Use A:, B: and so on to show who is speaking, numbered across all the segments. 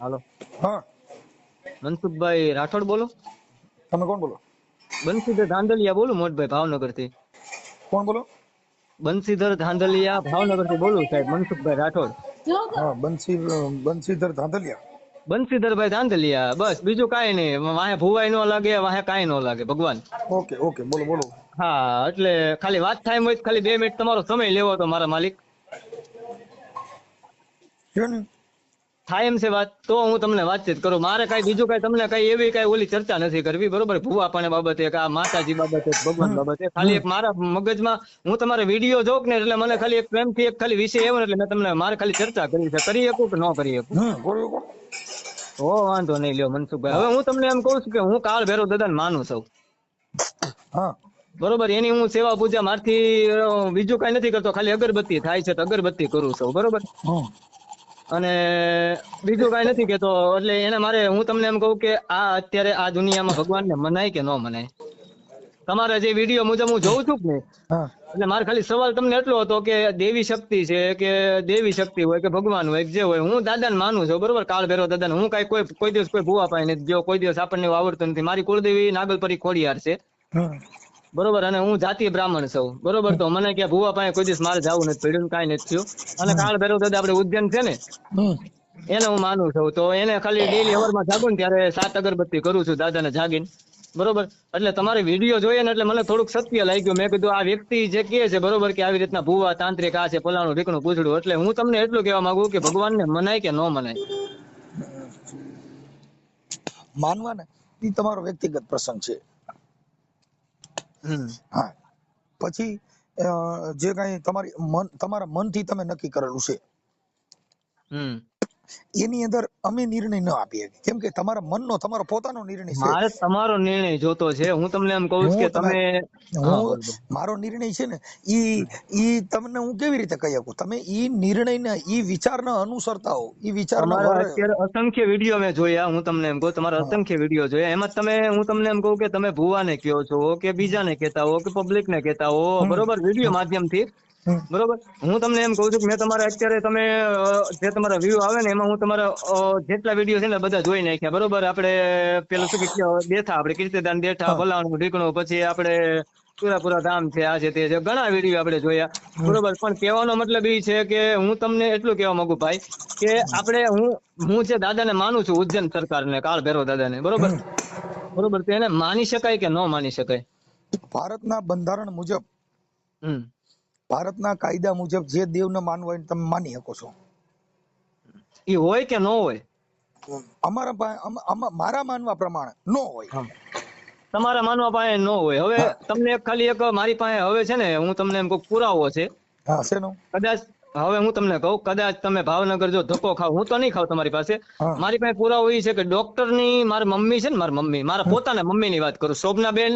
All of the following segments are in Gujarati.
A: હાલો,
B: હા,
A: મનસુખભાઈ રાઠોડ બોલો?
B: તમે કોણ બોલો?
A: બંસીધર ધાંધલિયા બોલું મોટભાઈ, ભાવનગર થી.
B: કોણ બોલો?
A: બંસીધર ધાંધલિયા ભાવનગર થી બોલું સાહેબ, મનસુખભાઈ રાઠોડ.
B: હા, બંસીધર ધાંધલિયા.
A: બંસીધરભાઈ ધાંધલિયા, બસ બીજું કાંઈ નહીં. વાહે ભુવાય ન લાગે, વાહે કાંઈ ન લાગે, ભગવાન.
B: ઓકે ઓકે, બોલો બોલો.
A: હા, એટલે ખાલી વાત થાય એમ હોય તો ખાલી 2 મિનિટ તમારો સમય લેવો હતો મારા માલિક.
B: કયો ને?
A: થાય એમ છે વાત તો હું તમને વાતચીત કરું. મારે કાંઈ બીજું કાંઈ તમને કાંઈ એવી કાંઈ ઓલી ચર્ચા નથી કરવી, બરોબર? ભુવાપણ બાબતે, આ માતાજી બાબતે, ભગવાન બાબતે. ખાલી એક મારા મગજમાં હું તમારે વિડીયો જોઉં ને એટલે મને ખાલી એક પ્રેમથી એક ખાલી વિષય એવો ને એટલે મેં તમને મારે ખાલી ચર્ચા કરવી છે. કરી શકું કે ન કરી શકું?
B: બોલો કોણ?
A: તો વાંધો નહીં, લ્યો મનસુખભાઈ. હવે હું તમને એમ કહું છું કે હું કાળ ભૈરવ દાદાને માનું છું,
B: હા,
A: બરોબર? એની હું સેવા પૂજા મારથી બીજું કાંઈ નથી કરતો, ખાલી અગરબત્તી થાય છે તો અગરબત્તી કરું છું, બરોબર? અને બીજું કાંઈ નથી કેતો. એટલે એને મારે હું તમને એમ કહું કે આ અત્યારે આ દુનિયામાં ભગવાનને મનાય કે ન મનાય? તમારા જે વિડીયો મુજબ હું જોઉં છું ને,
B: હા,
A: એટલે મારે ખાલી સવાલ તમને એટલો હતો કે દેવી શક્તિ છે કે દેવી શક્તિ હોય કે ભગવાન હોય કે જે હોય, હું દાદાને માનું છું, બરોબર? કાળ ભૈરવ દાદાને હું કાંઈ કોઈ દિવસ કોઈ ભૂવા પાય નથી ગયો, કોઈ દિવસ આપણને એવું આવડતું નથી. મારી કુળદેવી નાગલપરી ખોડિયાર છે, બરોબર? અને હું જાતીય બ્રાહ્મણ છું, બરોબર? તો મને ક્યાં ભૂવા પાસે કોઈ દિવસ મારે જવું નથી પડ્યું, કાંઈ નથી થયું. અને કાળ ભૈરવ દાદા આપણે ઉજ્જૈન છે ને, એને હું માનું છું. તો એને ખાલી ડેલી હવારમાં જાગું ને ત્યારે 7 અગરબત્તી કરું છું દાદાને જાગીને, બરોબર? એટલે તમારે વિડીયો જોઈએ ને એટલે મને થોડુંક સત્ય લાગ્યું. મેં કીધું આ વ્યક્તિ જે કહે છે, બરોબર, કે આવી રીતના ભૂવા તાંત્રિક આ છે, ફલાણું ઢીકણું પૂછડું. એટલે હું તમને એટલું કહેવા માંગુ કે ભગવાનને મનાય કે ન મનાય?
B: માનવા ને એ તમારો વ્યક્તિગત પ્રસંગ છે. હા, પછી જે કાંઈ તમારા મનથી તમે નક્કી કરેલું છે
A: હમ
B: એની અંદર અમે નિર્ણય ન આપીએ, કેમ કે તમારા મનનો તમારો પોતાનો નિર્ણય છે.
A: મારે તમારો નિર્ણય જોતો છે. હું તમને એમ કહું છું કે તમે હા
B: હું
A: બોલો.
B: મારો નિર્ણય છે ને, ઈ તમને હું કેવી રીતે કહી શકું? તમે ઈ નિર્ણયને ઈ વિચારને અનુસરતા હો, ઈ વિચારને
A: તમારા અત્યારે અસંખ્ય વિડીયો મેં જોયા. હું તમને એમ કહું, તમારા અસંખ્ય વિડીયો જોયા. એમાં તમે હું તમને એમ કહું કે તમે ભુવાને કહો છો કે બીજાને કહેતા હો કે પબ્લિકને કહેતા હો, બરોબર, વિડીયો માધ્યમથી, બરોબર? હું તમને એમ કહું છું કે મેં તમારા અત્યારે તમે જે તમારા વ્યૂ આવે ને એમાં હું તમારા જેટલા વિડીયો છે ને બધા જોઈ નાખ્યા, બરોબર? આપણે પેલું શું કે બેઠા, આપણે કીર્તિદાન બેઠા, ફલાણું ઢીકણું, પછી આપણે પુરા ધામ છે, આ છે તે છે, ઘણા વિડીયો આપણે જોયા, બરોબર? પણ કહેવાનો મતલબ એ છે કે હું તમને એટલું કહેવા માંગુ ભાઈ કે આપણે હું જે દાદાને માનું છું, ઉજ્જૈન સરકારને, કાળ ભૈરવ દાદાને, બરોબર, બરોબર, તો એને માની શકાય કે ન માની શકાય?
B: ભારતના બંધારણ મુજબ,
A: હમ
B: ભારતના કાયદા મુજબ જે દેવને માનવો હોય તમે માની શકો છો.
A: એ હોય કે ન હોય?
B: મારા માનવા પ્રમાણે નો હોય.
A: હા, તમારા માનવા પાસે ન હોય. હવે તમને ખાલી એક મારી પાસે હવે છે ને, હું તમને એમ કહું પુરાવો છે.
B: હા, શેનો?
A: કદાચ હવે હું તમને કહું, કદાચ તમે ભાવનગર જો ધક્કો ખાવ, હું તો નહીં ખાવ તમારી પાસે.
B: હા,
A: મારી પાસે પુરાવો એ છે કે ડોક્ટરની મારી મમ્મી છે ને, મારી મમ્મી, મારા પોતાના મમ્મીની વાત કરું, શોભનાબેન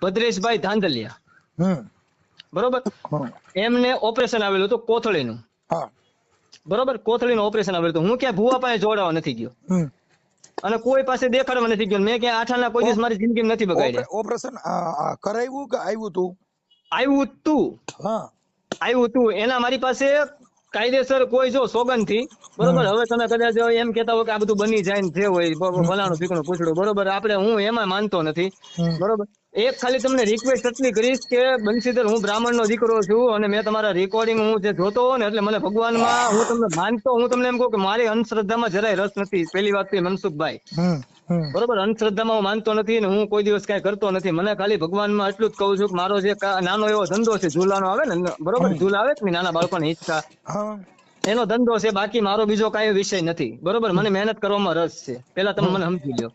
A: ભદ્રેશભાઈ ધાંધલિયા, બરોબર, એમને ઓપરેશન આવેલું હતું કોથળીનું,
B: હા,
A: બરોબર, કોથળીનું ઓપરેશન આવેલું હતું. હું ક્યાં ભુવા પાસે જોડાવા નથી ગયો અને કોઈ પાસે દેખાડવા નથી ગયો. મેં ક્યાં આઠાના કોઈ દિવસ મારી જિંદગી નથી બગાડ્યા.
B: ઓપરેશન કરાવ્યું કે આવ્યું તું?
A: આવ્યું તું,
B: હા,
A: આવ્યું તું. એના મારી પાસે કાયદેસર કોઈ જો સોગંદ થી, બરોબર. હવે તમે કદાચ એમ કેતા હોય કે આ બધું બની જાય ને જે હોય ફલાણું ફીકણું પૂછડું, બરોબર, આપણે હું એમાં માનતો નથી, બરોબર. એક ખાલી તમને રિક્વેસ્ટ એટલી કરીશ કે બંસીધર, હું બ્રાહ્મણ નો દીકરો છું અને મેં તમારા રેકોર્ડિંગ હું જે જોતો હોય ને એટલે મને ભગવાનમાં હું તમને માનતો, હું તમને એમ કહું કે મારી અંધશ્રદ્ધામાં જરાય રસ નથી. પેલી વાત તો મનસુખભાઈ, બરોબર, અંધશ્રદ્ધામાં હું માનતો નથી ને હું કોઈ દિવસ કઈ કરતો નથી. મને ખાલી ભગવાનમાં એટલું જ કહું છું કે મારો જે નાનો એવો ધંધો છે, ઝૂલાનો આવે ને, બરોબર, ઝૂલા આવે ને નાના બાળકોને હિંચકા, એનો ધંધો છે. બાકી મારો બીજો કઈ વિષય નથી, બરોબર. મને મહેનત કરવામાં રસ છે, પેલા તમે મને સમજી લો,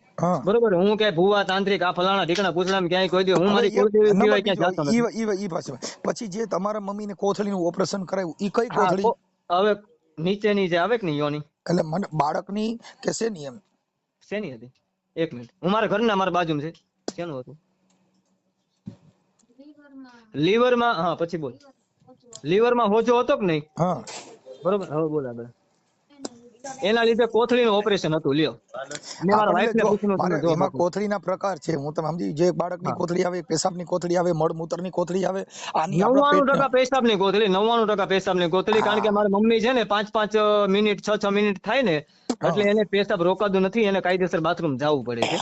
A: બરોબર. હું ક્યાંય ભુવા તાંત્રિક આ ફલાણા ઢીકણા પૂછડા ક્યાંય કોઈ દે, હું મારી કુળદેવી સિવાય ક્યાંય જતો નથી.
B: પછી જે તમારા મમ્મીને કોથળીનું ઓપરેશન કરાવ્યું ઈ કઈ
A: હા,
B: કોથળી?
A: હવે નીચેની જે આવે કે નહીં યોની,
B: એટલે મને બાળકની કે શેની? એમ
A: શેની હતી? એક મિનિટ, હું મારા ઘરના મારા બાજુમાં છે, શેનું હતું? લીવરમાં. હા, પછી બોલ. લીવરમાં હોજો હતો કે નહીં?
B: હા,
A: બરોબર, હવે બોલ આગળ. એના લીધે કોથળીનું ઓપરેશન હતું. લ્યો, મેં મારા
B: આપણને
A: વાઈફને
B: જો
A: પૂછીને
B: મારે
A: તમને જવાબ
B: એમાં
A: આપું.
B: કોથળીના પ્રકાર છે, હું તમે સમજી, જે બાળકની
A: હા,
B: કોથળી આવે, પેશાબની કોથળી આવે, મળમૂત્રની કોથળી આવે, આની આપણા પેટના
A: 99% પેશાબની કોથળી, 99% પેશાબની કોથળી. કારણ કે મારી મમ્મી છે ને 5-5 મિનિટ 6-6 મિનિટ થાય ને
B: હા
A: એટલે એને પેશાબ રોકાતું નથી, એને કાયદેસર બાથરૂમ જવું પડે છે.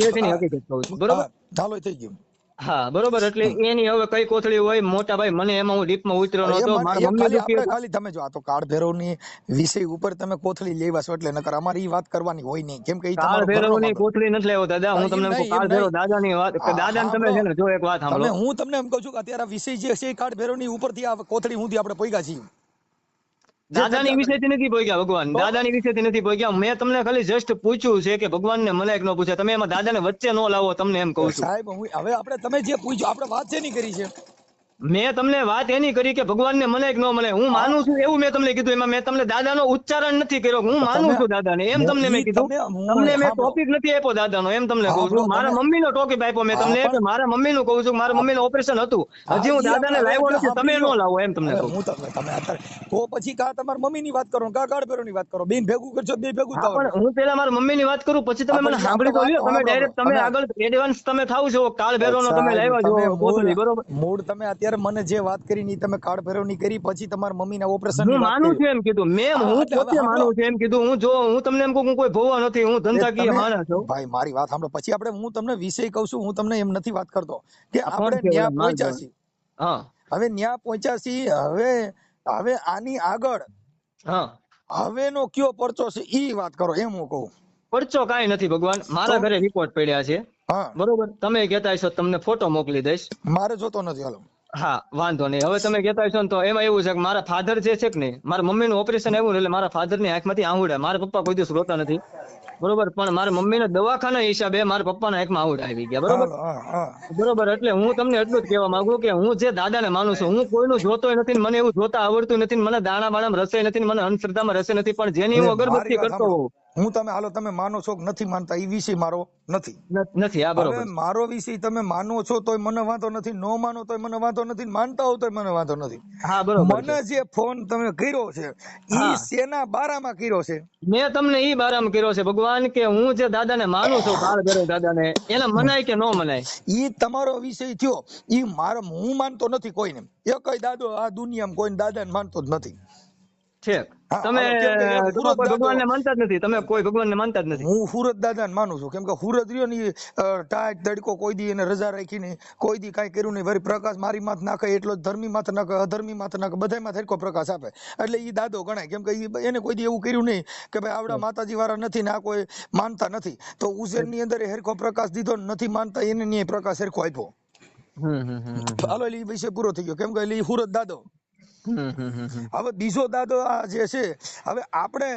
A: એ તેની
B: હા
A: હકીકત કહું છું,
B: હા
A: બરોબર.
B: ચાલો થઈ ગયું.
A: હા, બરોબર. એટલે એની હવે કઈ કોથળી હોય, મોટા ભાઈ મને એમાં હું ડીપમાં ઉતર્યો
B: એ
A: નતો.
B: મને
A: મારા
B: એ
A: મમ્મી
B: ખાલી
A: દુખી
B: આપણે
A: હતું.
B: ખાલી તમે જો આ તો કાળ ભૈરવની વિષય ઉપર તમે કોથળી લેવા છો એટલે નકર અમારી ઈ વાત કરવાની હોય નહીં, કેમ કે ઈ
A: કાળ
B: તમારો ઘરનો
A: ભૈરવની
B: મામલો.
A: કોથળી નથી લેવો દાદા. હું
B: એમ
A: તમને એમ કહું,
B: નહીં, એમ
A: કાળ ભૈરવ
B: નહીં.
A: દાદાની વાત, દાદાને તમે
B: સાંભળો,
A: છે ને, જો એક વાત સાંભળો.
B: હું તમને એમ કહું છું કે અત્યારે આ વિષય જે છે એ કાળ ભૈરવની ઉપરથી આ કોથળી સુધી આપણે પોઈગા છીએ, જે
A: દાદાની
B: ચર્ચા કરી
A: વિશેથી નથી ભોગ્યા ભગવાન,
B: તો
A: દાદાની વિશેથી નથી ભોગ્યા. મેં તમને ખાલી જસ્ટ પૂછ્યું છે કે ભગવાનને મલાઈક નો પૂછે, તમે એમાં દાદાને વચ્ચે ન લાવો, તમને એમ કહું છું.
B: સાહેબ હું હવે આપણે તમે જે પૂછ્યું આપણે વાત શેની કરી છે?
A: મેં તમને વાત એની કરી કે ભગવાનને મળે કે ન મળે. હું
B: હા
A: માનું છું એવું મેં તમને કીધું. એમાં મેં તમને દાદાનો ઉચ્ચારણ નથી કર્યો. હું માનું
B: તમે
A: છું દાદાને, એમ
B: હું
A: તમને મેં
B: ઈ
A: કીધું.
B: તમે હું
A: તમને મેં
B: સાંભળો
A: ટોપિક નથી આપ્યો દાદાનો, એમ તમને કહું છું.
B: સાંભળો
A: મારા
B: તમે
A: મમ્મીનો ટોપિક આપ્યો મેં
B: હા
A: તમને કે
B: પણ
A: મારા મમ્મીનું કહું છું. મારા મમ્મીનું ઓપરેશન હતું,
B: હા
A: હજી હું
B: ઈ
A: દાદાને
B: આપણે હવે
A: લાવ્યો
B: એટલે
A: નથી, તમે
B: સાંભળી
A: ન
B: લો.
A: લાવો, એમ તમને
B: હવે
A: કહું.
B: હું તમે અત્યારે તો પછી કા તમારા મમ્મીની વાત કરો કા કાળ ભૈરવની વાત કરો, બેન ભેગું કરશો, બે ભેગું
A: હા,
B: થવાનું.
A: પણ હું પેલા મારા મમ્મીની વાત કરું, પછી તમે મને
B: પણ ઈ આપણે
A: સાંભળી તો
B: વાત
A: લ્યો. તમે
B: સાંભળો
A: ડાયરેક્ટ તમે
B: તમે
A: આગળ એડવાન્સ તમે થાવ છો. કાળ ભૈરવનો તમે
B: સાહેબ
A: લાવ્યા છો
B: તમે મૂળ
A: કોથળી, બરોબર.
B: મૂળ તમે અત્યારે મને જે વાત કરી ની તમે કાળ ભૈરવની કરી, પછી તમારા મમ્મીના ઓપરેશનની
A: હું
B: વાત
A: માનું
B: કરી.
A: છું એમ કીધું મેમ,
B: હા
A: હું
B: એટલે હવે
A: પોતે
B: સાંભળો,
A: માનું છું એમ કીધું. હું જો હું તમને એમ કહું, હું કોઈ ભોવા નથી, હું ધંધાકીય
B: તમે
A: માણસ છું.
B: ભાઈ મારી વાત સાંભળો, પછી આપણે હું તમને વિષય કહું છું, હું તમને એમ નથી વાત કરતો કે
A: આ ફોન
B: આપણે
A: છે
B: ન્યા
A: વળી માલ
B: પહોંચ્યા
A: જવાનું.
B: છીએ.
A: હા,
B: હવે ન્યા પહોંચ્યા છીએ, હવે હવે આની આગળ
A: હા.
B: હવેનો કયો પરચો છે ઈ વાત કરો, એમ હું કહું.
A: પડચો કાંઈ નથી ભગવાન.
B: તો
A: મારા ઘરે રિપોર્ટ પડ્યા છે,
B: હા
A: બરોબર. તમે કહેતા હશો તમને ફોટો મોકલી દઈશ.
B: મારે જોતો નથી, હાલો.
A: હા, વાંધો નહીં. હવે તમે કહેતા હશો ને, તો એમાં એવું છે કે મારા ફાધર જે છે કે નહીં, મારા મમ્મીનું ઓપરેશન આવ્યું ને એટલે મારા ફાધર ની આંખમાંથી આંહુડા, મારા પપ્પા કોઈ દિવસ રોતા નથી, બરોબર. પણ મારા મમ્મીના દવાખાના હિસાબે મારા પપ્પાના આંખમાં આંહુડા આવી ગયા, બરોબર.
B: હાલો હા હા
A: બરોબર. એટલે હું તમને એટલું જ કહેવા માંગુ કે હું જે દાદાને માનું છું, હું કોઈનું જોતોય નથી ને મને એવું જોતા આવડતું નથી ને મને દાણા બાણામાં રસે નથી ને મને અંધશ્રદ્ધામાં રસે નથી, પણ જેની હું
B: હવે મારી
A: અગરબત્તી
B: વાત
A: કરતો
B: સાંભળો,
A: હોઉં.
B: હું તમે હાલો તમે માનો છો કે નથી માનતા ઈ વિષય મારો નથી.
A: નથી. આ
B: હવે
A: બરોબર છે.
B: મારો વિષય તમે માનો છો તોય મને વાંધો નથી, ન માનો તોય મને વાંધો નથી, માનતા હો તોય મને વાંધો નથી.
A: હા, બરોબર છે.
B: મને જે ફોન તમે કર્યો છે ઈ
A: હા,
B: શેના બારામાં કર્યો છે?
A: મેં તમને ઈ બારામાં કર્યો છે ભગવાન કે હું જે દાદાને માનું છું, કાળ ભૈરવ દાદાને, એને મનાય કે ન મનાય.
B: ઈ તમારો વિષય થયો. ઈ મારો હું માનતો નથી કોઈને, એકય દાદો આ દુનિયામાં કોઈને દાદાને માનતો જ નથી.
A: ઠીક.
B: હા
A: તમે
B: હાલો, કેમ કે એક
A: તમે
B: હુરત
A: કોઈ
B: દાદો,
A: ભગવાનને માનતા જ નથી. તમે કોઈ ભગવાનને માનતા જ નથી.
B: હું હુરત દાદાને માનું છું, કેમ કે હુરત રહ્યો ને ટાઈટ તડકો કોઈ દી એને રજા રાખી નહીં, કોઈ દી કાંઈ કર્યું નહીં, વળી પ્રકાશ મારી માથ નાખે એટલો જ ધર્મી માથ નાખે, અધર્મી માથ નાખે, બધામાં સરખો પ્રકાશ આપે, એટલે ઈ દાદો ગણાય. કેમ કે એને કોઈ દી એવું કર્યું નહીં કે ભાઈ આવડા માતાજી વાળા નથી ને આ કોઈ માનતા નથી, તો ઉજ્જૈન ની અંદર સરખો પ્રકાશ દીધો, નથી માનતા એને ન્યાય પ્રકાશ સરખો આપ્યો.
A: હમ હમ હમ હમ
B: હાલો એટલે ઈ વિષય પૂરો થઈ ગયો, કેમ કે એટલે ઈ હુરત દાદો.
A: હમ હમ હમ હમ.
B: હવે બીજો દાદો આ જે છે, હવે આપણે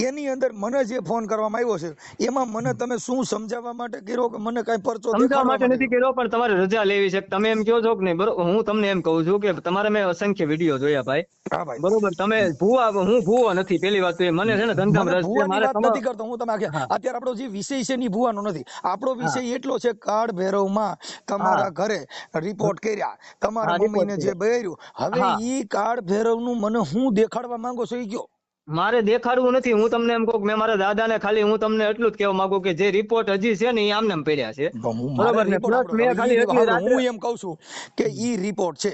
B: એની અંદર મને જે ફોન કરવામાં આવ્યો છે એમાં મને તમે શું સમજાવવા માટે કર્યો કે મને કઈ પરચો
A: સમજાવવા
B: દેખાડવા
A: માટે
B: માટે
A: નથી
B: કર્યો?
A: કર્યો, પણ તમારે રજા લેવી છે. તમે એમ કહો છો કે નહીં, બરોબર. હું તમને એમ કહું છું કે તમારે મેં અસંખ્ય વિડીયો જોયા ભાઈ,
B: હા ભાઈ,
A: બરોબર. તમે ભૂવા, હું ભૂવો નથી. પેલી વાત તો એ, મને છે ને ધંધામાં
B: મને
A: રસ છે.
B: ભુવાની
A: મારે
B: વાત નથી કરતો હું, તમે
A: હા,
B: અત્યારે આપણો જે વિષય છે ની ભુવાનો નથી, આપણો
A: હા,
B: વિષય એટલો છે કાળ ભૈરવમાં
A: હા,
B: તમારા ઘરે રિપોર્ટ કર્યા, તમારા
A: હા, રિપોર્ટ
B: મમ્મીને
A: છે.
B: જે બહેર્યું, હવે
A: હા,
B: ઈ કાળ ભૈરવનું મને હું દેખાડવા માંગો છો ઈ કયો?
A: મારે દેખાડવું નથી. હું તમને એમ કહું કે મેં મારા દાદાને ખાલી હું તમને એટલું જ કહેવા માંગુ કે જે રિપોર્ટ હજી છે ને એ આમને આમ પડ્યા છે,
B: હું મારે
A: બરોબર ને.
B: રિપોર્ટ
A: પ્લસ
B: આપણો
A: મેં
B: હવે
A: ખાલી એટલી
B: સાંભળો,
A: રાત્રે
B: હું એમ કઉ છું કે ઈ રિપોર્ટ છે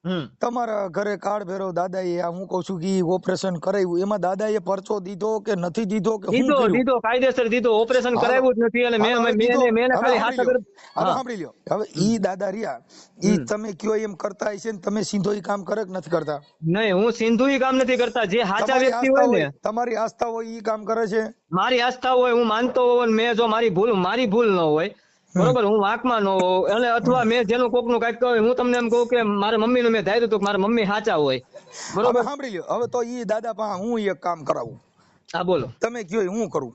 A: હમ
B: તમારા ઘરે કાળ ભૈરવ દાદાએ, આ હું કઉ છું કે ઈ ઓપરેશન કરાવ્યું, એમાં દાદાએ પરચો દીધો કે નથી દીધો કે શું
A: દીધો
B: કર્યું?
A: દીધો કાયદેસર દીધો. ઓપરેશન
B: હાલો
A: કરાવ્યું જ નથી. અને
B: હાલો હવે
A: મેં
B: દીધો,
A: મેં મેં એને
B: હવે
A: ખાલી
B: સાંભળી
A: હાથ
B: લ્યો,
A: અગર
B: હવે
A: હા
B: સાંભળી લ્યો, હવે
A: હમ
B: ઈ દાદા રહ્યા, ઈ
A: હમ
B: તમે કયો એમ કરતા હશે ને તમે સીધો ઈ કામ કરે કે નથી કરતા?
A: નહીં, હું સિંધુ કામ નથી કરતા. જે સાચા વ્યક્તિ હોય ને,
B: તમારી આસ્થા હોય ઈ કામ કરે છે.
A: મારી આસ્થા હોય, હું માનતો હોઉં, અને મેં જો મારી ભૂલ ન હોય,
B: હમ
A: બરોબર, હું વાંકમાં ન હોઉં, અને
B: હમ.
A: અથવા મેં જેનું કોકનું કાંઈક કહ્યું, હું તમને એમ કહું કે મારા મમ્મીનું મેં ધાર્યું હતું કે મારા મમ્મી સાચા હોય,
B: હવે
A: બરોબર.
B: સાંભળી લ્યો, હવે તો ઈ દાદા પાસે હું એક કામ કરાવું,
A: હા, બોલો.
B: તમે કયો ઈ હું કરું.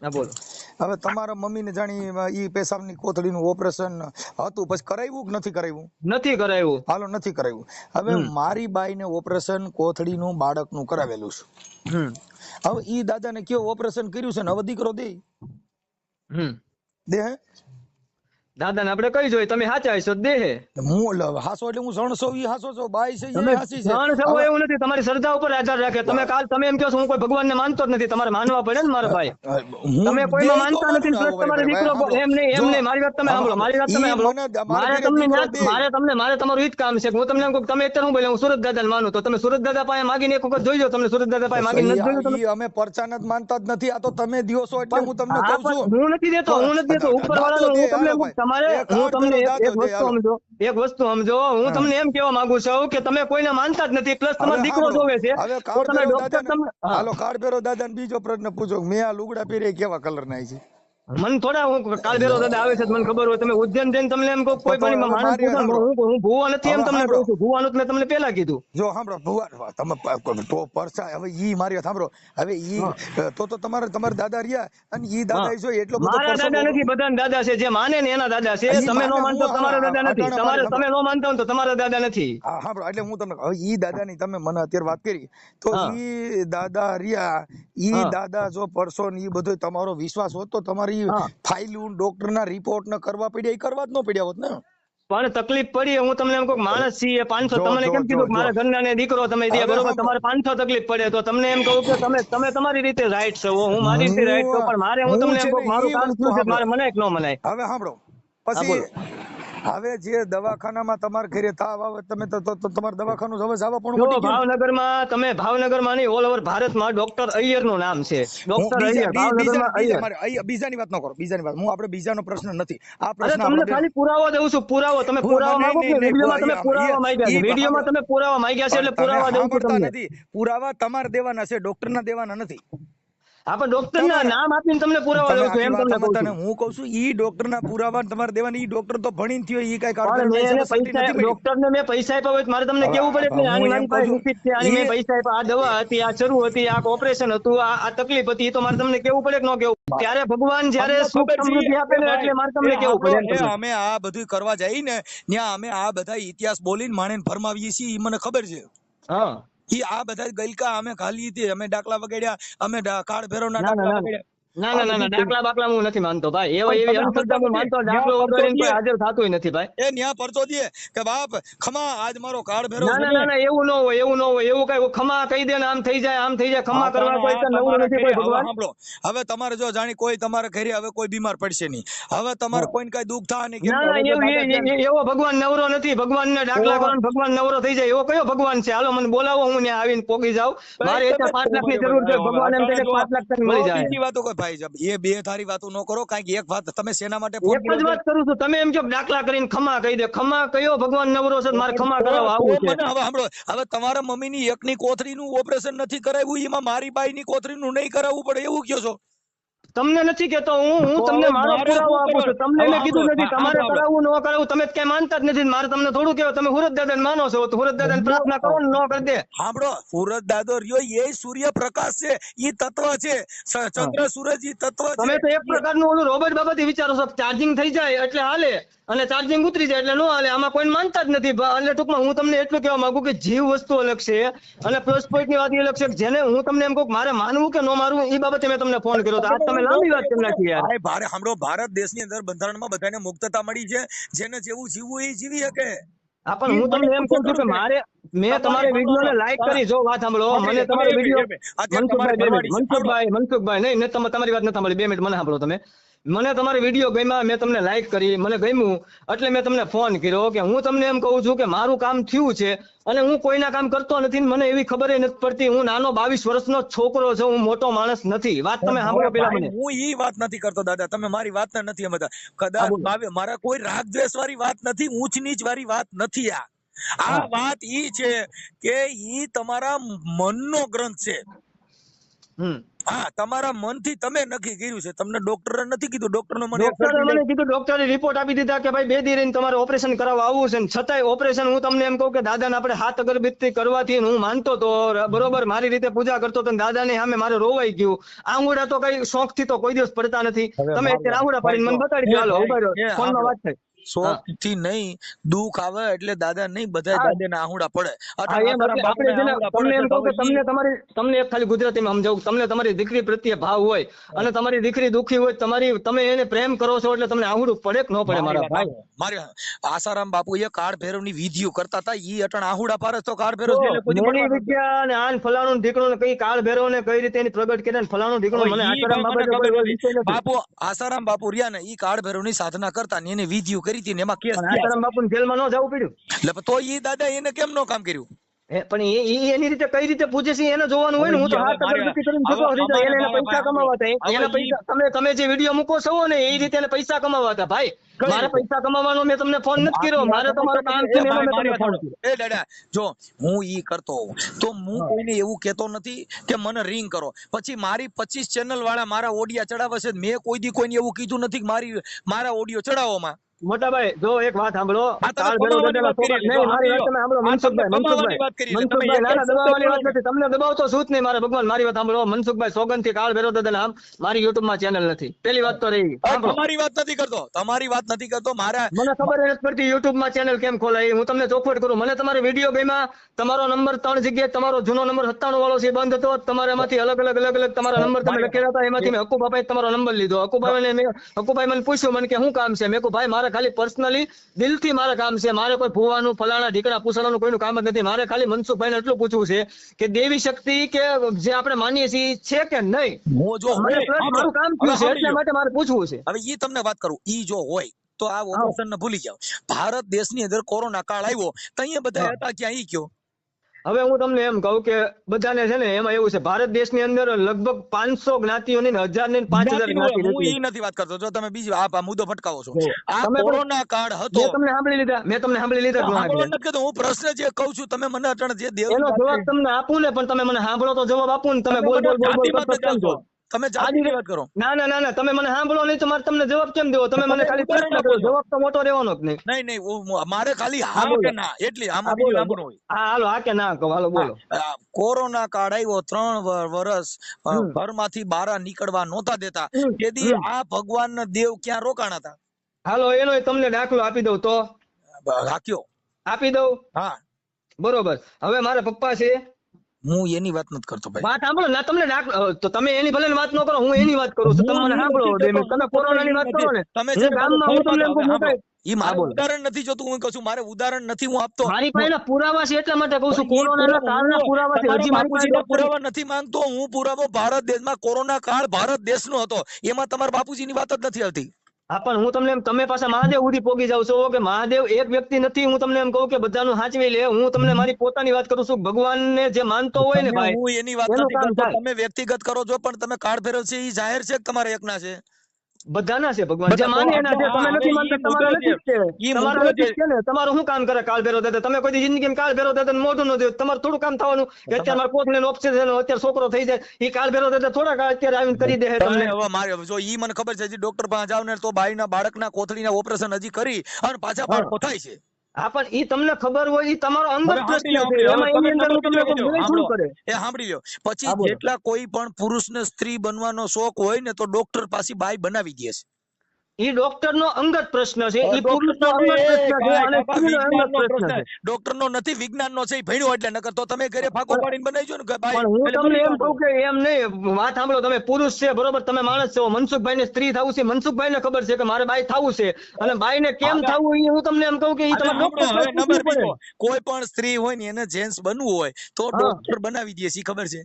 A: હા, બોલો.
B: હવે તમારા મમ્મીને જાણી ઈ પેશાબની કોથળીનું ઓપરેશન હતું, પછી કરાવ્યું કે નથી કરાવ્યું?
A: નથી કરાયું.
B: હાલો નથી કરાવ્યું. હવે
A: હમ
B: મારી બાઈને ઓપરેશન કોથળીનું બાળકનું કરાવેલું છે.
A: હમ
B: હવે ઈ દાદાને કયો ઓપરેશન કર્યું છે ને હવે દીકરો દે
A: હમ
B: દે હે?
A: દાદાને આપણે કહી જોઈએ તમે સાચા હશો દેહે.
B: હું હાસો એટલે હું જણસો ઈ હાસો છો, બાઈ છે
A: તમે
B: ઈ હાસી છે.
A: જાણ છો
B: હવે
A: એવું નથી, તમારી શ્રદ્ધા ઉપર આધાર રાખે. તમે એમ કહો છો હું કોઈ ભગવાનને માનતો જ નથી, તમારે માનવા પડે ને મારા ભાઈ.
B: હું
A: તમે કોઈમાં
B: દેહ તો
A: માનતા
B: માનું
A: નથી
B: ને,
A: પ્લસ
B: આવો
A: તમારો
B: ભાઈ,
A: દીકરો
B: સાંભળો.
A: એમ નહીં
B: જો,
A: મારી વાત તમે સાંભળો, મારી વાત તમે
B: ઈ
A: સાંભળો.
B: મને
A: મારે
B: ઘરે
A: તમને
B: દીકરો દે.
A: મારે તમારું ઈ જ કામ છે કે હું તમને એમ કહું, તમે અત્યારે હું બોલે હું સુરત દાદાને માનું, તો તમે સુરત દાદા પાસે માગીને એક વખત જોઈ લો. તમને સુરત દાદા પાસે માગીને નથી જોયું તમે?
B: ઈ અમે પરચાન જ માનતા જ નથી, આ તો તમે દિયો છો એટલે હું તમને
A: હા,
B: કહું છું.
A: પણ હું નથી દેતો ઉપર વાળાનો. હું તમને એમ કહું, તમારે હું તમને એક વસ્તુ સમજો, એક વસ્તુ સમજો. હું તમને એમ કહેવા માંગુ છું કે તમે કોઈને માનતા જ નથી, પ્લસ તમારો દીકરો જોવે છે,
B: હવે
A: તો તમે
B: કાળભેરો
A: ડોક્ટર
B: દાદાને
A: તમને
B: હાલો કાળભેરો દાદાને બીજો પ્રશ્ન પૂછો, મેં આ લુગડા પહેરે કેવા કલર ના છે?
A: મને થોડા હું કાળભેરો દાદા આવે છે મને ખબર હોય. તમે ઉજ્જૈન જઈને તમને એમ કહું કોઈ પણ માણસ
B: મારી
A: પૂછો ને, હું ભૂવા નથી એમ
B: હવે
A: તમને
B: સાંભળો.
A: કહું છું. ભૂવાનું જ મેં તમને પેલા કીધું.
B: જો સાંભળો ભુવા, તમે તો પરસા હવે ઈ મારી વાત સાંભળો. હવે ઈ તો તમારા દાદા રહ્યા અને ઈ દાદા જો એટલો બધો
A: મારા દાદા નથી, બધાના દાદા છે. જે માને ને એના દાદા છે.
B: ઈ
A: તમે નો
B: માને,
A: માનતો
B: હું
A: તમારા દાદા નથી.
B: અટાણા
A: તમે નો માનતા હો તો તમારા દાદા નથી.
B: હા સાંભળો, એટલે હું તમને હવે ઈ દાદા ની તમે મને અત્યારે વાત કરી તો
A: હા.
B: ઈ દાદા રહ્યા, ઈ
A: હા.
B: દાદા જો પરસો ને ઈ બધો તમારો વિશ્વાસ હોત તો તમારી
A: હા.
B: ફાઇલું ડોક્ટર ના રિપોર્ટ ને કરવા પડ્યા, ઈ કરવા જ ન પડ્યા હોત ને.
A: પણ તકલીફ પડી. હું તમને એમ કહું માણસ છીએ 500,
B: જો,
A: તમને
B: જો,
A: કેમ કીધું કે
B: જો,
A: મારા ઘરના ને દીકરો તમે દે,
B: હવે
A: બરોબર,
B: સાંભળો.
A: તમારે 500 તકલીફ પડે તો તમને એમ કહું કે તમે તમારી રીતે રાઈટ છો, હું મારી રીતે રાઈટ છું. પણ મારે હું તમને
B: છે
A: એમ
B: ને
A: કહું મારું
B: ઈ
A: કામ
B: વસ્તુ
A: શું છે,
B: સાંભળો.
A: મારે મનાય કે ન મનાય.
B: હવે સાંભળો,
A: હા,
B: પછી
A: બોલો.
B: હવે જે દવાખાનામાં તમારે ઘરે તાવ આવે તમે તો તમારે દવાખાનું હવે જવા પણ
A: જો
B: મટી ગયું ને?
A: ભાવનગરમાં નહીં, ઓલ ઓવર ભારતમાં ડોક્ટર અય્યર નું નામ છે.
B: હું
A: ડોક્ટર અય્યર ભાવનગરમાં અય્યર.
B: બીજાની વાત ન કરો, બીજાની વાત, હું આપણે બીજાનો પ્રશ્ન નથી, આ
A: અરે
B: પ્રશ્ન
A: તમને
B: આપણે
A: ખાલી પુરાવો દઉં છું, પુરાવો. તમે પુરાવા માંગો કે વિડીયોમાં તમે પુરાવા માંગ્યા છે? વિડીયોમાં તમે પુરાવા માંગ્યા છે એટલે પુરાવા દઉં છું તમને.
B: નથી. પુરાવા તમારે દેવાના છે, ડોક્ટરના દેવાના નથી.
A: હા, પણ ડોક્ટર ના
B: તમારા
A: નામ આપીને તમને પુરાવા
B: તમે
A: દઉં છું
B: આખી
A: એમ
B: વાત
A: તમને કહું
B: સમજતા ને,
A: છું.
B: હું કહું છું ઈ ડોક્ટરના પુરાવા તમારે દેવાના. ઈ ડોક્ટર તો ભણીને થયો, ઈ કઈ
A: પણ
B: કાળભેરના
A: મેં એને
B: હિસાબે સર્ટી
A: પૈસા,
B: નથી મળી.
A: ડોક્ટરને મેં પૈસા આપ્યા હોય તો મારે તમને કેવું પડે કે આની
B: હું એમ
A: મારી
B: કહું
A: પાસે
B: છું
A: રિસીપ્ટ છે, આની મેં પૈસા આપ્યા, આ દવા હતી, આ શરૂ હતી, આ ઓપરેશન હતું, આ તકલીફ હતી, તો મારે તમને કેવું પડે કે ન કેવું? ત્યારે ભગવાન જ્યારે
B: અમને
A: સુખ
B: ખબર છે
A: સમૃદ્ધિ આપે ને એટલે મારે તમને કેવું પડે એમ તમને.
B: અમે આ બધું કરવા જઈ ને ત્યાં અમે આ બધા ઇતિહાસ બોલીને માણેને ફરમાવીએ છીએ, ઈ મને ખબર છે.
A: હા.
B: ઈ આ બધા ગલકા અમે ખાલી હતી, અમે ડાકલા વગાડ્યા, અમે કાળભેરોના
A: ના ના
B: ડાકલા
A: ના
B: વગાડ્યા.
A: ના, દાખલા બાકલા હું નથી માનતો ભાઈ.
B: પણ
A: એવી
B: તમે
A: અંધશ્રદ્ધા હું માનતો,
B: ન્યા
A: દાખલો
B: પરચો
A: વગાડીને કોઈ
B: દે,
A: હાજર થતું નથી ભાઈ.
B: એ ન્યા પરચો દે કે બાપ ખમા આજ મારો કાળભેરો
A: ના
B: છે
A: ના
B: ને.
A: ના ના, એવું ન હોય, એવું ન હોય. એવું કઈ ખમા કહી દે ને આમ થઈ જાય, આમ થઈ જાય. ખમા કરવા કોઈ નવરું નથી કોઈ ભગવાન.
B: હવે તમારે જો જાણી કોઈ તમારા ઘરે હવે કોઈ બીમાર પડશે નહીં, હવે તમારે કોઈને કઈ દુઃખ થાય નહીં, કેમ
A: ના
B: કે
A: ના,
B: હવે જો દાદા છે ને,
A: એવો ભગવાન નવરો નથી. ભગવાન ને દાખલા કરો ને ભગવાન નવરો થઈ જાય, એવો કયો ભગવાન છે? હાલો મને બોલાવો, હું ત્યાં આવીને પોગી જાઉં. મારે અત્યારે 5 લાખ ની જરૂર છે, ભગવાન એમ કહે 5 લાખ તક મળી જાય.
B: બીજી વાતો કોઈ ભાઈ સાહેબ, એ બે થારી વાતો ન કરો. કાંઈક એક વાત તમે શેના માટે ફોન
A: એક જ વાત કરું છું. તમે એમ કહો દાખલા કરીને ખમા કહી દે, ખમા કયો ભગવાન નવરો છે? મારે ખમા કરાવવા આવવું છે.
B: હવે સાંભળો, હવે તમારા મમ્મીની એકની કોથળીનું ઓપરેશન નથી કરાવ્યું, એમાં મારી બાઈની કોથળીનું નહીં કરાવવું પડે એવું કયો છો?
A: તમને નથી કેતો હું તમને મારો પુરાવો આપું છું. તમને મેં કીધું નથી તમારે કરાવવું ન કરાવવું, તમે ક્યાંય માનતા જ નથી. મારે તમને થોડું કહેવાય, તમે હુરત દાદાને માનો છો તો હુરત દાદાને પ્રાર્થના કરો ને, ન કરી દે.
B: સાંભળો, સુરજ દાદો રહ્યો એ સૂર્યપ્રકાશ છે, ઈ તત્વ છે. ચંદ્ર સૂરજ ઈ તત્વ છે.
A: તમે તો એક પ્રકારનું ઓલું રોબોટ બાબતથી વિચારો છો. ચાર્જિંગ થઈ જાય એટલે હાલે અને ચાર્જિંગ ઉતરી જાય એટલે ન હાલે. આમાં કોઈ માનતા જ નથી. એટલે ટૂંકમાં હું તમને એટલું કહેવા માંગુ કે જીવ વસ્તુ અલગ છે અને પ્લસ પોઈન્ટ ની વાત એ અલગ છે. જેને હું તમને એમ કહું મારે માનવું કે ન માનવું એ બાબતે મેં તમને ફોન કર્યો. આજ તમે લાંબી વાત કરી નાખી યાર.
B: ભાઈ સાંભળો, ભારત દેશની અંદર બંધારણમાં બધાને મુક્તતા મળી છે. જેને જેવું જીવવું એ જીવી શકે.
A: હા, પણ હું તમને એમ કહું છું કે મેં તમારી વિડીયોને લાઈક કરી. જો વાત સાંભળો, મને તમારો વિડીયો મનસુખભાઈ નહીં, તમારી વાત નથી સાંભળી. 2 મિનિટ મને સાંભળો. મને તમારી વિડીયો ગમ્યા, મેં તમને લાઈક કરી, મને ગમ્યું એટલે મેં તમને ફોન કર્યો કે હું તમને એમ કહું છું કે મારું કામ થયું છે અને હું કોઈના કામ કરતો નથી. મને એવી ખબર નથી પડતી. હું નાનો 22 વર્ષનો છોકરો છું, હું મોટો માણસ નથી. વાત તમે સાંભળો પેલા મને.
B: હું ઈ વાત નથી કરતો દાદા, તમે મારી વાત નથી સમજતા. કદાચ મારા કોઈ રાગ દ્વેષ વાળી વાત નથી, ઊંચ નીચ વાળી વાત નથી. આ વાત ઈ છે કે ઈ તમારા મનનો ગ્રંથ છે. હા, તમારા મનથી તમે નક્કી કર્યું છે. તમને ડોક્ટરે નથી કીધું. ડોક્ટરનો મને
A: કીધું, ડોક્ટરે રિપોર્ટ આપી દીધા કે ભાઈ 2 દી રહીને તમારે ઓપરેશન કરાવવા આવવું છે. છતાંય ઓપરેશન હું તમને એમ કહું કે દાદાને આપણે હાથ અગરબત્તી કરવાથી હું માનતો તો બરોબર, મારી રીતે પૂજા કરતો તો દાદાને સામે મારે રોવાઈ ગયું. આંગુડા તો કઈ શોખ થી તો કોઈ દિવસ પડતા નથી. તમે અત્યારે આંગુડા પાડીને મને બતાડી દો. હાલો ફોનમાં વાત થઈ.
B: શોખ થી નહીં, દુઃખ આવે એટલે દાદા નહીં, બધા દાદાને આહુડા પડે.
A: હા એમ એટલે આપણે જેને તમને એમ કહું કે તમને એક ખાલી ગુજરાતીમાં સમજાવું, તમને તમારી દીકરી પ્રત્યે ભાવ હોય અને તમારી દીકરી દુઃખી હોય, તમે એને પ્રેમ કરો છો એટલે તમને આહુડું પડે કે ન પડે મારા ભાઈ?
B: મારે આસારામ બાપુ એ કાળ ભૈરવની વિધિઓ કરતા હતા, ઈ અટણ આહુડા પારે તો કાળ ભૈરવ જેલે કોઈ
A: મોની વિદ્યા અને આન ફલાણું ઢીકણું ને કઈ કાળ ભૈરવ ને કઈ રીતે એની પ્રગટ કર્યા ને ફલાણું ઢીકણું મને આસારામ બાપુ
B: બાપુ આસારામ બાપુ રહ્યા ને ઈ કાળ ભૈરવની સાધના કરતા ને એને વિધિઓ કરી હતી ને એમાં કેસ
A: આસારામ બાપુ જેલમાં ન જવું પડ્યું
B: એટલે તો ઈ દાદા એને કેમ નો કામ કર્યું?
A: પણ એ એની રીતે કઈ રીતે પૂજે છે એને જોવાનું હોય ને. હું તો હાથ અગરબત્તી કરીને જતો હતો, એને પૈસા કમાવા હતા, એના પૈસા તમે જે વિડીયો મૂકો છો ને એ રીતે એને પૈસા કમાવા હતા. ભાઈ મારે પૈસા કમાવાનો મેં તમને ફોન નથી કર્યો, મારે તમારું કામ છે એનો મેં તમને ફોન કર્યો.
B: એ દાદા જો હું ઈ કરતો હોઉં તો હું કોઈને એવું કહેતો નથી કે મને રિંગ કરો. પછી મારી 25 ચેનલ વાળા મારા ઓડિયા ચડાવે છે, મેં કોઈ દી કોઈને એવું કીધું નથી કે મારા ઓડિયો ચડાવવામાં.
A: મોટા ભાઈ જો એક વાત સાંભળો, કાળ ભૈરવ દાદાના છોકરા નહીં, મારી વાત તમે સાંભળો. મનસુખભાઈ ના ના દબાવવાની વાત નથી, તમને દબાવતો શું જ નહીં મારા ભગવાન. મારી વાત સાંભળો મનસુખભાઈ, સોગંદથી કાળ ભૈરવ દાદાના આમ મારી YouTube માં ચેનલ નથી. પેલી વાત તો રહી.
B: તમારી વાત નથી કરતો મારા
A: મને ખબર નથી પડતી YouTube માં ચેનલ કેમ ખોલાય. હું તમને ચોખવટ કરું, મને તમારી વિડીયો ગમ્યા, તમારો નંબર 3 જગ્યાએ, તમારો જૂનો નંબર 97 વાળો છે બંધ હતો, તમારામાંથી અલગ અલગ તમારા નંબર તમે લખેલા હતા, એમાંથી મેં હકુબાઈ તમારો નંબર લીધો. હકુબાઈ મને પૂછ્યું, મને કે શું કામ છે? મેં કહ્યું ભાઈ મારે ખાલી પર્સનલી દિલથી મારા કામ છે, મારે કોઈ ભૂવાનું ફલાણા ઢીકડા પૂછવાનું કોઈનું કામ જ નથી. મારે ખાલી મનસુખભાઈને એટલું પૂછવું છે કે દેવી શક્તિ કે જે આપણે માનીએ છીએ છે કે નહીં, મારું કામ થયું છે એટલા માટે મારે પૂછવું છે.
B: હવે ઈ તમને વાત કરું, ઈ જો હોય તો આ ઓપરેશન ને ભૂલી જાવ. ભારત દેશની અંદર કોરોના કાળ આવ્યો તો અહીંયા બધા હતા ક્યાં ઈ કયો?
A: હવે હું તમને એમ કહું કે બધાને છે ને એમાં એવું છે, ભારત દેશની અંદર લગભગ 500 જ્ઞાતિઓની 1000 ને 5000 જ્ઞાતિ
B: હું ઈ નથી વાત કરતો. જો તમે બીજી આ મુદ્દો ફટકાવો છો, આ કોરોના કાળ હતો.
A: મેં તમને સાંભળી લીધા.
B: હું પ્રશ્ન જે કહું છું તમે મને અટણ જે દેવ
A: એનો જવાબ તમને આપું ને, પણ તમે મને સાંભળો તો જવાબ આપું ને. તમે બોલ
B: તમે જાતિની વાત કરો.
A: ના તમે મને સાંભળો નહીં તો મારે તમને જવાબ કેમ દેવો? તમે મને ખાલી પ્રશ્ન કરો, જવાબ તો મોટો રહેવાનો જ નહીં.
B: નહીં મારે ખાલી હા કે ના એટલી આમાં બીજું લાંબુ હોય.
A: હા હાલો હા કે ના કહો, હાલો બોલો.
B: કોરોના કાળ આવ્યો, 3 વર્ષ ઘરમાંથી બહાર નીકળવા નહોતા દેતા, તેથી આ ભગવાનના દેવ ક્યાં રોકાણા હતા?
A: હાલો એનો તમને દાખલો આપી દઉં તો?
B: રાખ્યો
A: આપી દઉં.
B: હા
A: બરોબર. હવે મારા પપ્પા છે,
B: હું એની વાત નથી કરતો ભાઈ.
A: વાત સાંભળો ના, તમને તો તમે એની ભલે વાત ન કરો, હું એની વાત કરું છું. તમે મને સાંભળો, તમે કોરોનાની વાત કરો ને, હું ગામમાં હું તમને
B: ઈ મારું ઉદાહરણ નથી જોતું, હું કહું છું મારે ઉદાહરણ નથી હું આપતો.
A: મારી પાસે પુરાવા છે એટલા માટે કહું છું, કોરોનાના કાળના પુરાવા છે. હજી મારી પાસે
B: પુરાવા નથી માંગતો હું. પુરાવો ભારત દેશમાં કોરોના કાળ ભારત દેશનો હતો, એમાં તમારા બાપુજીની વાત જ નથી આવતી.
A: હા પણ હું તમને તમે પાછા મહાદેવ સુધી પોગી જાવ છો કે મહાદેવ એક વ્યક્તિ નથી. હું તમને એમ કહું કે બધાનું સાચવી લે. હું તમને મારી પોતાની વાત કરું છું. ભગવાનને જે માનતો હોય ને ભાઈ,
B: હું એની વાત નથી કરતો. તમે વ્યક્તિગત કરો છો, પણ તમે કાળ ભૈરવ છે એ જાહેર છે કે તમારા એકના છે?
A: બધાના છે. ભગવાન જે માને એના છે. તમે નથી માનતા, તમારા નથી છે. તમારા નથી છે ને. તમારું શું કામ કરે કાળ ભૈરવ દાદા? તમે કોઈ જિંદગીમાં કાળ ભૈરવ દાદા મોઢું ન દે. તમારું થોડું કામ થવાનું કે અત્યારે મારા કોથળે ઓપ્શન અત્યારે છોકરો થઈ જાય, એ કાળ ભૈરવ દાદા થોડા અત્યારે આવીને કરી દે તમને.
B: હવે મારે જો ઈ મને ખબર છે, ડોક્ટર પાસે જાવ ને તો બાઈના બાળકના કોથળીના ઓપરેશન હજી કરી અને પાછા બાળકો થાય છે.
A: હા પણ ઈ તમને ખબર હોય, ઈ તમારો અંગત પ્રશ્ન છે. એમાં એની અંદર હું તમને શું કરે
B: એ સાંભળી લ્યો. પછી જેટલા કોઈ પણ પુરુષને સ્ત્રી બનવાનો શોખ હોય ને તો ડોક્ટર પાસે બાઈ બનાવી દે છે.
A: ઈ ડોક્ટર નો અંગત પ્રશ્ન છે, ઈ પુરુષનો અંગત પ્રશ્ન છે અને સ્ત્રીનો અંગત પ્રશ્ન છે.
B: ડોક્ટર નો નથી, વિજ્ઞાન નો છે. ભણ્યો એટલે નકર તો તમે ઘરે ફાકો પાડીને બનાવીજો ને ભાઈ.
A: પણ હું તમને એમ કહું કે એમ નહીં. વાત સાંભળો, તમે પુરુષ છે બરોબર, તમે માણસ છો. મનસુખભાઈ ને સ્ત્રી થવું છે, મનસુખભાઈ ને ખબર છે કે મારે બાઈ થવું છે, અને બાઈ ને કેમ થવું એ હું તમને એમ કહું કે ઈ તમારે ડોક્ટર.
B: કોઈ પણ સ્ત્રી હોય ને એને જેન્ટ્સ બનવું હોય તો ડોક્ટર બનાવી દે છે, ખબર છે?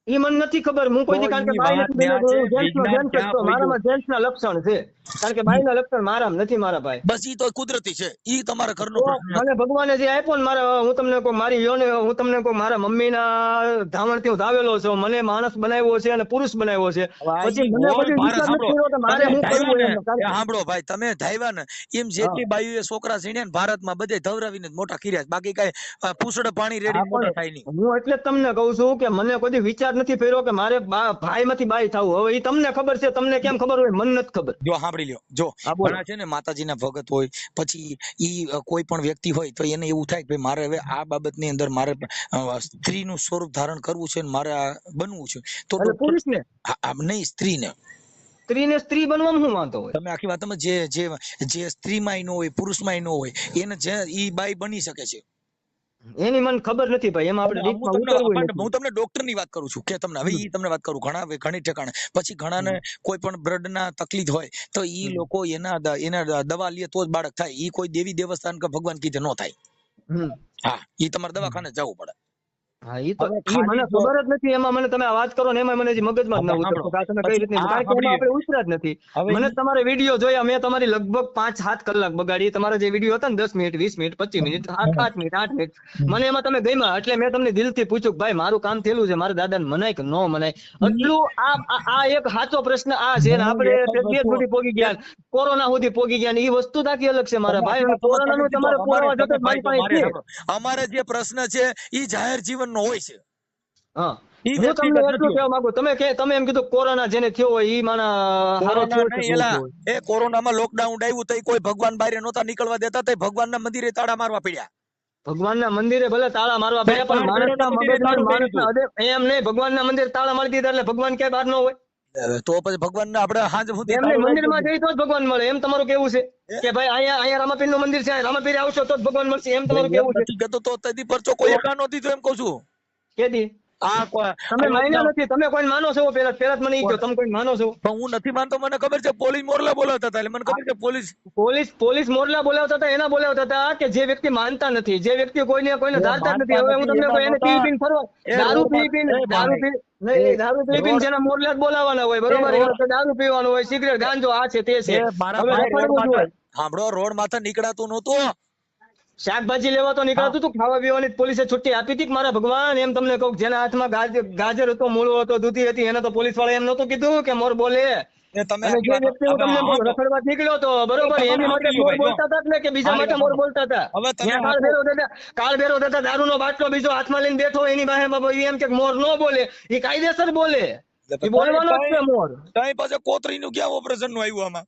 A: ઈ મને નથી ખબર. હું કોઈ કારણ કે બાઈ નથી બન્યો, મારામાં જેન્ટ્સ ના લક્ષણ છે, કારણ કે બાઈ ના લક્ષણ મારામાં નથી. મારા ભાઈ
B: બસ ઈ તો કુદરતી છે, ઈ તમારા ઘરનો
A: મને ભગવાને જે આપ્યો ને મારા, હું તમને કહું મારી યોને, હું તમને કહું મારા મમ્મીના ધાવણથી હું ધાવેલો છું. મને માણસ બનાવ્યો છે અને પુરુષ બનાવ્યો છે. પછી મને બધી વિચાર નથી કર્યો કે મારે હું કરવું એમ.
B: સાંભળો ભાઈ, તમે ધાવ્યા ને એમ જેટલી બાઈઓએ છોકરા સીણ્યા ને ભારતમાં બધે ધવરાવીને મોટા કર્યા, બાકી કઈ પૂછડે પાણી રેડી મોટા થાય નહીં.
A: હું એટલે જ તમને કહું છું કે મને કોઈ વિચાર નથી ફેર્યો કે મારે ભાઈ માંથી બાઈ થવું. હવે ઈ તમને ખબર છે, તમને કેમ ખબર હોય મને નથી ખબર.
B: જો સાંભળી લ્યો, જો ઘણા છે ને માતાજીના ભગત હોય, પછી ઈ કોઈ પણ વ્યક્તિ હોય તો એને એવું થાય કે ભાઈ મારે હવે આ બાબતની અંદર મારે સ્ત્રીનું સ્વરૂપ ધારણ કરવું છે ને મારે બનવું છે, તો પુરુષને નહીં સ્ત્રીને
A: સ્ત્રીને સ્ત્રી બનવામાં શું વાંધો હોય?
B: તમે આખી વાતમાં જે સ્ત્રીમાં ન હોય પુરુષમાં ન હોય એને જે ઈ બાઈ બની શકે છે.
A: એની મને ખબર નથી ભાઈ, એમાં આપણે ડીપમાં ઉતરવું નથી.
B: હું તમને ડોક્ટર ની વાત કરું છું કે તમને હવે ઈ તમને વાત કરું ઘણી ઠેકાણે પછી ઘણાને કોઈ પણ બ્લડ ના તકલીફ હોય તો ઈ લોકો એના દવા લે તો જ બાળક થાય. ઈ કોઈ દેવી દેવસ્થાન કે ભગવાન કીધે ન થાય. હા, ઈ તમારે દવાખાને જવું પડે.
A: હા, ઈ તો ઈ મને ખબર જ નથી. એમાં મને તમે આ વાત કરો ને એમાં મને હજી મગજમાં જ ન ઉતરતો કે આ તમે કઈ રીતની, કારણ કે એમાં આપણે ઉતર્યા જ નથી. મને તમારે વિડીયો જોયા, મેં તમારી લગભગ 5-7 કલાક બગાડી. તમારા જે વિડીયો હતા ને 10 minute 20 minute 25 minute 8 minute 8 minute મને એમાં તમે ગમ્યા એટલે મેં તમને દિલથી પૂછ્યું કે ભાઈ મારું કામ થયેલું છે, મારા દાદાને મનાય કે ન મનાય. એટલું આ એક સાચો પ્રશ્ન આ છે ને આપણે દેશ સુધી પોગી ગયા, કોરોના સુધી પોગી ગયા ને એ વસ્તુ તાકી અલગ છે મારા ભાઈ. કોરોના નું તમારે પુરાવા જતો મારી પાસે છે.
B: અમારે જે પ્રશ્ન છે ઈ જાહેર જીવન નો હોય છે.
A: હા, હું તમને એટલું કહેવા માંગુ, તમે એમ કીધું કોરોના જેને થયો હોય ઈ માના હારો થયો છે.
B: એ કોરોનામાં લોકડાઉન આવ્યું તો કોઈ ભગવાન બહાર નહોતા નીકળવા દેતા, તો ભગવાનના મંદિરે તાળા મારવા પડ્યા.
A: ભગવાનના મંદિરે ભલે તાળા મારવા પડ્યા પણ માણસના મગજમાં માણસના એમ નહીં, ભગવાનના મંદિરે તાળા મારી દીધા એટલે ભગવાન ક્યાંય બહાર ન હોય.
B: તો પછી ભગવાનને આપણે હાંજ સુધી
A: એમને મંદિરમાં જઈ તો જ ભગવાન મળે એમ તમારું કેવું છે કે ભાઈ અહીંયા રામાપીરનું મંદિર છે, રામાપીર આવશો તો જ ભગવાન મળશે એમ તમારું કેવું છે?
B: કહેતો તો તદી પરચો કોઈ એકા નો દીધો એમ કહું છું.
A: કેદી તમે માન્યા નથી? તમે કોઈ માનો છો? પેલા મને ઈ કહો, તમે કોઈ માનો છો?
B: હું નથી માનતો. મને ખબર છે પોલીસ મોરલા બોલાવતા હતા, એટલે મને ખબર છે
A: પોલીસ મોરલા બોલાવતા હતા. એના બોલાવતા હતા કે જે વ્યક્તિ માનતા નથી, જે વ્યક્તિ કોઈને ધારતા નથી. હવે હું તમને કોઈ એને પી ફરવા દારૂ પી જેના મોરલા જ બોલાવવાના હોય, બરોબર? દારૂ પીવાનું હોય, સિગરેટ ગાંજો આ છે તે છે.
B: સાંભળો, રોડ માથે નીકળાતું નહોતું.
A: શાકભાજી લેવા તો નીકળાતું હતું, ખાવા પીવાની પોલીસે છુટ્ટી આપી હતી. મારા ભગવાન, એમ તમને કહું, જેના હાથમાં ગાજર હતો, મૂળો હતો, દૂધી હતી, એને તો પોલીસ વાળા એમ નતું કીધું કે મોર બોલે. રખડવા નીકળ્યો તો બરોબર, એની માટે મોર બોલતા હતા કે બીજા માટે મોર બોલતા હતા? કાળ ભેરો દાદા દારૂ નો બાટલો બીજો હાથમાં લઈને બેઠો, એની પાસે એમ કે મોર નો બોલે, એ કાયદેસર બોલે, એ બોલવાનો જ છે મોર.
B: પાછા કોતરી નું ક્યાં ઓપરેશન નું આવ્યું આમાં?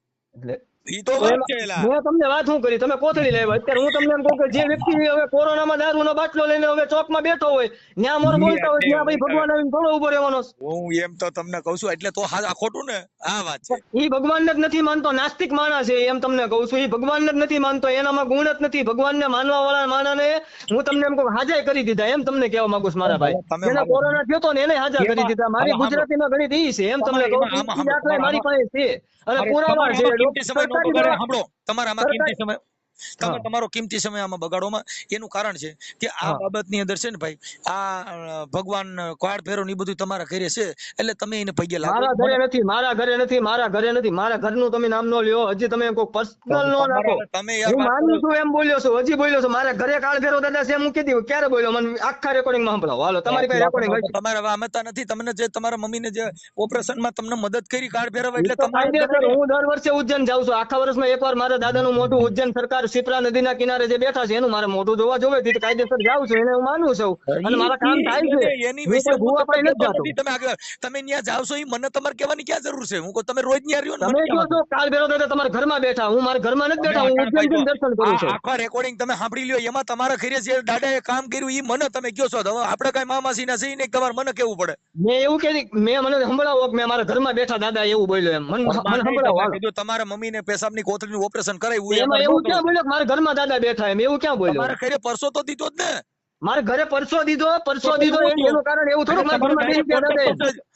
A: મેં તમને વાત શું કરી, તમે કોથળી લેવા. અત્યારે હું તમને એમ કહું કે જે વ્યક્તિ હવે કોરોનામાં દારૂનો બાટલો લઈને હવે ચોકમાં બેઠો હોય, ત્યાં મોર બોલતા હોય, ત્યાં ભાઈ ભગવાન આવીને થોડો ઉભો રહેવાનો?
B: હું એમ તો તમને કહું છું, એટલે તો આ ખોટું ને આ વાત છે.
A: ઈ ભગવાનને જ નથી માનતો, નાસ્તિક માણસ છે એમ તમને કહું છું. ઈ ભગવાનને જ નથી માનતો, એનામાં ગુણ જ નથી. ભગવાનને માનવા વાળા માણસને હું તમને એમ કહું હાજા કરી દીધા, એમ તમને કહેવા માંગુ છું મારા ભાઈ. એને કોરોના થયો તો ને એને હાજા કરી દીધા. મારી ગુજરાતીમાં ગણિત ઈ છે એમ તમને કહું છું. મારી પાસે છે અને પુરાવા છે.
B: તમારો કિંમતી સમય આમાં બગાડોમાં એનું કારણ છે કે આ બાબતની અંદર છે ને ભાઈ, આ ભગવાન કાળ ફેરો ની બધું તમારા ઘરે છે એટલે તમે એને પગે લાગો.
A: મારા ઘરે નથી, મારા ઘરનું તમે નામ નો લ્યો. હજી તમે કોઈ પર્સનલ નો નાખો. હું માનું છું એમ બોલ્યો છું, હજી બોલ્યો છું. મારા ઘરે કાળ ફેરો દાદા છે, હું કીધું ક્યારે બોલ્યો? મને આખા રેકોર્ડિંગ માં સંભળાવો. હાલો, તમારી પાસે રેકોર્ડિંગ હોય.
B: તમારે વામતા નથી. તમને જે તમારા મમ્મીને જે ઓપરેશન માં તમને મદદ કરી કાળ ફેરવા, એટલે
A: હું દર વર્ષે ઉજ્જૈન જાઉં છું. આખા વર્ષમાં એકવાર મારા દાદાનું મોઢું ઉજ્જૈન સરકાર શિપ્રા નદીના કિનારે જે બેઠા છે એનું મારે મોઢું જોવા જોવે, કાયદેસર જાઉં છું, એને હું માનું છું અને મારા કામ થાય છે.
B: એની વિશે તમે ત્યાં જાવ છો, મને તમારે કહેવાની ક્યાં જરૂર છે? હું તમે રોજ ત્યાં રહ્યો.
A: તમે કહો છો કાલ ભેરો દાદા તમારા ઘરમાં બેઠા, હું મારા ઘરમાં નથી બેઠા, હું ઉજ્જૈન જઈને દર્શન કરું છું.
B: આખા રેકોર્ડિંગ તમે સાંભળી લ્યો. એમાં તમારા ઘરે જે દાદાએ કામ કર્યું એ મને તમે કહો છો. હવે આપણે કઈ મામાસી ના સહી ને તમારે મને કેવું પડે?
A: મેં એવું કે મને સંભળાવો કે મેં મારા ઘરમાં બેઠા દાદા એવું બોલ્યો એમ. મને સંભળાવો.
B: તમારા મમ્મીને પેશાબની કોથળીનું ઓપરેશન કરાવ્યું,
A: એમાં એવું ક્યાં બોલ્યો મારા ઘરમાં દાદા બેઠા એમ? એવું ક્યાં બોલ્યો?
B: મારા ઘરે પરસો તો દીધો જ ને.
A: મારે ઘરે પરસો દીધો એનું કારણ એવું થોડું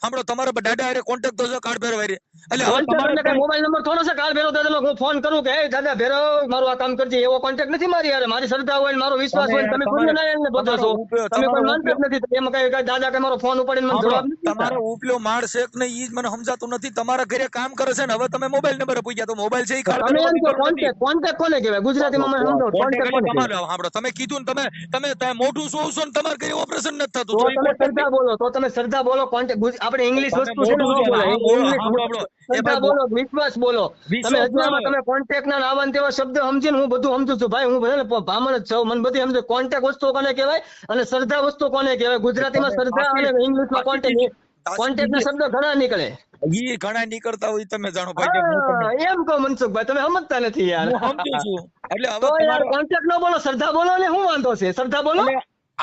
B: સાંભળો, તમારા દાદા હારે કોન્ટેક્ટ તો છે કાર્ડ ભેરો હારે,
A: એટલે મોબાઈલ નંબર થોડો છે કાર્ડ ભેરો દાદા હું ફોન કરું કે દાદા ભેરો મારું આ કામ કરજે, એવો કોન્ટેક્ટ નથી મારી યાર. મારી શ્રદ્ધા હોય મારો વિશ્વાસ હોય, તમે સૂર્યનારાયણને બધો છો, તમે કોઈ માનતા જ નથી. એમ કઈ દાદા કે મારો ફોન ઉપાડીને મને જવાબ નથી.
B: તમારો ઉપલો માળ શેક ને ઈ જ મને સમજાતું નથી. તમારા ઘરે કામ કરે છે ને, હવે તમે મોબાઈલ નંબર પૂછ્યા તો મોબાઈલ છે ઈ કાર્ડ
A: તમે એમ કહો કોન્ટેક્ટ કોને કહેવાય? ગુજરાતીમાં મને સમજાવો કોન્ટેક્ટ કોને કહેવાય?
B: સાંભળો, તમે કીધું ને તમે મોઢું શું છો ને તમારે કઈ ઓપરેશન નથી થતું,
A: તો તમે શ્રદ્ધા બોલો, તો તમે શ્રદ્ધા બોલો. કોન્ટેક્ટ આપણે ઇંગ્લિશ વસ્તુ છે ને, ન બોલાય. શ્રદ્ધા બોલો, વિશ્વાસ બોલો. તમે હજારમાં તમે કોન્ટેક્ટ ના નાવાન તેવા શબ્દ સમજીને હું બધું સમજુ છું ભાઈ. હું ભલે બ્રાહ્મણ જ છું, મને બધી સમજે. કોન્ટેક્ટ વસ્તુ કોને કહેવાય અને શ્રદ્ધા વસ્તુ કોને કહેવાય? ગુજરાતીમાં શ્રદ્ધા અને ઇંગ્લિશમાં કોન્ટેક્ટ ના શબ્દ ઘણા નીકળે.
B: ઈ ઘણા નીકળતા હોય તમે જાણો ભાઈ.
A: એમ કહો મનસુખભાઈ, તમે સમજતા નથી યાર.
B: હું સમજુ છું. એટલે
A: હવે યાર કોન્ટેક્ટ ન બોલો, શ્રદ્ધા બોલો ને શું વાંધો છે? શ્રદ્ધા બોલો.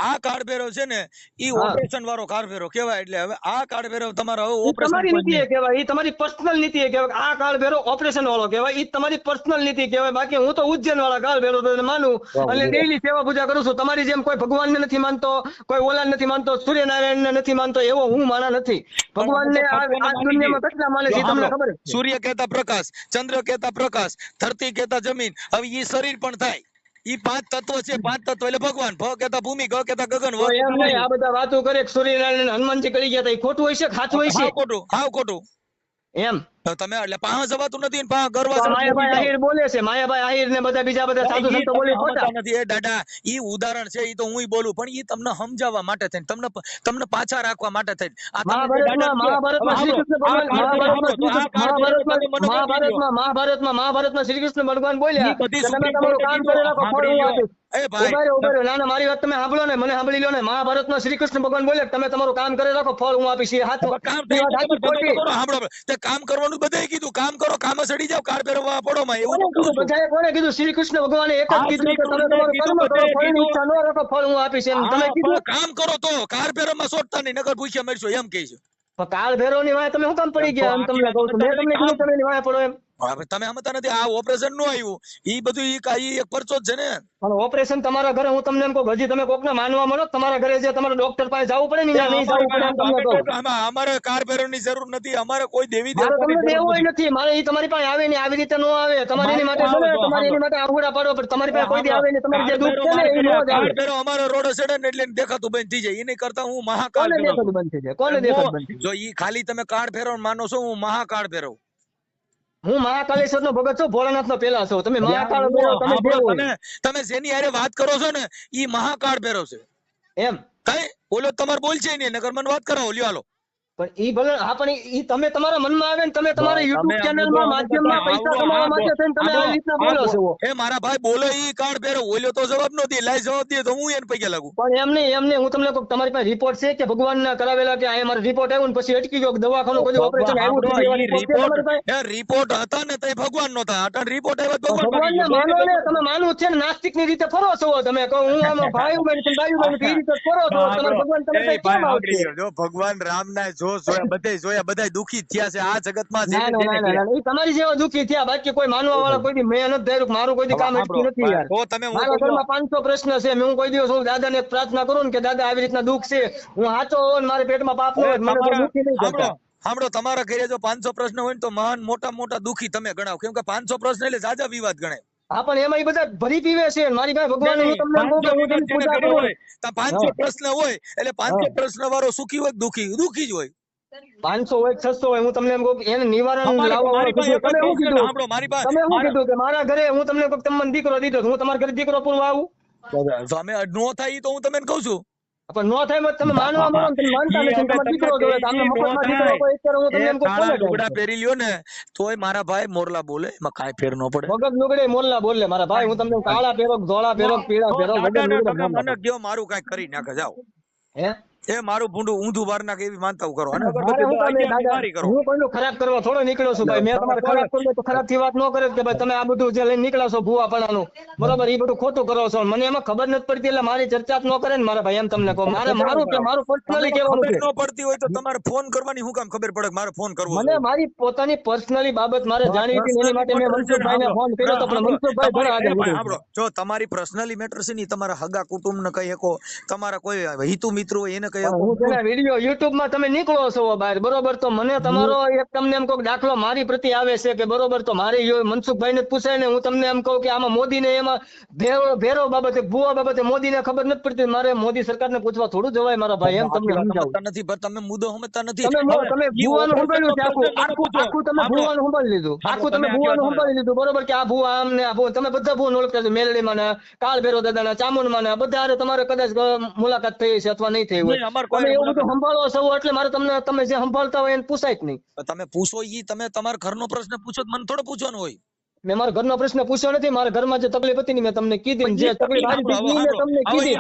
B: આ કાળભેરવ છે ને ઈ
A: હા.
B: ઓપરેશન વાળો કાળભેરવ કહેવાય. એટલે હવે આ કાળભેરવ તમારો હવે
A: ઈ
B: ઓપરેશન
A: તમારી નીતિ એ કહેવાય, ઈ તમારી પર્સનલ નીતિ એ કહેવાય. આ કાળ ભેરો ઓપરેશન વાળો કહેવાય, ઈ તમારી પર્સનલ નીતિ કહેવાય. બાકી હું તો ઉજ્જૈન વાળા કાળ ભેરો તો માનું અને ડેઈલી સેવા પૂજા કરું છું. તમારી જેમ કોઈ ભગવાનને નથી માનતો, કોઈ ઓલા નથી માનતો, સૂર્યનારાયણને નથી માનતો, એવો હું માણા નથી. ભગવાનને આ દુનિયામાં કેટલા માને છે ઈ તમને ખબર છે.
B: સૂર્ય કહેતા પ્રકાશ, ચંદ્ર કહેતા પ્રકાશ, ધરતી કહેતા જમીન, હવે ઈ શરીર પણ થાય. ઈ 5 તત્વો છે, 5 તત્વો એટલે ભગવાન. ભ કહેતા ભૂમિ, ગ કહેતા ગગન,
A: તો એમ નહીં, આ બધા વાતો કરે કે સૂર્યનારાયણ હનુમાનજી કરી ગયા હતા, એ ખોટું હોય છે, સાચું હોય છે?
B: હાવ ખોટું.
A: એમ
B: તમે એટલે પાંચ જવાતું નથી ને પાંચ ગરવા
A: તો માયાભાઈ આહિર બોલે છે, માયાભાઈ આહિર ને બધા સાધુ સંતો બોલે ખોટા
B: નથી. એ દાદા ઈ ઉદાહરણ છે, ઈ તો હુંય બોલું, પણ ઈ તમને સમજાવવા માટે થઈને, તમને પાછા રાખવા માટે થઈને.
A: મહાભારતમાં શ્રી કૃષ્ણ ભગવાન બોલ્યા તમે તમારું કામ કરી રાખો, ફળ હું આપીશ. ના મારી વાત તમે સાંભળો ને, મને સાંભળી લો ને. મહાભારતમાં શ્રી કૃષ્ણ ભગવાન બોલ્યા તમે તમારું કામ કરી રાખો, ફળ હું આપીશ.
B: કામ કરવાનું બધાએ કીધું, કામ કરો, કામ સડી જાવ, કાર ફેરવવા પડો માં. એવું
A: બધાએ કોને કીધું? શ્રી કૃષ્ણ ભગવાને એક જ કીધું કે તમે તમારું કર્મ કરો, ફળની ઈચ્છા ન રાખો, ફળ હું આપીશ. એમ તમે કીધું
B: કામ કરો તો કાર ફેરવમાં સોટતા નહીં, નકર ભૂખ્યા મરશો એમ કહે છે.
A: કાળ ભૈરવની વાય તમે શું કામ પડી ગયા? એમ તમને કહું છું, મેં તમને કીધું તમે એની વાય પડો એમ.
B: હવે તમે સમજતા નથી. આ ઓપરેશન નું આવ્યું ઈ બધું ઈ એક પરચો જ છે ને.
A: પણ ઓપરેશન તમારા ઘરે, હું તમને એમ કહું, હજી તમે કોકને માનવા મળો, તમારા ઘરે જે તમારા ડોક્ટર પાસે જવું પડે ને ત્યાં નહીં જવું પડે એમ તમને કહું.
B: અમારે કાર ફેરવની જરૂર નથી, અમારે કોઈ દેવી
A: મારે તમને દેવું હોય નથી, મારે ઈ તમારી પાસે આવે ને આવી રીતે ન આવે. તમારે એની માટે તમારે એની માટે આંગુડા પાડવો પડે. તમારી પાસે કોઈ દી આવે ને તમારી જે દુઃખ છે ને એ ન જ આવે.
B: અમારો રોડ સેડે ને એટલે દેખાતું બંધ થઈ જાય. એની કરતા હું મહાકાળ
A: કોને દેખાતું બંધ થઈ જાય? કોને દેખાતું બંધ થઈ જાય?
B: જો ઈ ખાલી તમે કાળ ફેરવ માનો છો, હું મહાકાળ ફેરવ.
A: હું મહાકાલેશ્વર નો ભગત છું, ભોળાનાથ નો પેલા છો. તમે મહાકાળ
B: તમે જેની હારે વાત કરો છો ને ઈ મહાકાળ ફેરવ છે
A: એમ.
B: કઈ ઓલો તમારે બોલ છે ને, નગર મને વાત કરાવો લ્યો હાલો.
A: પણ ઈ ભલે હા, પણ ઈ તમે તમારા મનમાં આવે ને તમે તમારા YouTube ચેનલમાં માધ્યમમાં પૈસા કમાવા માટે થઈને તમે આવી રીતના બોલો છો.
B: એ મારા ભાઈ બોલો ઈ કાળ ફેરવ. ઓલો તો જવાબ નો દે, લાઈ જવાબ દે તો હું એને પૈસા લાગુ.
A: પણ એમ નહીં, હું તમને કહું, તમારી પાસે રિપોર્ટ છે કે ભગવાનના કરાવેલા કે આ મારો રિપોર્ટ આવ્યો ને પછી અટકી ગયો, દવાખાનું કોઈ ઓપરેશન આવ્યું?
B: રિપોર્ટ હતા ને તે ભગવાન નો હતા, અટણ રિપોર્ટ આવ્યો
A: ભગવાનને માનો ને તમે, માનવું છે ને નાસ્તિક ની રીતે ફરો છો તમે. કહો હું આમાં ભાઈ બન છું, ભાઈ બન છું, એ રીતે ફરો છો. તમારા ભગવાન તમે કેમ આવશે?
B: જો ભગવાન રામ ના જોયા બધા દુખી થયા છે આ જગતમાં.
A: ના, તમારી જેવા દુખી થયા, બાકી કોઈ માનવા વાળા કોઈ દી મેં નથી ધાર્યું, મારું કોઈ દી કામ અટક્યું નથી યાર. મારા ઘરમાં 500 પ્રશ્ન છે. હું કોઈ દિવસ હું દાદાને પ્રાર્થના કરું ને કે દાદા આવી રીતના દુઃખ છે, હું સાચો હોઉં ને મારા પેટમાં પાપ ન હોય, મને કોઈ દુઃખી નહીં કરતા.
B: સાંભળો, તમારા ઘરે જો 500 પ્રશ્ન હોય ને તો મહાન મોટા દુખી તમે ગણાવ, કેમ કે 500 પ્રશ્ન એટલે જાજા વિવાદ ગણાય.
A: હા, પણ એમાં એ બધા ભરી પીવે છે. મારી ભાઈ ભગવાન, હું તમને કહું કે હું તેની પૂજા કરું.
B: 500 પ્રશ્ન હોય એટલે 500 પ્રશ્ન વાળો સુખી હોય દુખી જ હોય.
A: 500 હોય 600 હોય, હું તમને એમ કહું એને નિવારણ લાવવા વાળો તમે શું કીધું કે મારા ઘરે હું તમને કહું તમે મને દીકરો દીધો, હું તમારા ઘરે દીકરો પૂરવા આવું?
B: અમે નો થાય તો હું તમને કહું છું.
A: પણ નો થાય તમે માનવા માંગો, તમે માનતા નથી, તમારો દીકરો જોડે તમને મફતમાં દીકરો કોઈ અત્યારે હું તમને એમ કહું કોને
B: લુગડા પહેરી લ્યો ને તોય મારા ભાઈ મોરલા બોલે, એમાં કાંઈ ફેર નો પડે.
A: વગર લુગડે મોરલા બોલે મારા ભાઈ. હું તમને કાળા પહેરો, ધોળા પહેરો, પીળા પહેરો, વગર લુગડે
B: મને કયો મારું કાંઈ કરી નાખે જાઓ.
A: હે
B: એ મારું ભૂંડું ઊંધું બાર નાખે એવી માનતા કરો.
A: હું કોઈનું ખરાબ કરવા થોડો નીકળ્યો છું ભાઈ. મેં તમારે ખરાબ કરવું તો ખરાબ થી વાત ન કરે કે ભાઈ તમે આ બધું જે લઈને નીકળ્યા છો ભૂવાપણાનું, બરોબર, એ બધું ખોટું કરો છો. મને એમાં ખબર નથી પડતી એટલે મારી ચર્ચા ન કરે ને મારા ભાઈ. એમ તમને કહું, મારું પર્સનલી કહેવાનું છે.
B: ન પડતી હોય તો તમારે ફોન કરવાની શું કામ ખબર પડે મારે ફોન કરવો?
A: મને મારી પોતાની પર્સનલી બાબત મારે જાણવી હતી, એની માટે મેં મનસુખભાઈને ફોન કર્યો તો, પણ મનસુખભાઈ ઘણા આગળ
B: સાંભળો, જો તમારી પર્સનલી મેટર છે ને તમારા હગા કુટુંબ ને કહી શકો, તમારા કોઈ હિતુ મિત્રો એને કહી શકો.
A: વિડીયો યુટ્યુબ માં તમે નીકળો છો બહાર, બરોબર, તો મને તમારો એક તમને એમ કહું દાખલો મારી પ્રતિ આવે છે કે બરોબર, તો મારી મનસુખભાઈ ને પૂછાય ને હું તમને એમ કહું કે આમાં મોદી ને એમાં ભેરો બાબતે ભૂવા બાબતે મોદી ને ખબર નથી પડતી, મારે મોદી સરકાર ને પૂછવા થોડું જવાય મારા ભાઈ. એમ તમને સમજાવું
B: નથી, પણ તમે મુદ્દો સમજતા નથી.
A: તમે ભૂવાનું સંભાળ્યું છે, આખું તમે ભૂવાનું સંભાળી લીધું, તમે ભૂવાનું સંભાળી લીધું, બરોબર, કે આ ભૂવા આમ ને આ ભૂવા, તમે બધા ભૂવા ઓળખતા છો, મેલડીમાં ને કાળ ભેરો દાદા ના ચામુંડમાં ને બધા તમારે કદાચ મુલાકાત થઈ છે અથવા નહીં થઈ હોય. તમે એવું બધું સંભાળો છો એટલે મારે તમે જે સંભાળતા હોય એને પૂછાય જ નહીં.
B: તમે પૂછો ઈ તમે તમારા ઘરનો પ્રશ્ન પૂછો, મને થોડો પૂછવાનો હોય.
A: મેં મારા ઘરનો પ્રશ્ન પૂછ્યો નથી. મારા ઘરમાં જે તકલીફ હતી મેં તમને કીધી, જે તકલીફ આવી હતી મેં તમને કીધી.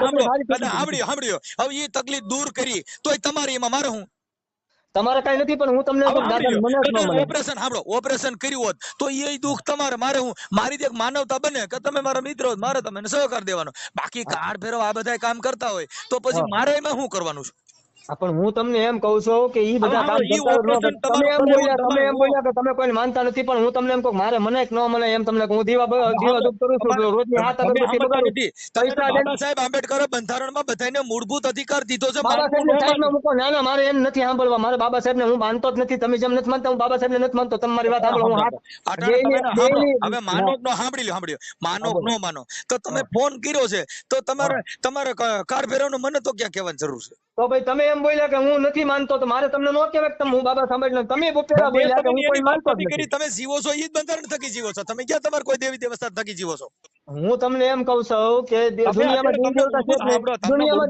B: સાંભળ્યો, હવે એ તકલીફ દૂર કરી તોય તમારી એમાં મારે હું
A: તમારે કઈ નથી, પણ હું તમને એમ કહું દાદા મને જ ન મને.
B: ઓપરેશન સાંભળો, ઓપરેશન કર્યું હોત તો એ દુઃખ તમારે, મારે હું મારી એક માનવતા બને કે તમે મારા મિત્રો મારે તમને સહકાર દેવાનો, બાકી કાર્ડ ફેરવ આ બધા કામ કરતા હોય તો પછી મારે એમાં શું કરવાનું છે?
A: પણ હું તમને એમ કહું છું કે ઈ બધા કામ કરતા હોય ન કરતા. તમે એમ બોલ્યા કે તમે કોઈ માનતા નથી, પણ હું તમને એમ કહું મારે મને ન મને એમ તમને કહું. હું દીવા ધૂપ કરું છું, રોજની 7 અગરબત્તી બગાડું. પૈસા
B: બાબા સાહેબ આંબેડકરે બંધારણમાં બધાને મૂળભૂત અધિકાર દીધો છે.
A: બાબા સાહેબ ને સાઈડમાં મૂકો. ના ના, મારે એમ નથી સાંભળવા. મારે બાબા સાહેબ ને હું માનતો જ નથી. તમે જેમ નથી માનતા હું બાબા સાહેબ ને નથી માનતો. તમે મારી વાત સાંભળો. હું
B: હવે માનો નો સાંભળી માનો નો માનો તો તમે ફોન કર્યો છે તો તમારે કાર ફેરવવાનું મને તો ક્યાં કહેવાની જરૂર છે?
A: તો ભાઈ તમે એમ બોલ્યા કે હું નથી માનતો, તો મારે તમને નો કહેવાય કે હું બાબા સાંભળી લઉં. તમે પેલા બોલ્યા કે હું કોઈ માનતો જ નથી.
B: તમે જીવો છો ઈ જ બંધારણ થકી જીવો છો, તમે ક્યાં તમારે કોઈ દેવી દેવતા થકી જીવો છો?
A: હું તમને એમ કહું છું કે દુનિયામાં દેવી દેવતા છે જ નહીં. દુનિયામાં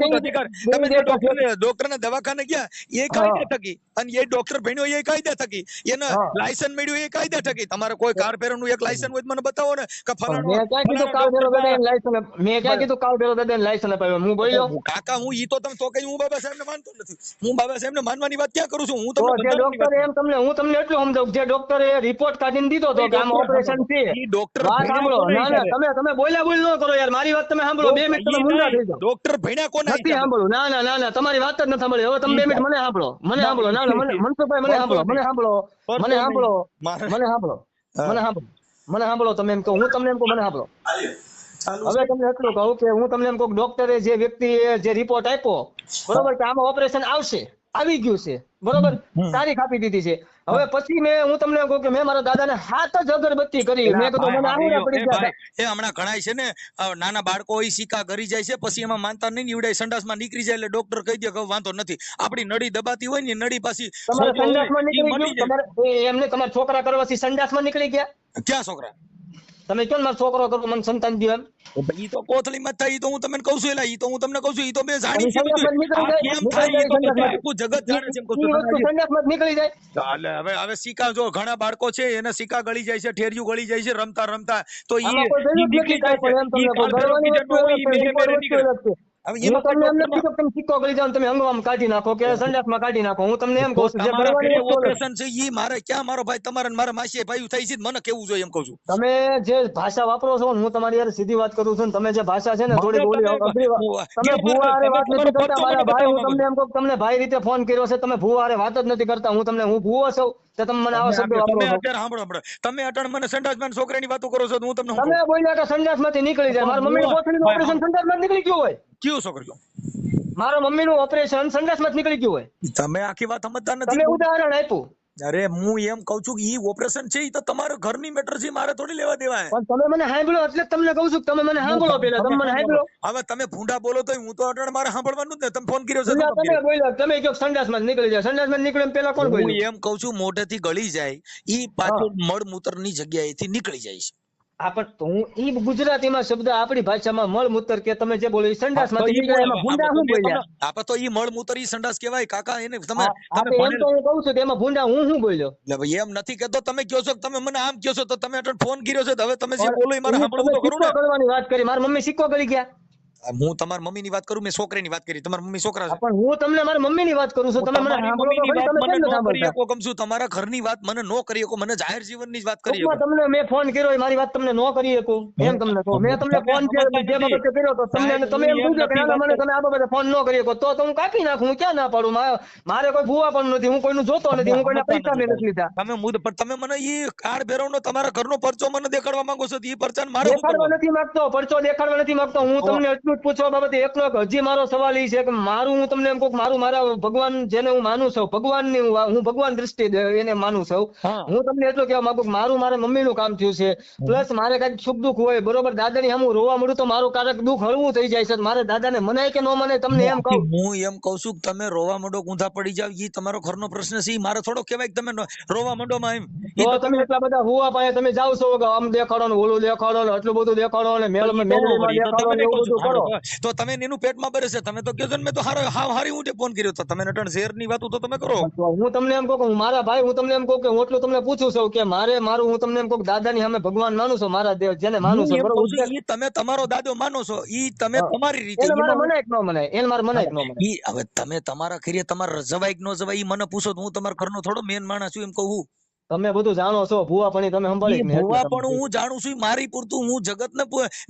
B: ડોક્ટર ને દવાખાને ગયા એ કાયદા થકી, અને એ ડોક્ટર ભણ્યો એ કાયદા થકી, એને લાયસન્સ મળ્યું એ કાયદા થકી. તમારે કોઈ કાર ફેરવવાનું એક લાયસન્સ હોય મને બતાવો ને કે ફલાણો.
A: મેં ક્યાં કીધું કાર ફેરવ દાદાને લાયસન્સ? મેં ક્યાં કીધું કાર ફેરવ દાદાને લાયસન્સ અપાવ્યું? હું બોલ્યો
B: કાકા હું ઈ તો તમે તો કઈ હું બાબા સાહેબ ને માનતો નથી. હું બાબા સાહેબ ને માનવાની વાત ક્યાં કરું છું? હું
A: તો જે ડોક્ટરે એમ તમને હું તમને એટલું સમજાવું, જે ડોક્ટરે રિપોર્ટ કાઢીને દીધો તો કે આમાં ઓપરેશન છે. વાત સાંભળો. ના ના, તમે બોલ્યા બોલ ન કરો યાર. મારી વાત તમે સાંભળો. 2 મિનિટ તમે મુંડા થઈ જાઓ.
B: ડોક્ટર ભણ્યા કોને
A: નથી સાંભળવું. ના ના ના ના, તમારી વાત જ નથી સાંભળી. હવે તમે 2 મિનિટ મને સાંભળો. મને સાંભળો. ના ના, મનસુખભાઈ મને સાંભળો. મને સાંભળો. મને સાંભળો. મને સાંભળો. મને સાંભળો. મને સાંભળો. તમે એમ કહો, હું તમને એમ કહું, મને સાંભળો. હવે તમને એટલું કહું કે હું તમને એમ કહું, ડોક્ટરે જે વ્યક્તિએ જે રિપોર્ટ આપ્યો બરોબર કે આમાં ઓપરેશન આવશે, આવી ગયું છે બરોબર, તારીખ આપી દીધી છે. હવે પછી હું તમને એમ કહું કે મેં મારા દાદાને 7 જ અગરબત્તી કરી. મેં કીધું મને આંગળા પડી ગયા.
B: એ હમણાં ઘણાય છે ને નાના બાળકો એ સિક્કા કરી જાય છે, પછી એમાં માનતા નહીં નીવડાય, સંડાસમાં નીકળી જાય એટલે ડોક્ટર કહી દે કે વાંધો નથી. આપણી નળી દબાતી હોય ને નળી પાછી
A: તમારા સંડાસમાં નીકળી ગયું. તમારે એમને તમારા છોકરા કરવાથી સંડાસમાં નીકળી ગયા.
B: ક્યાં છોકરા?
A: તમે કેમ મારો છોકરો કરો મને સંતાન દો એમ?
B: ઈ તો કોથળીમાં થાય. ઈ તો હું તમને કહું છું. એલા ઈ તો હું તમને કહું છું. ઈ તો મેં જાણી છે. જગત જાણે છે એમ કહું છું.
A: સંડાસમાં નીકળી જાય.
B: ચાલે હવે સિક્કા જો ઘણા બાળકો છે એને સિક્કા ગળી જાય છે, ઠેરિયું ગળી જાય છે રમતા રમતા, તો ઈ નીકળી જાય છે.
A: હું તમને એમ નથી તમે સિક્કો ગળી જાવ તમે અંગવામાં કાઢી નાખો કે સંડાસમાં કાઢી નાખો. હું તમને એમ કહું છું જે કરવાની
B: ઓપરેશન છે ઈ મારે ક્યાં મારો ભાઈ તમારે મારા માસી ભાઈ થઈ છે મને કેવું જોઈએ એમ કહું છું.
A: તમે જે ભાષા વાપરો છો હું તમારી યાર સીધી વાત કરું છું. તમે જે ભાષા છે ને થોડી બોલી તમે ભૂવા હારે વાત નથી કરતા મારા ભાઈ. હું તમને એમ કહું તમને ભાઈ રીતે ફોન કર્યો છે, તમે ભૂવા હારે વાત જ નથી કરતા. હું ભૂવો છું તો તમે મને આવા શબ્દો વાપરો છો.
B: અત્યારે સાંભળો, તમે અટણ મને સંડાસમાં છોકરાની વાતો કરો છો. હું તમને
A: તમે બોલ્યા કે સંડાસમાંથી નીકળી જાય. મારા મમ્મીની કોથળીનું ઓપરેશન સંડાસમાં નીકળી ગયું હોય.
B: કયો છોકરો?
A: મારા મમ્મીનું ઓપરેશન સંડાસમાં નીકળી ગયું હોય.
B: તમે આખી વાત સમજતા નથી.
A: તમે ઉદાહરણ આપ્યું.
B: અરે હું એમ કઉ છું કે ઈ ઓપરેશન છે ઈ તો તમારા ઘરની મેટર છે, મારે થોડી લેવા દેવા.
A: પણ તમે મને સાંભળો એટલે તમને કહું છું. તમે મને સાંભળો પેલા. તમે મને સાંભળો.
B: હવે તમે ભૂંડા બોલો તો હું તો અટણ મારે સાંભળવાનું જ ને. તમે ફોન કર્યો છે.
A: તમે બોલ્યા તમે કહો સંડાસમાં નીકળી જાય. સંડાસમાં નીકળે પેલા કોણ બોલ્યું?
B: હું એમ કઉ છું મોઢેથી ગળી જાય ઈ પાછું મળમૂત્રની જગ્યાએથી નીકળી જાય છે.
A: હું ઈ ગુજરાતીમાં શબ્દ આપણી ભાષામાં મળમૂત્ર કે તમે જે બોલો સંડાસમાંથી નીકળે એમાં ભૂંડા હું બોલ્યા?
B: આપણે તો ઈ મળમૂત્ર ઈ સંડાસ કહેવાય કાકા. એને તમે
A: એમ તો હું કહું છું કે એમાં ભૂંડા હું બોલ્યો?
B: એટલે ભાઈ એમ નથી કહેતો. તમે કહો છો તમે મને આમ કહો છો તો તમે અટણ ફોન કર્યો છે. હવે તમે જે બોલો એ મારે સાંભળવું તો ખરું ને.
A: કરવાની વાત કરી. મારી મમ્મી સિક્કો કરી ગયા.
B: હું તમારી મમ્મીની વાત કરું, મેં છોકરીની વાત કરી. તમારી મમ્મી છોકરા છે.
A: પણ હું તમને મારી મમ્મીની વાત કરું છું. તમે મને સાંભળો તો ખરી. તમે કેમ ન સાંભળતા?
B: ગમ છું તમારા ઘરની વાત મને નો કરી શકો, મને જાહેર જીવનની જ વાત કરી
A: શકો. તમને મેં ફોન કર્યો એ મારી વાત તમને નો કરી શકું એમ તમને કહું. મેં તમને ફોન જે બાબતે કર્યો તો તમને તમે એમ કીધું કે ના મને તમે આ બાબતે ફોન નો કરી શકો તો હું કાપી નાખું. હું ક્યાં ના પાડું? મારે કોઈ ભૂવા પણ નથી. હું કોઈનું જોતો નથી. હું કોઈના પૈસા મેં નથી લીધા.
B: તમે મને ઈ કાર્ડ ભેરવનો તમારા ઘરનો પરચો મને દેખાડવા માંગો છો. ઈ પરચાને મારે
A: દેખાડવા નથી માંગતો. પરચો દેખાડવા નથી માંગતો. હું તમને એટલું જ પૂછવા બાબતે એકલો હજી મારો સવાલ ઈ છે કે મારું હું તમને એમ કહું મારું મારા ભગવાન જેને હું માનું છું, ભગવાનની હું ભગવાન દ્રષ્ટિ એને માનું છું. હું તમને એટલું કહેવા માંગુ કે મારું મારા મમ્મીનું કામ થયું છે. પ્લસ મારે કઈક સુખ દુઃખ હોય બરોબર, દાદાની સામે રોવા મળું તો મારું કારક દુઃખ હળવું થઈ જાય છે. મારે દાદાને મનાય કે ન મનાય તમને એમ કહું.
B: હું એમ કહું છું કે તમે રોવા માંડો ઊંધા પડી જાવ ઈ તમારો ઘરનો પ્રશ્ન છે. મારે થોડો કહેવાય કે તમે રોવા માંડો માં એમ.
A: તો તમે એટલા બધા હુવા પાસે તમે જાવ છો કે આમ દેખાડો ને ઓલું દેખાડો ને આટલું બધું દેખાડો ને મેલડીમાં દેખાડો ને એવું બધું કરો. કરો.
B: તો તમે એનું પેટમાં બરે છે. તમે તો કહો છો ને મેં તો હારી ઊંટે ફોન કર્યો તો તમે નટણ ઝેરની વાતો તો તમે કરો.
A: તો હું તમને એમ કહું કે મારા ભાઈ હું તમને એમ કહું કે હું એટલું તમને પૂછું છું કે મારું હું તમને એમ કહું દાદાની સામે ભગવાન માનું છું, મારા દેવ જેને માનું છું બરોબર.
B: ઈ તમે તમારો દાદો માનો છો, ઈ તમે તમારી રીતે.
A: એને મારે મનાય કે ન મનાય, એને મારે મનાય કે ન મનાય.
B: ઈ હવે તમે તમારા ખરીએ તમારે જવાય કે ન જવાય ઈ મને પૂછો તો હું તમારા ઘરનો થોડો મેન માણસ છું એમ કહું.
A: તમે બધું જાણો છો ભૂવા પણ તમે સંભાળી કે
B: ભૂવા પણ હું જાણું છું, મારી પૂરતું હું જગતને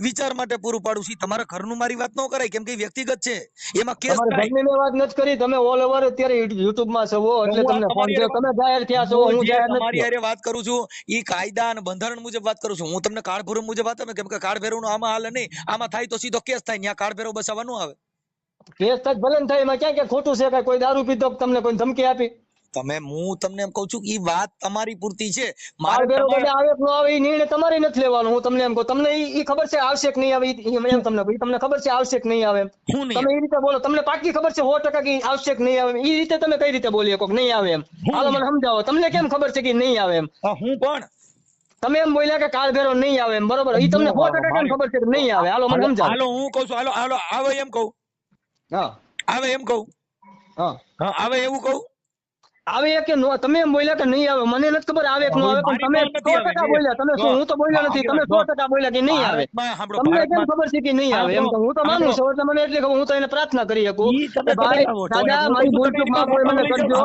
B: વિચાર માટે પૂરું પાડું છું. તમારા ઘરનું મારી વાત ન કરાય કેમ કે વ્યક્તિગત છે, એમાં કેસ થાય.
A: ઘરની મેં વાત નથી કરી, તમે ઓલ ઓવર અત્યારે યુટ્યુબ માં છો એટલે તમને ફોન કર્યો, તમે જાહેર થયા છો, હું જાહેર નથી.
B: તમારી હારે વાત કરું છું ઈ કાયદા અને બંધારણ મુજબ વાત કરું છું. હું તમને કાળભેરવ મુજબ વાત આવે કેમ કે કાળભેરવ નું આમાં હાલે નહીં, આમાં થાય તો સીધો કેસ થાય, ત્યાં કાળભેરવ બસાવવાનું આવે.
A: કેસ થાય ભલે થાય, એમાં ક્યાં ક્યાં ખોટું છે? કોઈ દારૂ પીધો તમને કોઈ ધમકી આપી?
B: હું તમને એમ કહું છું કે ઈ વાત તમારી પૂરતી છે.
A: કાળભેરવ તમે આવે કે ન આવે એ નિર્ણય તમારે નથી લેવાનો. હું તમને એમ કહું, તમને ઈ ખબર છે આવશે કે નહીં આવે? એમ તમને ખબર છે આવશે કે નહીં આવે? તમે એ રીતે બોલો, તમને પાકી ખબર છે 100% કે આવશે કે નહીં આવે? એ રીતે તમે કઈ રીતે બોલી શકો નહીં આવે એમ? હાલો મને સમજાવો, તમને કેમ ખબર છે કે નહીં આવે એમ?
B: હું પણ
A: તમે એમ બોલ્યા કે કાળભેરવ નહીં આવે એમ, બરોબર? એ તમને 100% કેમ ખબર છે કે નહીં આવે? હાલો મને સમજાવો.
B: હાલો હું કહું છું, હાલો આવે એમ કહું.
A: હા
B: આવે એમ કહું. હા આવે એવું કહું.
A: આવે કે નો? તમે એમ બોલ્યા કે નહીં આવે, મને નથી ખબર આવે કે ન આવે, પણ તમે 100% બોલ્યા. તમે શું, હું તો બોલ્યો નથી, તમે 100% બોલ્યા કે નહીં આવે. તમને કેમ ખબર છે કે નહીં આવે એમ? હું તો માનું છું એટલે મને એટલે હું તો એને પ્રાર્થના કરી શકું કે ભાઈ દાદા મારી ભૂલ ચૂક માફ હોય મને કરજો.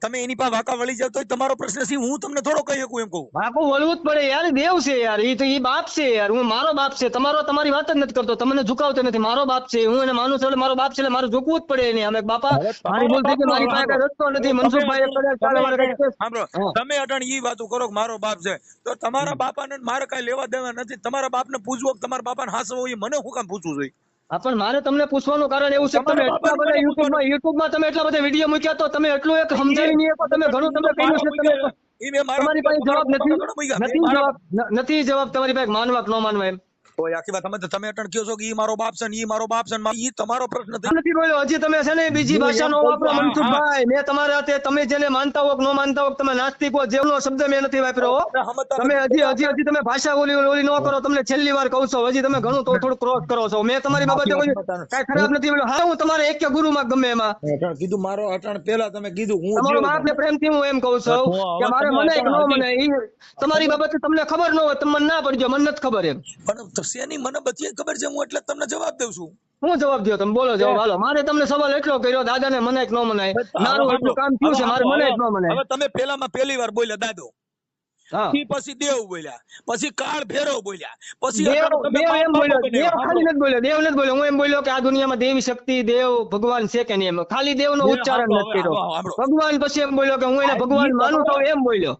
B: તમે એની પાસે વાંકા વળી જાવ તો તમારો પ્રશ્ન છે, હું તમને થોડો કહી શકું એમ કહું.
A: વાંકું વળવું જ પડે યાર, દેવ છે યાર, ઈ તો ઈ બાપ છે યાર, હું મારો બાપ છે, તમારી વાત જ નથી કરતો, તમને ઝુકાવતો નથી, મારો બાપ છે, હું એને માનું છું એટલે મારો બાપ છે એટલે મારે ઝૂકવું જ પડે એને. અમે બાપા મારી ભૂલ થઈ ગઈ, મારી પાસે રસ્તો નથી, મનસુખભાઈ
B: તમે અટણ ઈ વાતો કરો કે મારો બાપ છે, તો તમારા બાપાને મારે કઈ લેવા દેવા નથી. તમારા બાપને પૂછવો કે તમારા બાપાને હાસવો એ મને શું કામ પૂછવું જોઈએ?
A: પણ મારે તમને પૂછવાનું કારણ એવું છે કે તમે એટલા બધા યુટ્યુબમાં તમે એટલા બધા વિડીયો મૂક્યા તો તમે એટલું એક સમજાવી નહીં શકો, તમે ઘણું તમે કહ્યું છે, તમારી પાસે જવાબ નથી જવાબ તમારી પાસે માનવા કે ન માનવા એમ.
B: કોઈ આખી વાત તમે અટણ કહો છો કે ઈ મારો બાપ છે ને ઈ મારો બાપ છે, ઈ તમારો પ્રશ્ન
A: નથી બોલ્યો. હજી તમે છે ને બીજી ભાષા નો વાપરો મનસુખભાઈ. મેં તમારા હાથે તમે જેને માનતા હો કે ન માનતા હો, તમે નાસ્તિક હો, જેવનો શબ્દ મેં નથી વાપર્યો. તમે હજી તમે ભાષા ઓલી ન કરો. તમને છેલ્લી વાર કહું છું, હજી તમે ઘણું થોડું ક્રોસ કરો છો. મેં તમારી બાબતે કઈ ખરાબ નથી બોલ્યો. હા હું તમારે એક ગુરુ માં ગમે એમાં
B: કીધું મારો અટણ પેલા તમે કીધું હું
A: તમારો બાપ ને પ્રેમથી હું એમ કહું છું કે મારે મને કે ન મને તમારી બાબતે તમને ખબર ન હોય, તમને ના પડજો, મને નથી ખબર એમ.
B: પણ શેની મને બધી ખબર છે, હું એટલે તમને જવાબ દઉં છું.
A: હું જવાબ દો, તમે બોલો જવાબ. હાલો મારે તમને સવાલ એટલો કર્યો, દાદાને મનાય કે ન મનાય, મારું એટલું કામ થયું છે, મારે મનાય કે ન મનાય.
B: હવે તમે પહેલી વાર બોલ્યા દાદો, પછી દેવ બોલ્યા, પછી કાળભેરવ બોલ્યા, પછી
A: દેવ ખાલી નથી બોલ્યો, દેવ નથી બોલ્યો. હું એમ બોલ્યો કે આ દુનિયામાં દેવી શક્તિ દેવ ભગવાન છે કે નહીં, એમ ખાલી દેવ નો ઉચ્ચારણ નથી કર્યો. ભગવાન પછી એમ બોલ્યો કે હું એને ભગવાન માનું છું એમ બોલ્યો,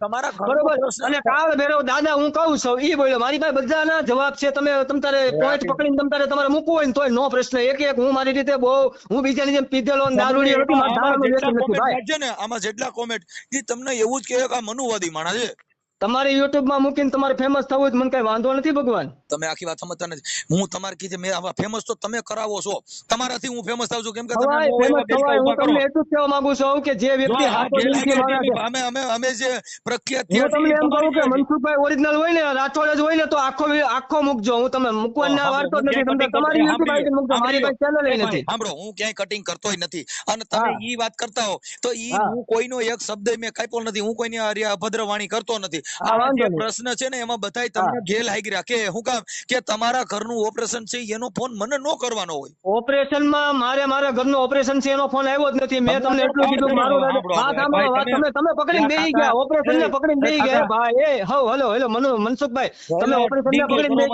A: બરોબર. અને કાળભેરવ દાદા હું કહું છું ઈ બોલ્યો. મારી પાસે બધાના જવાબ છે, તમે તમારે પોઈન્ટ પકડીને તમારે મૂકવું હોય ને તોય નો પ્રશ્ન. એક હું મારી રીતે બહુ હું બીજાની જેમ પીધેલો દારૂડી નથી,
B: આમાં જેટલા કોમેન્ટ તમને એવું જ કહે કે આ મનુવાદી માણસ છે.
A: તમારે યુટ્યુબ માં મૂકીને તમારે ફેમસ થવું જ મને કઈ વાંધો નથી ભગવાન.
B: તમે આખી વાત સમજતા નથી. હું તમારે કીધે મેં આવા ફેમસ તો તમે કરાવો છો, તમારાથી હું ફેમસ થાઉં છું કેમ કે
A: હું તમને એટલું કહેવા માંગુ છું કે જે વ્યક્તિ
B: અમે જે પ્રખ્યાત
A: હું તમને એમ કહું કે મનસુખભાઈ ઓરિજિનલ હોય ને, રાઠોડ જ હોય ને તો આખો મૂકજો. હું તમે મૂકવાના વાળતો જ નથી, તમે તમારી યુટ્યુબ આઈડી મૂકજો, મારી પાસે ચેનલ નથી.
B: સાંભળો, હું ક્યાંય કટિંગ કરતોય નથી અને તમે ઈ વાત કરતા હો તો ઈ હું કોઈનો એક શબ્દ મેં કાપ્યો નથી, હું કોઈની અભદ્ર વાણી કરતો નથી. પ્રશ્ન છે ને એમાં બધાય તમને ઘેલ હાગી રાખે. હું કામ કે તમારા ઘરનું ઓપરેશન છે એનો ફોન મને ન કરવાનો હોય.
A: ઓપરેશન માં મારા ઘરનું ઓપરેશન છે એનો ફોન આવ્યો જ નથી. મેં તમને એટલું કીધું મારું તમે પકડીને બેસી ગયા, ઓપરેશન ને પકડીને બેસી ગયા ભાઈ. હેલો મનસુખભાઈ, તમે ઓપરેશન ને પકડીને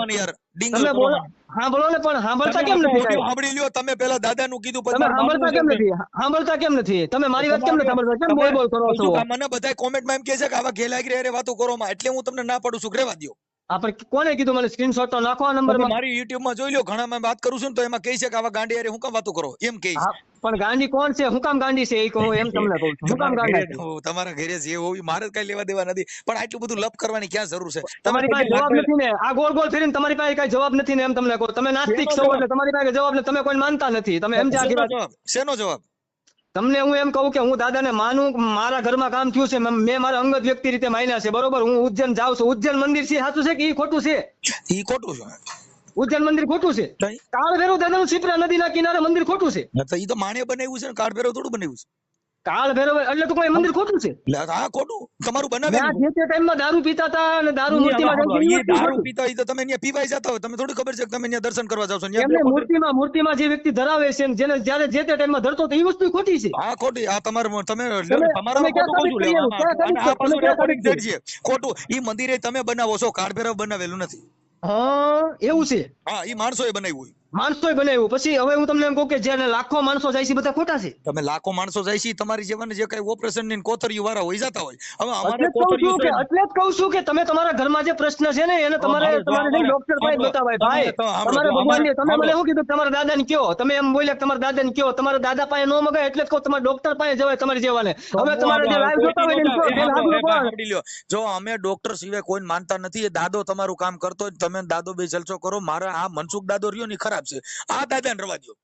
A: તમે બોલો. હા બોલો ને, પણ સાંભળતા કેમ નથી?
B: સાંભળી લ્યો તમે પેલા દાદાનું કીધું,
A: તમે સાંભળતા કેમ નથી? તમે મારી વાત કેમ નથી સાંભળતા? કેમ બોલ કરો છો?
B: મને બધા કોમેન્ટમાં એમ કહે છે કે આવા ઘેલાગી રે વાતો કરો માં, એટલે હું તમને ના પડું છું, રહેવા દો.
A: આપણે કોને કીધું? મને સ્ક્રીનશોટ તો નાખો આ નંબર માં.
B: મારી યુટ્યુબ માં જોઈ લો, ઘણા મેં વાત કરું છું તો એમાં કહે છે કે આવા ગાંડી અરે હું કામ વાતો કરો એમ કહે છે.
A: પણ ગાંડી કોણ છે? હું કામ ગાંડી છે એ કહું એમ તમને કહું છું. હું કામ ગાંડી?
B: તમારા ઘરે જે હોય મારે કઈ લેવા દેવા નથી, પણ આટલું બધું લપ કરવાની ક્યાં જરૂર છે?
A: તમારી પાસે જવાબ નથી ને, આ ગોળ ગોળ ફેરીને તમારી પાસે કઈ જવાબ નથી ને એમ તમને કહું. તમે નાસ્તિક છો એટલે તમારી પાસે જવાબ ને, તમે કોઈ માનતા નથી. તમે એમ
B: શેનો જવાબ?
A: તમને હું એમ કહું કે હું દાદાને માનું, મારા ઘરમાં કામ થયું છે, મેં મારા અંગત વ્યક્તિ રીતે માન્યા છે, બરોબર. હું ઉજ્જૈન જાઉં છું, ઉજ્જૈન મંદિર છે, સાચું છે કે ઈ ખોટું છે?
B: ઈ ખોટું છે.
A: ઉદ્યાન મંદિર ખોટું છે.
B: તઈ?
A: કાળ ભૈરવ દાદાનું શિપ્રા નદીના કિનારે મંદિર ખોટું છે.
B: તો ઈ તો માણે બનાવ્યું છે ને, કાળ ભૈરવ થોડું બનાવ્યું છે.
A: કાળ ભૈરવ એટલે તો કોઈ મંદિર ખોટું છે.
B: એટલે હા ખોટું તમારું
A: ત્યાં
B: બનાવેલું.
A: જે તે ટાઈમમાં દારૂ પીતા હતા અને દારૂ મૂર્તિમાં
B: ઈ
A: જઈને એ વસ્તુ
B: દારૂ
A: ખોટું.
B: પીતા હોય તો તમે ત્યાં પીવાય જતા હોય, તમે થોડી ખબર છે કે તમે ત્યાં દર્શન કરવા જાવ છો. ત્યાં
A: એમને
B: બે
A: મૂર્તિમાં જે વ્યક્તિ ધરાવે છે ને જેને જ્યારે જે તે ટાઈમમાં ધરતો હતો એ વસ્તુ ખોટી છે.
B: હા ખોટી. આ તમારું તમે
A: તમે
B: તમારું
A: ક્યાં
B: ખોટું કહું છું
A: સાબિત કરી
B: લેવા.
A: એનું? ક્યાં સાબિત
B: અને આ
A: કરો? તમે
B: પાછું
A: ક્યાં
B: રેકોર્ડિંગ
A: સાબિત
B: છે ખોટું. ઈ મંદિરે તમે બનાવો છો, કાળ ભૈરવ બનાવેલું નથી.
A: હા એવું છે.
B: હા ઈ માણસોએ બનાવ્યું હોય.
A: માણસોએ બનાવ્યું. પછી હવે હું તમને એમ કહું કે જેને લાખો માણસો જાય છે બધા ખોટા છે.
B: તમે લાખો માણસો જાય છે તમારી જેવાને જે કઈ ઓપરેશન ની કોતરીઓ વાળા હોય જતા હોય. હવે
A: એટલે
B: અમારે
A: જ કહું
B: કોતરીઓ
A: છું
B: છે
A: કે
B: ને,
A: એટલે જ કહું છું કે તમે તમારા ઘરમાં જે પ્રશ્ન છે ને એને તમારે જઈને ડોક્ટર પાસે બતાવાય ભાઈ. તમારે ભગવાનની તમે મને શું કીધું તમારા દાદાને કયો, તમે એમ બોલ્યા કે તમારા દાદાને કયો, તમારા દાદા પાસે ન મગાય એટલે જ કહું તમારે ડોક્ટર પાસે જવાય તમારી જેવાને. હવે તમારે જે લાઈવ જોતા હોય ને કહો બેન હાથ મૂકો.
B: સાંભળી લ્યો. જો અમે ડોક્ટર સિવાય કોઈ માનતા નથી. એ દાદો તમારું કામ કરતો હોય, તમે દાદો બે જલસો કરો. મારા આ મનસુખ દાદો રહ્યો ને ઈ ખરાબ છે. આ દાદાને રવા દ્યો.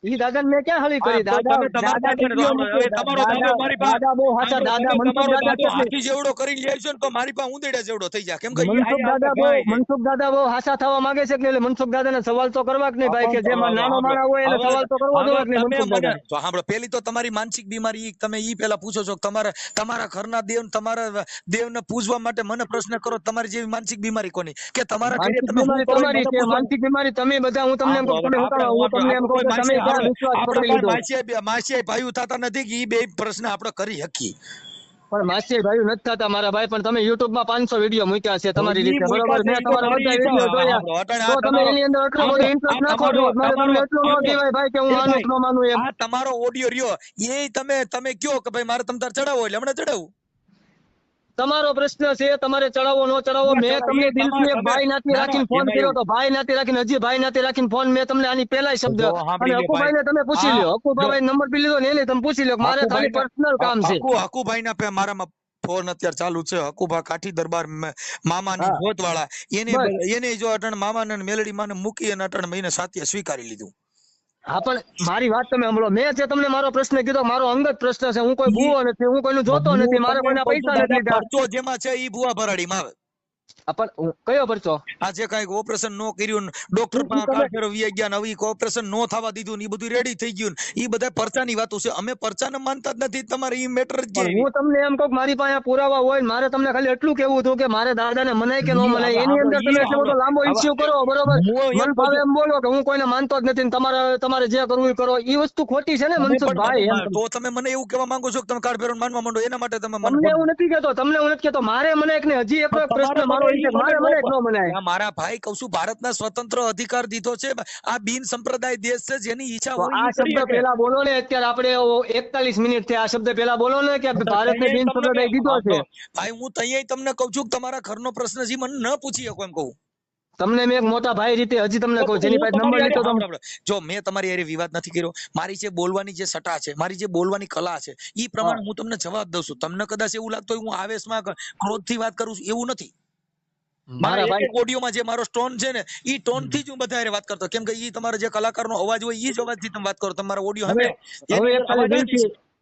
A: ઈ દાદાને મેં ક્યાં હળી કરી?
B: હા, તો
A: દાદા
B: તમે તમારા
A: દાદા
B: દાદાને
A: દીકરીઓ
B: રવા દ્યો. હવે તમારો દાદો મારી પાસે
A: દાદા બહુ હાચા. દાદા મનસુખ
B: તમારો
A: દાદા
B: દાદો
A: કેટલી
B: હાથી જેવડો કરીને લે છે ને તો મારી પાસે ઉંદેડા જેવડો થઈ જાય. કેમ કે ઈ
A: મનસુખ
B: આયા
A: દાદા બહુ
B: ગાય છે.
A: મનસુખ દાદા બહુ હાસા થવા માંગે છે કે એટલે મનસુખ દાદાને સવાલ તો કરવા કે નહીં ભાઈ, કે જે નાનો માણસ હોય એને સવાલ તો કરવો જોઈએ કે નહીં મનસુખ દાદા?
B: તો સાંભળો, પેલી તો તમારી માનસિક બીમારી તમે ઈ પેલા પૂછો છો કે તમારા ઘરના દેવ તમારા દેવને પૂજવા માટે મને પ્રશ્ન કરો. તમારી જેવી માનસિક બીમારી કોની કે તમારા ઘરે
A: માનસિક
B: તમે શું
A: બીમારી
B: કરો ઈ
A: તમારી
B: મને
A: છે.
B: પૂછવા.
A: માનસિક બીમારી તમે બધા હું તમને એમ કહું તમે હું તમને એમ કહું કે તમે ક્યાં વિશ્વાસ પકડી લીધો?
B: માસીએ ભાઈ થતા નથી કે ઈ બે પ્રશ્ન આપણે કરી શકીએ.
A: પણ માસી ભાઈ નથી થતા મારા ભાઈ. પણ તમે YouTube માં 500 વિડીયો મૂક્યા છે તમારી
B: ઈ
A: રીતે, બરોબર?
B: મૂક્યા છે,
A: મેં
B: ઈ તો
A: તમારા
B: મારી
A: બધા વિડીયો જોયા. તો તમે એની અંદર એટલો બધો ઇન્ટરેસ્ટ નાખો છો. મારે તમને એટલું ન કહેવાય ભાઈ કે હું માનું કે ન માનું એમ.
B: આ તમારો ઓડિયો રહ્યો એ તમે કયો કે ભાઈ મારે તમ તાર ચડાવો એટલે હમણાં ચડાવું.
A: તમારો પ્રશ્ન છે, તમારે ચડાવો ન ચડાવો. મેં તમને દિલથી એક ભાઈ નાથી રાખીને ફોન કર્યો તો ભાઈ નાથી રાખીને હજી ભાઈ નાથી રાખીને ફોન મેં તમને આની પહેલા શબ્દ અને હકુભાઈ ને તમે પૂછી લ્યો. હકુભાઈ નંબર બી લીધો ને એને તમે પૂછી લ્યો. મારે ખાલી પર્સનલ કામ છે.
B: હકુભાઈ ના મારામાં ફોન અત્યારે ચાલુ છે. હકુભા કાઠી દરબાર મામાની જોત વાળા એને જો અટણ મામા ને મેલડી માને મૂકી અને અટણ મહિને સાત્ય સ્વીકારી લીધું.
A: હા પણ મારી વાત તમે સાંભળો. મેં જે તમને મારો પ્રશ્ન કીધો મારો અંગત પ્રશ્ન છે. હું કોઈ ભૂવો નથી, હું કોઈનું જોતો નથી, મારે કોઈના પૈસા નથી લીધા.
B: પરચો જેમાં છે ઈ ભુવા ભરાડીમાં આવે.
A: પણ કયો પરચો?
B: આ જે કઈક ઓપરેશન નો કર્યું, ડોક્ટર પાસે કાળ ભૈરવ વી ગયા ને હવે ઓપરેશન નો થવા દીધું ને ઈ બધું રેડી થઈ ગયું, ઈ બધા પરચાની વાતો છે. અમે પરચાને માનતા જ નથી. તમારે ઈ મેટર જ
A: હું તમને એમ કહું મારી પાસે પુરાવા હોય ને મારે તમને ખાલી એટલું કેવું હતું કે મારે દાદાને મનાય કે ન મનાય એની અંદર તમે એટલો બધો લાંબો ઇસ્યુ કરો, બરોબર? મન ભાવે એમ બોલો કે હું કોઈને માનતો જ નથી ને તમારે જે કરવું એ કરો. ઈ વસ્તુ ખોટી છે ને મનસુખભાઈ.
B: તો તમે મને એવું કહેવા માંગો છો કે તમે કાળ ભૈરવ માનવા માંડો એના માટે તમે
A: તમને એવું નથી કહેતો, તમને એવું નથી કહેતો. મારે મને એક ને હજી એક પ્રશ્ન મારો એ છે મારે મને ન મનાય.
B: મારા ભાઈ કહું છું ભારતના સ્વતંત્ર અધિકાર દીધો છે. આ બિન સંપ્રદાય દેશ છે. જેની ઈચ્છા હોય
A: આ શબ્દ પેલા બોલો ને. અત્યારે આપણે 41 મિનિટ થી આ શબ્દ પેલા બોલો ને કે ભારતને બિન સંપ્રદાય દીધો છે.
B: ભાઈ હું તૈયાર તમને કહું છું કે તમારા ઘરનો પ્રશ્ન છે મને ન પૂછી શકો એમ કહું.
A: તમને મેં એક મોટા ભાઈ રીતે હજી તમને કહું જેની પાસે નંબર લીધો તમે.
B: જો મેં તમારી હારે વિવાદ નથી કર્યો. મારી જે બોલવાની જે સટા છે, મારી જે બોલવાની કલા છે, ઈ પ્રમાણે હું તમને જવાબ દઉં છું. તમને કદાચ એવું લાગતું હોય હું આવેશમાં ક્રોધથી વાત કરું છું, એવું નથી. મારા ભાઈ ઓડિયોમાં જે મારો ટોન છે ને ઈ ટોન થી જ હું બધા હારે વાત કરતો. કેમ કે ઈ તમારો જે કલાકારનો અવાજ હોય ઈ જ અવાજથી તમે વાત કરો. તમારા ઓડિયો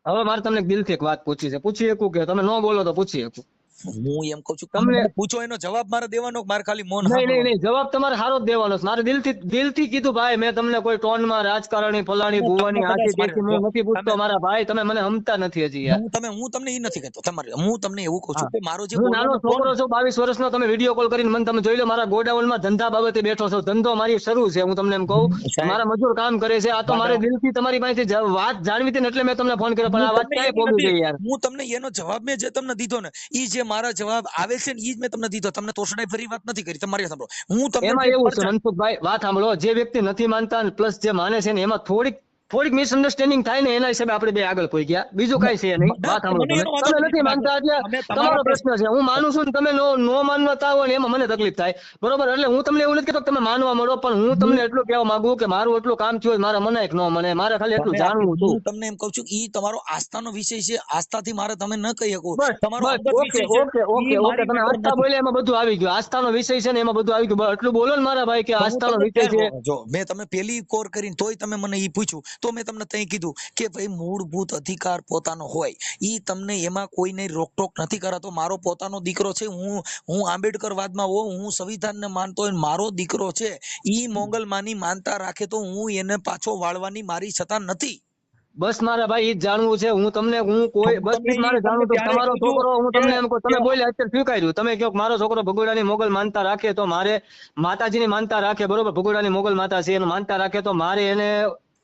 A: હવે મારે તમને દિલથી એક વાત પૂછી છે. પૂછી શકું કે તમે ન બોલો તો પૂછી શકું?
B: હું એમ કહું છું તમને પૂછો એનો જવાબ મારે દેવાનો, મારે ખાલી મૌન.
A: નહીં જવાબ તમારે સારો જ દેવાનો છે. મારે દિલથી કીધું ભાઈ. મેં તમને કોઈ ટોનમાં રાજકારણી ફલાણી ભુવાની આથી તેથી હું નથી પૂછતો મારા ભાઈ. તમે મને સમજતા નથી હજી યાર.
B: હું તમને ઈ નથી કહેતો. તમારે હું તમને એવું કહું છું કે મારો જે
A: હું નાનો છોકરો છું 22 વર્ષનો. તમે વિડીયો કોલ કરીને મને તમે જોઈ લો. મારા ગોડાઉનમાં ધંધા બાબતે બેઠો છો. ધંધો મારી શરૂ છે. હું તમને એમ કહું મારા મજૂર કામ કરે છે. આ તો મારે દિલથી તમારી પાસેથી વાત જાણવી હતી ને એટલે મેં તમને ફોન કર્યો. પણ આ વાત ક્યાંય પહોંચી ગઈ યાર.
B: હું તમને એનો જવાબ મેં જે તમને દીધો ને ઈ જે મારા જવાબ આવે છે ને ઈ જ મેં તમને દીધો. તમને તોષડાઈ ફરી વાત નથી કરી. તમારી સાંભળો. હું તમને
A: એમાં એવું છે મનસુખભાઈ, વાત સાંભળો. જે વ્યક્તિ નથી માનતા પ્લસ જે માને છે ને એમાં થોડીક મિસઅન્ડરસ્ટેન્ડિંગ થાય ને એના હિસાબે આપણે બે આગળ પહોંચી ગયા. બીજું કઈ છે નહીં. વાત સાંભળો. તમે નથી માનતા એટલે તમારો પ્રશ્ન છે. હું માનું છું ને તમે નો માનતા હોય ને એમાં મને તકલીફ થાય, બરોબર? એટલે હું તમને એવું નથી કહેતો તમે માનવા મળો, પણ હું તમને એટલું કહેવા માંગુ કે મારું એટલું કામ થયું મારે મનાય કે ન મને, મારે ખાલી એટલું જાણવું હતું.
B: હું તમને એમ કહું છું ઈ તમારો આસ્થાનો વિષય છે. આસ્થાથી મારે તમે ન કહી શકો. તમારો
A: ઓકે તમે આસ્થા બોલ્યા એમાં બધું આવી ગયું. આસ્થાનો વિષય છે ને એમાં બધું આવી ગયું. એટલું બોલો ને મારા ભાઈ કે આસ્થાનો વિષય છે.
B: જો મેં તમે પેલી કોર કરીને તોય તમે મને ઈ પૂછ્યું તો મેં તમને ત્યાં કીધું કે ભાઈ મૂળભૂત અધિકાર પોતાનો હોય, ઈ તમને એમાં કોઈને રોકટોક નથી કરાતો. મારો પોતાનો દીકરો છે, હું આંબેડકર વાદમાં હોઉં, હું સંવિધાનને માનતો હોય, મારો દીકરો છે ઈ મોગલમાની માનતા રાખે તો હું એને પાછો વાળવાની મારી છતા નથી.
A: બસ મારા ભાઈ ઈ જ જાણવું છે. હું કોઈ બસ ઈ જ મારે જાણવું હતું. તમારો છોકરો, હું તમને એમ કહું, તમે બોલ્યા અત્યારે સ્વીકાર્યું. તમે કહો મારો છોકરો ભગોડાની મોગલ માનતા રાખે તો મારે માતાજીની માનતા રાખે, બરોબર, ભગોડાની મોગલ માતા છે એને માનતા રાખે તો મારે એને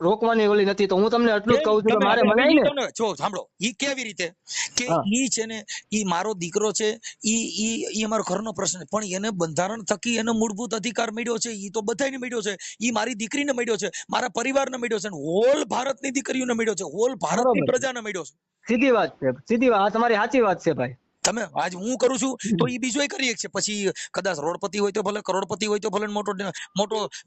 A: રોકવાની ઓલી નથી. તો હું તમને એટલું જ કહું છું કે મારે મનાય ને.
B: જો સાંભળો, ઈ કેવી રીતે કે ઈ છે ને, ઈ મારો દીકરો છે, ઈ અમારો ઘરનો પ્રશ્ન, પણ એને બંધારણ થકી એને મૂળભૂત અધિકાર મળ્યો છે. ઈ તો બધાને મળ્યો છે. ઈ મારી દીકરીને મળ્યો છે, મારા પરિવારને મળ્યો છે, હોલ ભારતની દીકરીઓને મળ્યો છે, હોલ ભારતની પ્રજાને મળ્યો છે.
A: સીધી વાત છે, સીધી વાત. તમારી સાચી વાત છે ભાઈ.
B: તમે આજ હું કરું છું તો ઈ બીજો કરી છે. પછી કદાચ રોડપતિ હોય તો ભલે, કરોડપતિ હોય તો ભલે,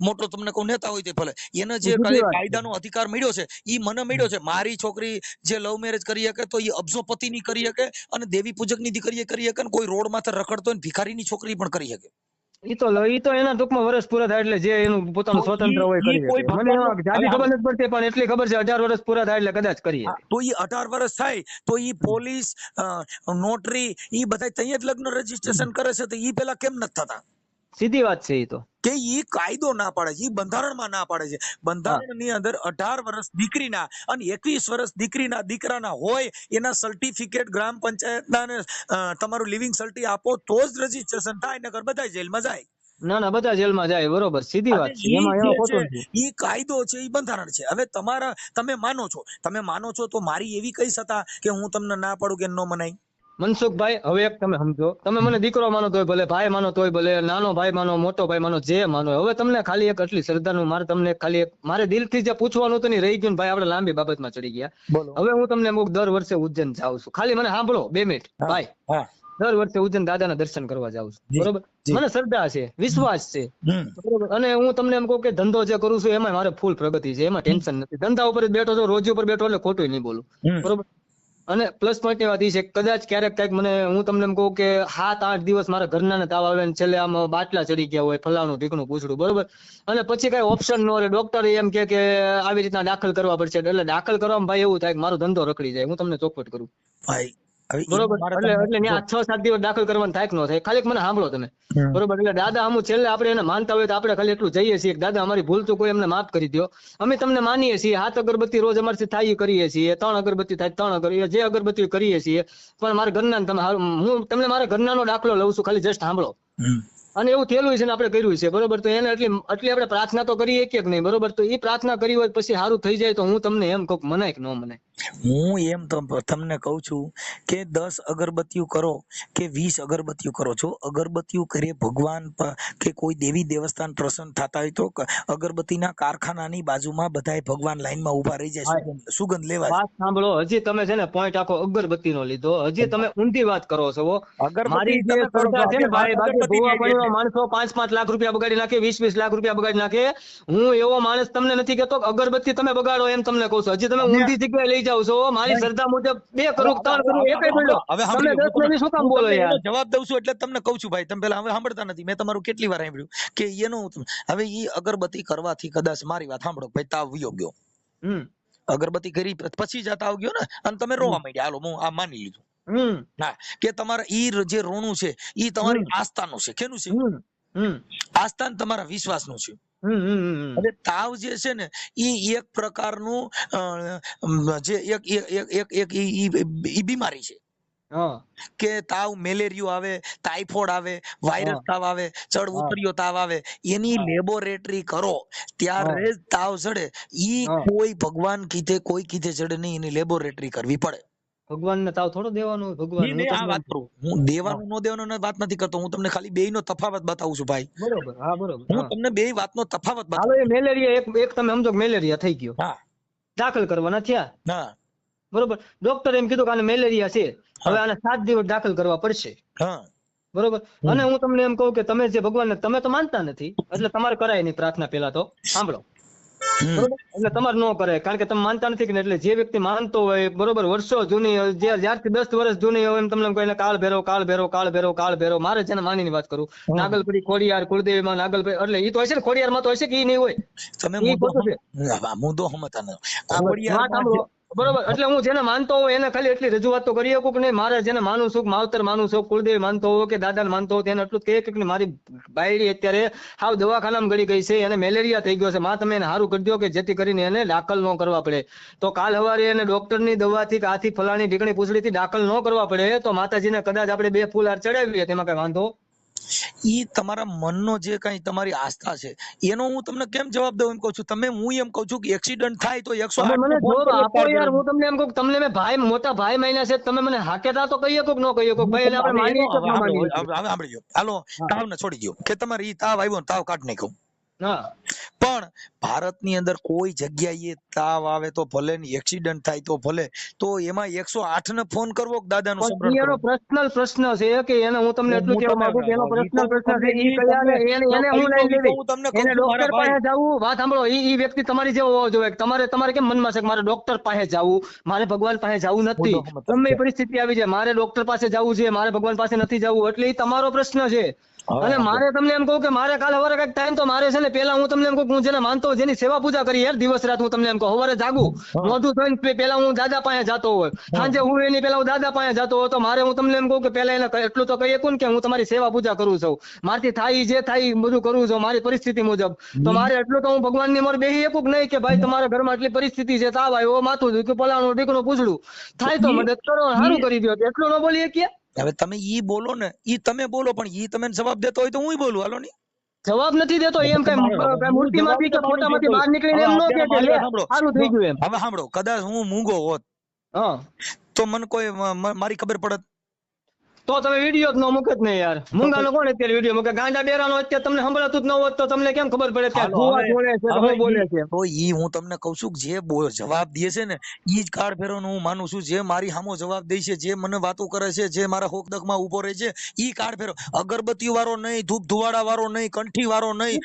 B: મોટો તમને કોઈ નેતા હોય તો ભલે, એને જે કાયદાનો અધિકાર મળ્યો છે ઈ મને મળ્યો છે. મારી છોકરી જે લવ મેરેજ કરી શકે તો ઈ અબજોપતિની કરી શકે, અને દેવી પૂજકની દીકરીએ કરી શકે, કોઈ રોડ માથે રખડતો હોય ભિખારીની છોકરી પણ કરી શકે.
A: ઈ તો એના ટૂંકમાં વર્ષ પૂરા થાય એટલે જે એનું પોતાનું સ્વતંત્ર હોય કરી શકે. મને જાજી ખબર નથી પડતી, પણ એટલી ખબર છે 18 વર્ષ પૂરા થાય એટલે કદાચ કરીએ.
B: તો ઈ 18 વર્ષ થાય તો ઈ પોલીસ, નોટરી, ઈ બધા ત્યાં જ લગ્ન રજીસ્ટ્રેશન કરે છે, તો ઈ પેલા કેમ નથી થતા?
A: સીધી વાત છે. ઈ તો
B: કે ઈ કાયદો ના પાડે છે, ઈ બંધારણમાં ના પાડે છે. બંધારણની અંદર 18 વર્ષ દીકરીના અને 21 વર્ષ દીકરાના હોય એના સર્ટિફિકેટ ગ્રામ પંચાયતના અને તમારું લિવિંગ સર્ટી આપો તો જ રજીસ્ટ્રેશન થાય, નકર બધા જેલમાં જાય.
A: ના બધા જેલમાં જાય, બરોબર, સીધી વાત છે. એમાં ખોટું નથી.
B: ઈ કાયદો છે, ઈ બંધારણ છે. હવે તમે માનો છો તો મારી એવી કઈ સત્તા કે હું તમને ના પાડું કે ન મનાય?
A: મનસુખભાઈ, હવે એક તમે સમજો, તમે મને દીકરો માનો તોય ભલે, ભાઈ માનો તોય ભલે, નાનો ભાઈ માનો, મોટો ભાઈ માનો, જે માનો. હવે તમને ખાલી એક આટલી શ્રદ્ધાનું મારે તમને ખાલી એક મારે દિલથી જે પૂછવાનું તો નહીં રહી ગયું. ભાઈ આપણે લાંબી બાબતમાં ચડી ગયા. હવે હું તમને દર વર્ષે ઉજ્જૈન જાઉં છું. ખાલી મને સાંભળો 2 મિનિટ ભાઈ. દર વર્ષે ઉજ્જૈન દાદાના દર્શન કરવા જાઉં છું, બરોબર. મને શ્રદ્ધા છે, વિશ્વાસ છે, બરોબર. અને હું તમને એમ કહું કે ધંધો જે કરું છું એમાં મારે ફૂલ પ્રગતિ છે, એમાં ટેન્શન નથી. ધંધા ઉપર જ બેઠો છો, રોજી ઉપર બેઠો, એટલે ખોટું નહીં બોલું, બરોબર. અને પ્લસ પોઈન્ટ ની વાત એ છે, કદાચ ક્યારેક કઈક મને, હું તમને એમ કહું કે 7-8 દિવસ મારા ઘરના તાવ આવે ને છેલ્લે આમ બાટલા ચડી ગયા હોય, ફલાણું ઢીકણું પૂછડું, બરોબર. અને પછી કઈ ઓપ્શન નો રહે, ડોક્ટર એમ કે આવી રીતના દાખલ કરવા પડશે. એટલે દાખલ કરવામાં ભાઈ એવું થાય કે મારો ધંધો રખડી જાય. હું તમને ચોખવટ કરું ભાઈ, બરોબર. એટલે 6-7 દિવસ દાખલ કરવાનું થાય કે ન થાય, ખાલી મને સાંભળો તમે, બરોબર. એટલે દાદા અમુક છેલ્લે આપણે એને માનતા હોય તો આપણે ખાલી એટલું જઈએ છીએ, દાદા અમારી ભૂલ તો કોઈ એમને માફ કરી દો. અમે તમને માનીએ છીએ. 7 અગરબત્તી રોજ અમારથી થાય કરીએ છીએ, 3 અગરબત્તી થાય 3 અગરબત્તી, જે અગરબત્તી કરીએ છીએ. પણ મારા ઘરના તમે, હું તમને મારા ઘરનાનો દાખલો લઉં છું, ખાલી જસ્ટ સાંભળો. અને એવું થયેલું છે ને આપણે કર્યું છે, બરોબર. તો એને એટલી આપણે પ્રાર્થના તો કરીએ કે નહીં, બરોબર. તો એ પ્રાર્થના કરી હોય પછી સારું થઈ જાય તો હું તમને એમ કહું, મનાય કે ન મનાય?
B: હું એમ તમને કહું છું કે 10 અગરબત્તીઓ કરો કે 20 અગરબત્તીઓ કરો છો, અગરબત્તીઓ કરીએ ભગવાન કે કોઈ દેવી દેવસ્થાન પ્રસન્ન થતા હોય તો અગરબત્તીના કારખાનાની બાજુમાં બધાય ભગવાન લાઈનમાં ઉભા રહી જાય, સુગંધ લેવા.
A: વાત સાંભળો, હજી તમે છે ને પોઈન્ટ આખો અગરબત્તી નો લીધો, હજી તમે ઊંધી વાત કરો છો. મારી જે શ્રદ્ધા છે ને ભાઈ, બાકી ભૂવા પડીનો માણસો 5-5 લાખ રૂપિયા બગાડી નાખે, 20-20 લાખ રૂપિયા બગાડી નાખે. હું એવો માણસ તમને નથી કહેતો અગરબત્તી તમે બગાડો, એમ તમને કહું છું. હજી તમે ઊંધી જગ્યાએ લઈ જાવ છો. મારી શ્રદ્ધા મુજબ 2 કરું 3 કરું એકય બોલો. તમે 10 મિનિટ શું કામ બોલો યાર?
B: જવાબ દઉં છું એટલે તમને કહું છું ભાઈ, તમે પેલા હવે સાંભળતા નથી. મેં તમારું કેટલી વાર સાંભળ્યું કે એનું હવે ઈ અગરબત્તી કરવાથી કદાચ મારી વાત સાંભળો ભાઈ, તાવ વયો ગયો, અગરબત્તી કરી પછી જ તાવ ગયો ને, અને તમે રોવા માંડ્યા, હાલો હું આ માની લીધું, હા, કે તમારા ઈ જે રોણું છે ઈ તમારી આસ્થાનું છે. કેનું છે? આસ્થાન તમારા વિશ્વાસનું છે. એટલે તાવ જે છે ને ઈ એક પ્રકારનું જે એક બીમારી છે. કે તાવ મેલેરિયો આવે, ટાઇફોઇડ આવે, વાયરસ તાવ આવે, ચડ ઉતર્યો તાવ આવે, એની લેબોરેટરી કરો ત્યારે જ તાવ ચડે. ઈ કોઈ ભગવાન કીધે કોઈ કીધે ચડે નહીં, એની લેબોરેટરી કરવી પડે.
A: ભગવાનને તાવ થોડો દેવાનો, ભગવાન
B: આ વાત કરું હું, દેવાનું ન દેવાનું વાત નથી કરતો હું, તમને ખાલી બેયનો તફાવત બતાવું છું ભાઈ,
A: બરોબર. હા બરોબર,
B: હું તમને બેય વાતનો તફાવત બતાવું.
A: હાલો, એ મેલેરિયા એક તમે સમજો મેલેરિયા થઈ ગયો, હા, દાખલ કરવાના થયા, હા, બરોબર. ડોક્ટર એમ કીધું કે આને મેલેરિયા છે, હવે આને 7 દિવસ દાખલ કરવા પડશે, હા, બરોબર. અને હું તમને એમ કહું કે તમે જે ભગવાનને તમે તો માનતા નથી, એટલે તમારે કરાય નહીં પ્રાર્થના. પેલા તો સાંભળો, બરોબર, એટલે તમારે ન કરે, કારણ કે તમે માનતા નથી કે એટલે જે વ્યક્તિ માનતો હોય બરોબર, વર્ષો જૂની, જ્યારથી 10 વર્ષ જૂની હોય એમ તમને કોઈને કાળ ભેરો કાળ ભેરો કાળ ભેરો કાળ ભેરો, મારે છે ને માનીની વાત કરું, નાગલપરી ખોડિયાર કુળદેવી માં નાગલપરી, એટલે ઈ તો હશે ને, ખોડિયાર માં તો હશે કે ઈ નહીં હોય?
B: તમે
A: ઈ ખોટું છે.
B: મુદ્દો સમજતા નથી.
A: વાત
B: ખોડિયારમાં
A: સાંભળો. બરોબર, એટલે હું જેને માનતો હોય એને ખાલી એટલી રજૂઆત તો કરી શકું કે નહીં, મારે જેને માનું છું, માવતર માનું છું, કુળદેવી માનતો હોય કે દાદા માનતો હોય, તેને એટલું કહે કે મારી બાયડી અત્યારે હાવ દવાખાનામાં ગળી ગઈ છે, એને મેલેરિયા થઈ ગયો છે, માં તમે એને સારું કરી દો કે જેથી કરીને એને દાખલ ન કરવા પડે. તો કાલ સવારે એને ડોક્ટરની દવાથી કે આથી ફલાણી ઢીકણી પૂછડીથી દાખલ ન કરવા પડે, તો માતાજીને કદાચ આપણે 2 ફૂલ હાર ચડાવીએ તેમાં કઈ વાંધો?
B: ઈ તમારા મનનો જે કઈ તમારી આસ્થા છે એનો હું તમને કેમ જવાબ દઉં એમ કહું છું. તમે હું એમ કહું છું કે એક્સિડન્ટ થાય તો 108
A: મને
B: ફોન
A: જવાબ આપો
B: કરી
A: યાર, હું તમને એમ કહું, તમને મેં ભાઈ, મોટા ભાઈ માન્યા છે, તમે મને હાકેતા તો કહીએ કોક ન કહીએ કોક, ભાઈ એટલે આપણે માનીએ કે ન માનીએ.
B: સાંભળી ગયો, હાલો તાવ ને છોડી ગયો કે તમારે ઈ તાવ આવ્યો ને તાવ કાઢ નાખ્યો,
A: હા,
B: પણ ભારતની અંદર કોઈ જગ્યાએ તાવ આવે તો ભલે ને એક્સિડન્ટ થાય તો ભલે, તો એમાં 108 ને ફોન કરવો કે દાદાનું સ્મરણ
A: એનો
B: કરવું?
A: પર્સનલ પ્રશ્ન છે કે એને હું તમને એટલું કહેવા માંગુ કે એનો પર્સનલ પ્રશ્ન છે, ઈ કયા ને એને હું લઈ લેવી, એને ડોક્ટર પાસે જવું, વાત સાંભળો, ઈ વ્યક્તિ તમારી જેવો હોવો જોઈએ, તમારે કેમ મનમાં છે કે મારે ડોક્ટર પાસે જવું, મારે ભગવાન પાસે જવું નથી, ગમે પરિસ્થિતિ આવી જાય મારે ડોક્ટર પાસે જવું છે, મારે ભગવાન પાસે નથી જવું, એટલે ઈ તમારો પ્રશ્ન છે. અને મારે તમને એમ કહું કે મારે કાલ સવારે કઈક ટાઈમ તો મારે છે ને, પેલા હું તમને એમ કહું, હું જેને માનતો જેની સેવા પૂજા કરી યાર દિવસ રાત, હું તમને એમ કહું, સવારે જાગું મોઢું ધોઈને પેલા હું દાદા પાસે જતો હોય, સાંજે હું એની પેલા હું દાદા પાસે જતો હોય, તો મારે હું તમને એમ કહું કે પેલા એને એટલું તો કહી શકું કે હું તમારી સેવા પૂજા કરું છું, મારથી થાય જે થાય બધું કરું છું મારી પરિસ્થિતિ મુજબ, તો મારે એટલું તો હું ભગવાનની મોર બેસી શકું કે નહીં કે ભાઈ તમારા ઘરમાં એટલી પરિસ્થિતિ છે, તાવ આવ્યો, માથું દુખ્યું, પલાણું ઢીકણું પૂછડું થાય તો મદદ કરો, સારું કરી દો, એટલું ન બોલીએ કે?
B: હવે તમે ઈ બોલો ને, ઈ તમે બોલો, પણ ઈ તમે જવાબ દેતો હોય તો હું બોલું, હાલો ની.
A: જવાબ નથી દેતો એમ કઈ મૂર્તિમાંથી કે ફોટામાંથી બહાર નીકળીને એમ ન કે લે સારું થઈ ગયું એમ.
B: હવે સાંભળો, કદાચ હું મૂંગો હોત
A: હા
B: તો મને કોઈ મારી ખબર પડત?
A: તો તમે વિડીયો જ ન મૂકે જ નહીં યાર. મૂંગાનો કોણ અત્યારે વિડીયો મૂકે? ગાંડા બેરાનો અત્યારે તમને સંભળાતું જ ન હોત તો તમને કેમ ખબર પડે કે ભૂવા બોલે છે કે હું બોલે છે?
B: તો ઈ હું તમને કહું છું કે જે જવાબ દે છે ને ઈ જ કાળ ફેરવનો હું માનું છું. જે મારી સામો જવાબ દે છે, જે મને વાતો કરે છે, જે મારા હોકદકમાં ઉભો રહે છે, ઈ કાળ ફેરવ. અગરબત્તી વાળો નહીં, ધૂપ ધુવાડા વાળો નહીં, કંઠી વાળો નહીં.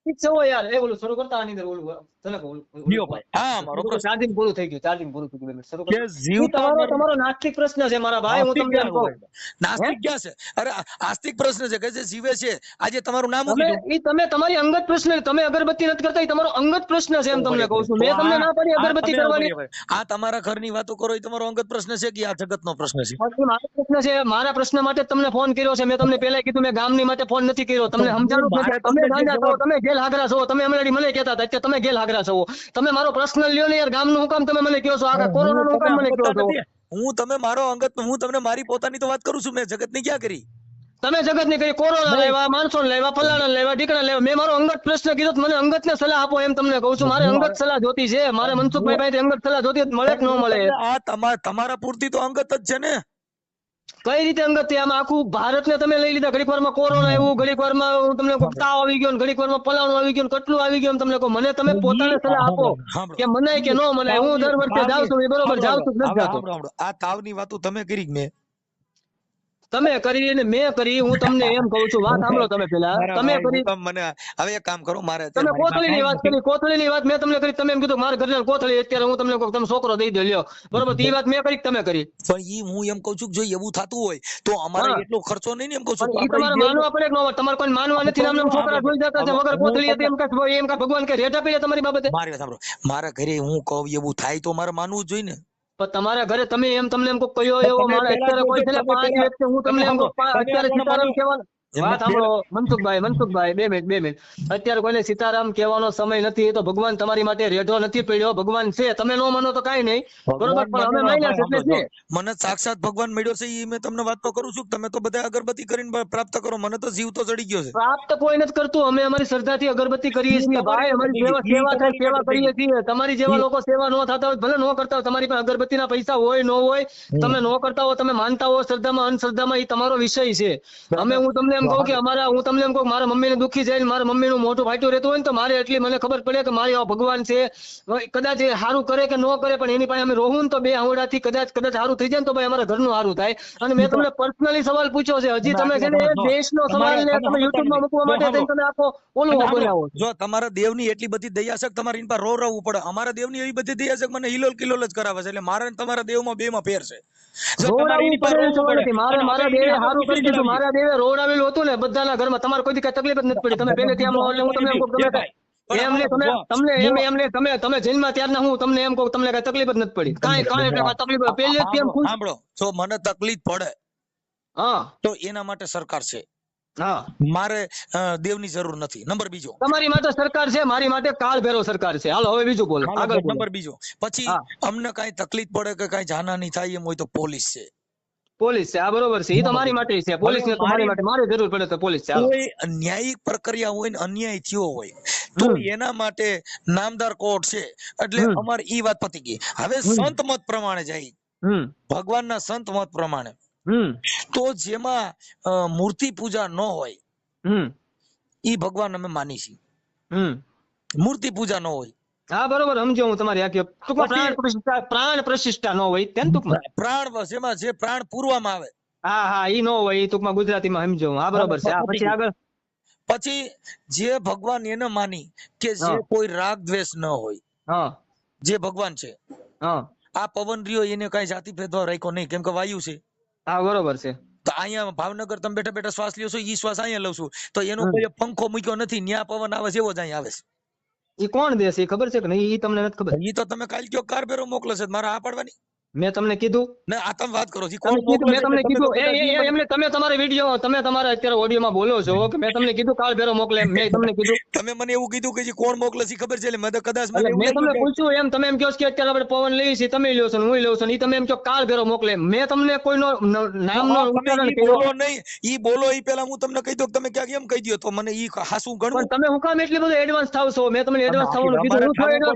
A: ઠીક છે યાર, એ બોલું શરૂ કરતા આની અંદર બોલું
B: હા, મારો
A: ચાર્જિંગ પૂરું થઈ ગયું, ચાર્જિંગ પૂરું થઈ ગયું, શરૂ કરો. તમારો નાસ્તિક પ્રશ્ન છે મારા ભાઈ, હું તમને એમ કહું.
B: નાસ્તિક ક્યાં છે? અરે આસ્તિક પ્રશ્ન છે કે જે જીવે છે. આજે તમારું નામ
A: તમે તમારી અંગત પ્રશ્ન, તમે અગરબત્તી નથી કરતા, તમારો અંગત પ્રશ્ન છે એમ તમને કહું છું. મેં તમને ના પાડી અગરબત્તી કરવાની.
B: આ તમારા ઘરની વાતો કરો એ તમારો અંગત પ્રશ્ન છે કે આ જગતનો પ્રશ્ન છે?
A: મારો પ્રશ્ન છે, મારા પ્રશ્ન માટે તમને ફોન કર્યો છે. મેં તમને પહેલા કીધું મેં ગામની માટે ફોન નથી કર્યો, તમને સમજાણું નથી. તમે ગાંડા છો, તમે ગેલ હાગરા છો, તમે હમણાં મને કહેતા હતા તમે ગેલ હાગરા છો. તમે મારો પર્સનલ લ્યો ને યાર, ગામનું હું કામ તમે મને કહો છો, આ કોરોનાનું હું કામ મને કહો છો?
B: હું તમે મારો અંગત, હું તમને મારી પોતાની તો વાત કરું છું, મેં જગતની ક્યાં કરી?
A: તમે જગત ની કરી, કોરોના લેવા, માણસો લેવા, ફલાણા લેવા, ઢીકણા લેવા. મેં મારો અંગત પ્રશ્ન કીધો, મને અંગત ને સલાહ આપો એમ તમને કહું છું. મારે અંગત સલાહ જોતી છે, મારે મનસુખભાઈ પાસે અંગત સલાહ જોતી, મળે કે ન મળે?
B: આ તમારા પૂરતી તો અંગત જ છે ને.
A: કઈ રીતે અંગત છે? આમાં આખું ભારત ને તમે લઈ લીધા. ઘડીક વારમાં કોરોના આવ્યું, ઘડીક વારમાં તમને તાવ આવી ગયો, ઘડીક વારમાં પલાણું આવી ગયું, કેટલું આવી ગયું તમને કહો. મને તમે પોતાને સલાહ આપો કે મનાય કે ન મનાય. હું દર વર્ષે જાઉં છું, બરોબર જાઉં છું, નથી જાતો.
B: આ તાવની વાતો તમે કરી? મેં
A: તમે કરી ને મેં કરી, હું તમને એમ કહું છું. વાત સાંભળો તમે પેલા, તમે કરી.
B: મને હવે એક કામ કરો, મારે
A: તમે કોથળીની વાત કરી, કોથળીની વાત મેં તમને કરી, તમે એમ કીધું મારા ઘરના કોથળી અત્યારે હું તમને કહું તમે છોકરો દઈ દે લ્યો, બરોબર? એ વાત મેં કરી, તમે કરી.
B: પણ ઈ હું એમ કહું છું જો એવું થતું હોય તો અમારે એટલો ખર્ચો નહીં ને, એમ કહું છું.
A: ઈ તમારે માનવા પડે કે ન? તમારે કોઈ માનવા નથી, નામ છોકરા જોઈ જતા છે વગર કોથળી હતી, એમ કા ભગવાન કે રેટ આપી તમારી બાબતે?
B: મારી સાંભળો, મારા ઘરે હું કહું એવું થાય તો મારે માનવું જ જોઈએ ને.
A: પણ તમારા ઘરે તમે એમ તમને એમ કયો એવો મારે અત્યારે કોઈ છે 5 વ્યક્તિ, હું તમને એમ અત્યારે સીતારામ કહેવાનું. વાત સાંભળો મનસુખભાઈ, 2 મિનિટ. અત્યારે કોઈને સીતારામ કહેવાનો સમય નથી. તો ભગવાન તમારી માટે રેઢો નથી પડ્યો, ભગવાન છે. તમે નો માનો તો કાઈ નહીં, બરોબર? પણ અમે માન્યા છે એટલે છે.
B: મને સાક્ષાત ભગવાન મળ્યો છે, એ મેં તમને વાત તો કરું છું. તમે તો બધા અગરબત્તી કરીને પ્રાપ્ત કરો, મને તો જીવ તો ચડી ગયો છે.
A: પ્રાપ્ત કોઈ નથી કરતું. અમે અમારી શ્રદ્ધાથી અગરબત્તી કરીએ છીએ ભાઈ, અમારી સેવા થાય, સેવા કરીએ છીએ. તમારી જેવા લોકો સેવા ન થતા હોય, ભલે ન કરતા હોય, તમારી પાસે અગરબત્તીના પૈસા હોય ન હોય, તમે ન કરતા હો, તમે માનતા હો શ્રદ્ધામાં, અંધશ્રદ્ધામાં, એ તમારો વિષય છે. અમે હું તમને એમ કહું કે હું તમને એમ કહું મારા મમ્મીને દુખી જાય, મારા મમ્મીનું મોઢું ફાટ્યું રહેતું હોય ને તો મારે એટલી મને ખબર પડે કે મારી આ ભગવાન છે, કદાચ એ સારું કરે કે ન કરે પણ એની પાસે અમે રોહું ને તો બે આંગળાથી કદાચ સારું થઈ જાય ને તો ભાઈ અમારા ઘરનું સારું થાય. અને મેં તમને પર્સનલી સવાલ પૂછ્યો છે, હજી તમે છે ને દેશનો સવાલ ને તમે યુટ્યુબમાં મૂકવા માટે તમે આખો ઓલું બનાવો.
B: જો તમારા દેવની એટલી બધી દયા છે તમારે એની પર રોવું પડે, અમારા દેવની એવી બધી દયા છે મને હિલોલ કિલોલ જ કરાવે છે, એટલે મારા ને તમારા દેવમાં બેમાં ફેર છે.
A: મારા દેવે સારું કરી દીધું, મારા દેવે રોવડાવેલું હતું ને બધાના ઘરમાં, તમારે કોઈ કઈ તકલીફ જ નથી પડી. તમે પહેલેથી આમ એટલે હું તમને તમે જેલમાં ત્યારના હું તમને એમ કહું તમને કઈ તકલીફ જ નથી પડી, કાંઈ એટલે તકલીફ પહેલેથી એમ ખુશ.
B: સાંભળો, જો મને તકલીફ પડે
A: હા
B: તો એના માટે સરકાર છે,
A: હા
B: મારે દેવની જરૂર નથી. નંબર બીજો,
A: તમારી માટે સરકાર છે, મારી માટે કાળ ભેરો સરકાર છે. હાલો હવે બીજું બોલો, આગળ બોલો.
B: નંબર બીજો, પછી અમને કઈ તકલીફ પડે કે કઈ જાનહાની થાય એમ હોય તો પોલીસ છે.
A: પોલીસ છે, આ બરોબર છે, એ તો મારી માટે છે. પોલીસ ને તો મારી માટે મારી જરૂર પડે તો પોલીસ છે.
B: કોઈ ન્યાયિક પ્રક્રિયા હોય ને અન્યાય થયો હોય તો એના માટે નામદાર કોર્ટ છે, એટલે અમારે ઈ વાત પતી ગઈ. હવે સંત મત પ્રમાણે જાય, ભગવાનના સંત મત પ્રમાણે તો જેમાં મૂર્તિ પૂજા ન હોય ઈ ભગવાન અમે માની છીએ. મૂર્તિ પૂજા ન હોય,
A: હા બરોબર, સમજો હું તમારી આખી પ્રાણ પ્રતિષ્ઠા ન હોય તેમ ટૂંકમાં
B: પ્રાણ જેમાં જે પ્રાણ પૂરવામાં આવે,
A: હા હા ઈ ન હોય, ઈ ટૂંકમાં ગુજરાતીમાં સમજો. હા બરોબર છે. પછી આગળ,
B: પછી જે ભગવાન એને માની કે જે કોઈ રાગ દ્વેષ ન હોય,
A: હા
B: જે ભગવાન છે,
A: હા
B: આ પવન રહ્યો એને કઈ જાતિ ભેદભાવ રાખ્યો નહીં, કેમ કે વાયુ છે.
A: હા બરોબર છે.
B: તો અહીંયા ભાવનગર તમે બેઠા બેઠા શ્વાસ લ્યો છો, ઈ શ્વાસ અહીંયા લઉં છું, તો એનો કોઈ પંખો મૂક્યો નથી, ન્યા પવન આવે જેવો જ અહીંયા આવે છે.
A: ઈ કોણ દેશ એ ખબર છે કે નહીં? ઈ તમને નથી ખબર?
B: ઈ તો તમે કાલ કયો કારભેરો મોકલે છે, મારે આ પાડવાની?
A: મેં તમને કીધું
B: ને આ તમે વાત કરો છો,
A: મેં તમને કીધું એમને તમે તમારા વિડીયો તમે તમારા અત્યારે ઓડિયોમાં બોલો છો કે મેં તમને કીધું કાળ ભેરો મોકલે, મેં તમને કીધું?
B: તમે મને એવું કીધું કે કોણ મોકલે છે ખબર છે, એટલે મેં તો કદાચ
A: મેં તમને પૂછ્યું એમ, તમે એમ કહો કે અત્યારે આપણે પવન લઈએ છીએ, તમે લ્યો છો હું લઉં છું, ઈ તમે એમ કહો કાળ ભેરો મોકલે. મેં તમને કોઈનો નામનો ઉચ્ચારણ કર્યો
B: નહીં, ઈ બોલો ઈ પહેલા હું તમને કહી દઉં, તમે ક્યાંક એમ કહી દો તો મને ઈ હાસું ગણવું.
A: પણ તમે હું કામ એટલી બધું એડવાન્સ થાવ છો? મેં તમને એડવાન્સ થવાનું કીધું,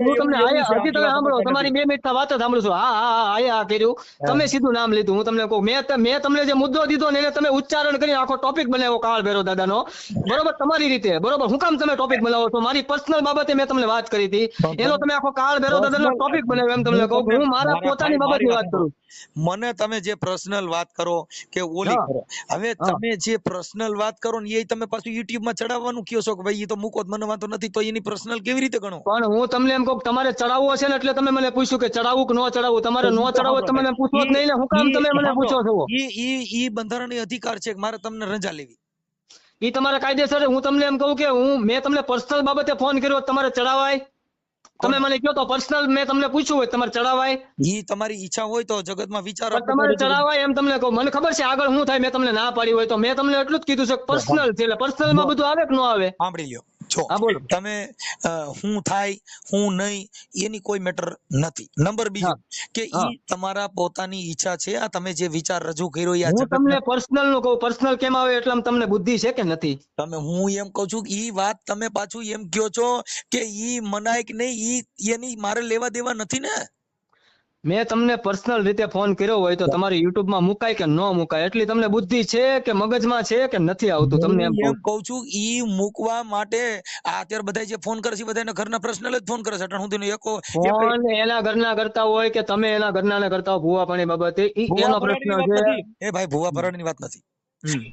A: હું તમને હજી તમે સાંભળો, તમારી 2 મિનિટના વાત જ સાંભળું છું. હા કર્યું, તમે સીધું નામ લીધું. હું તમને કહું, મેં તમને જે મુદ્દો દીધો ને એને તમે ઉચ્ચારણ કરી આખો ટોપિક બનાવ્યો કાળ ભેરો દાદાનો, બરોબર, તમારી રીતે, બરોબર. હું કામ તમે ટોપિક બનાવો છો? મારી પર્સનલ બાબતે મેં તમને વાત કરી હતી, એનો તમે આખો કાળ ભેરો દાદાનો ટોપિક બનાવ્યો. એમ તમને કહું, હું મારા પોતાની બાબતની વાત કરું.
B: મને તમે જે પર્સનલ વાત કરો કે ઓલી કરો, હવે તમે જે પર્સનલ વાત કરો ને એ તમે પાછું યુટ્યુબ માં ચડાવવાનું કયો છો કે ભાઈ એ તો મૂકો મને વાંધો નથી, તો એની પર્સનલ કેવી રીતે ગણો?
A: પણ હું તમને એમ કહું તમારે ચડાવવો છે ને એટલે તમે મને પૂછ્યું કે ચડાવવું કે ન ચડાવવું. તમારે ન ચડાવવું તમે મને પૂછવો જ નહીં ને, હું કામ તમે મને પૂછો છો?
B: ઈ બંધારણીય અધિકાર છે કે મારે તમને રજા લેવી,
A: ઈ તમારા કાયદેસર. હું તમને એમ કહું કે મેં તમને પર્સનલ બાબતે ફોન કર્યો, તમારે ચડાવાય? તમે મને કહો તો પર્સનલ મેં તમને પૂછ્યું હોય તમારે ચડાવાય?
B: ઈ તમારી ઈચ્છા હોય તો જગતમાં વિચારો
A: તમારે ચડાવાય એમ તમને કહું. મને ખબર છે આગળ શું થાય, મેં તમને ના પાડી હોય તો મેં તમને એટલું જ કીધું છે પર્સનલ છે, એટલે પર્સનલ માં બધું આવે કે ન આવે?
B: સાંભળી લ્યો છો, તમે હું થાય હું નહીં એની કોઈ મેટર નથી. નંબર બીજો કે ઈ તમારા પોતાની ઈચ્છા છે, આ તમે જે વિચાર રજૂ કર્યો ઈ
A: હું તમને પર્સનલ નું કહું, પર્સનલ કેમ આવે એટલે તમને બુદ્ધિ છે કે નથી?
B: તમે હું એમ કહું છું ઈ વાત તમે પાછું એમ કહો છો કે ઈ મનાય કે નહીં, ઈ એની મારે લેવા દેવા નથી ને.
A: મેં તમને પર્સનલ રીતે ફોન કર્યો હોય તો તમારી યુટ્યુબ માં મુકાય કે ન મુકાય એટલી તમને બુદ્ધિ છે કે મગજમાં છે કે નથી આવતું? તમને એમ
B: કહું છું ઈ મૂકવા માટે આ અત્યારે બધા જે ફોન કરે છે બધાને ઘરના પર્સનલ જ ફોન કરે છે. અટણ સુધીનો એકો
A: ફોન એના ઘરના કરતા હોય કે તમે એના ઘરના ને કરતા હો ભૂવા પાણી બાબતે, એનો પ્રશ્ન છે.
B: એ ભાઈ ભૂવા ભરણની વાત નથી.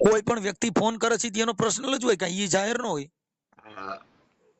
B: કોઈ પણ વ્યક્તિ ફોન કરે છે એનો પર્સનલ જ હોય, કઈ જાહેર ન હોય.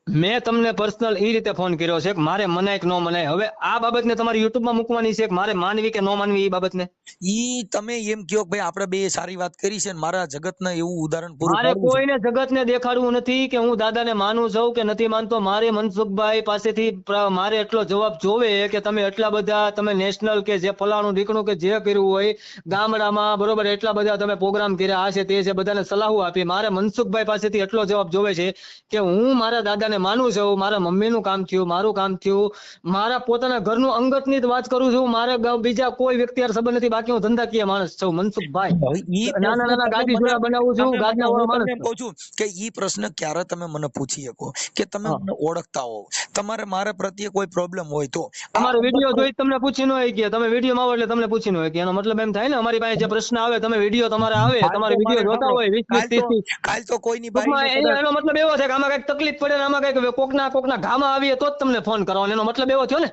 A: મેં તમને પર્સનલ એ રીતે ફોન કર્યો છે કે મારે મનાય કે ન મનાય. હવે આ બાબતને તમારી યુટ્યુબ માં મૂકવાની છે કે મારે માનવી કે ન માનવી એ બાબતને?
B: ઈ તમે એમ કહો ભાઈ આપણે બે સારી વાત કરી છે, મારા જગતને એવું ઉદાહરણ પૂરું
A: મારે કોઈને જગતને દેખાડવું નથી કે હું દાદાને માનું છું કે નથી માનતો. મારે મનસુખભાઈ પાસેથી મારે એટલો જવાબ જોવે કે તમે એટલા બધા તમે નેશનલ કે જે ફલાણું ઢીકણું કે જે કર્યું હોય ગામડામાં, બરોબર, એટલા બધા તમે પ્રોગ્રામ કર્યા આ છે તે છે, બધાને સલાહો આપી. મારે મનસુખભાઈ પાસેથી એટલો જવાબ જોવે છે કે હું મારા દાદાને પોતાને માનું છું, મારા મમ્મીનું કામ થયું, મારું કામ થયું, મારા પોતાના ઘરનું અંગતની જ વાત કરું છું, મારે બીજા કોઈ વ્યક્તિ હારે સંબંધ નથી, બાકી હું ધંધાકીય માણસ છું મનસુખભાઈ,
B: હવે ઈ
A: નાના નાના
B: પ્રશ્ન
A: ગાડી ઘોડા બનાવું છું, ગાડીના વાળો
B: હું
A: માણસ
B: તમને
A: છું.
B: કહું છું કે ઈ પ્રશ્ન ક્યારે તમે મને પૂછી શકો કે તમે
A: હા.
B: મને ઓળખતા હો, તમારે મારા પ્રત્યે કોઈ પ્રોબ્લેમ હોય તો
A: તમારો વિડીયો જોઈ તમને પૂછી ન હોય કે તમે વિડીયો માં આવો એટલે તમને પૂછી ન હોય કે એનો મતલબ એમ થાય ને અમારી પાસે જે પ્રશ્ન આવે તમે વિડીયો તમારે આવે તમારે વિડીયો જોતા હોય 20
B: કાલ તો કોઈની
A: ટૂંકમાં
B: બાઈને કદાચ
A: એનો મતલબ એવો છે કે આમાં કઈક તકલીફ પડે ને આમાં કઈક કોકના ઘામાં આવીએ તો જ તમને ફોન કરવાનો, એનો મતલબ એવો થયો ને.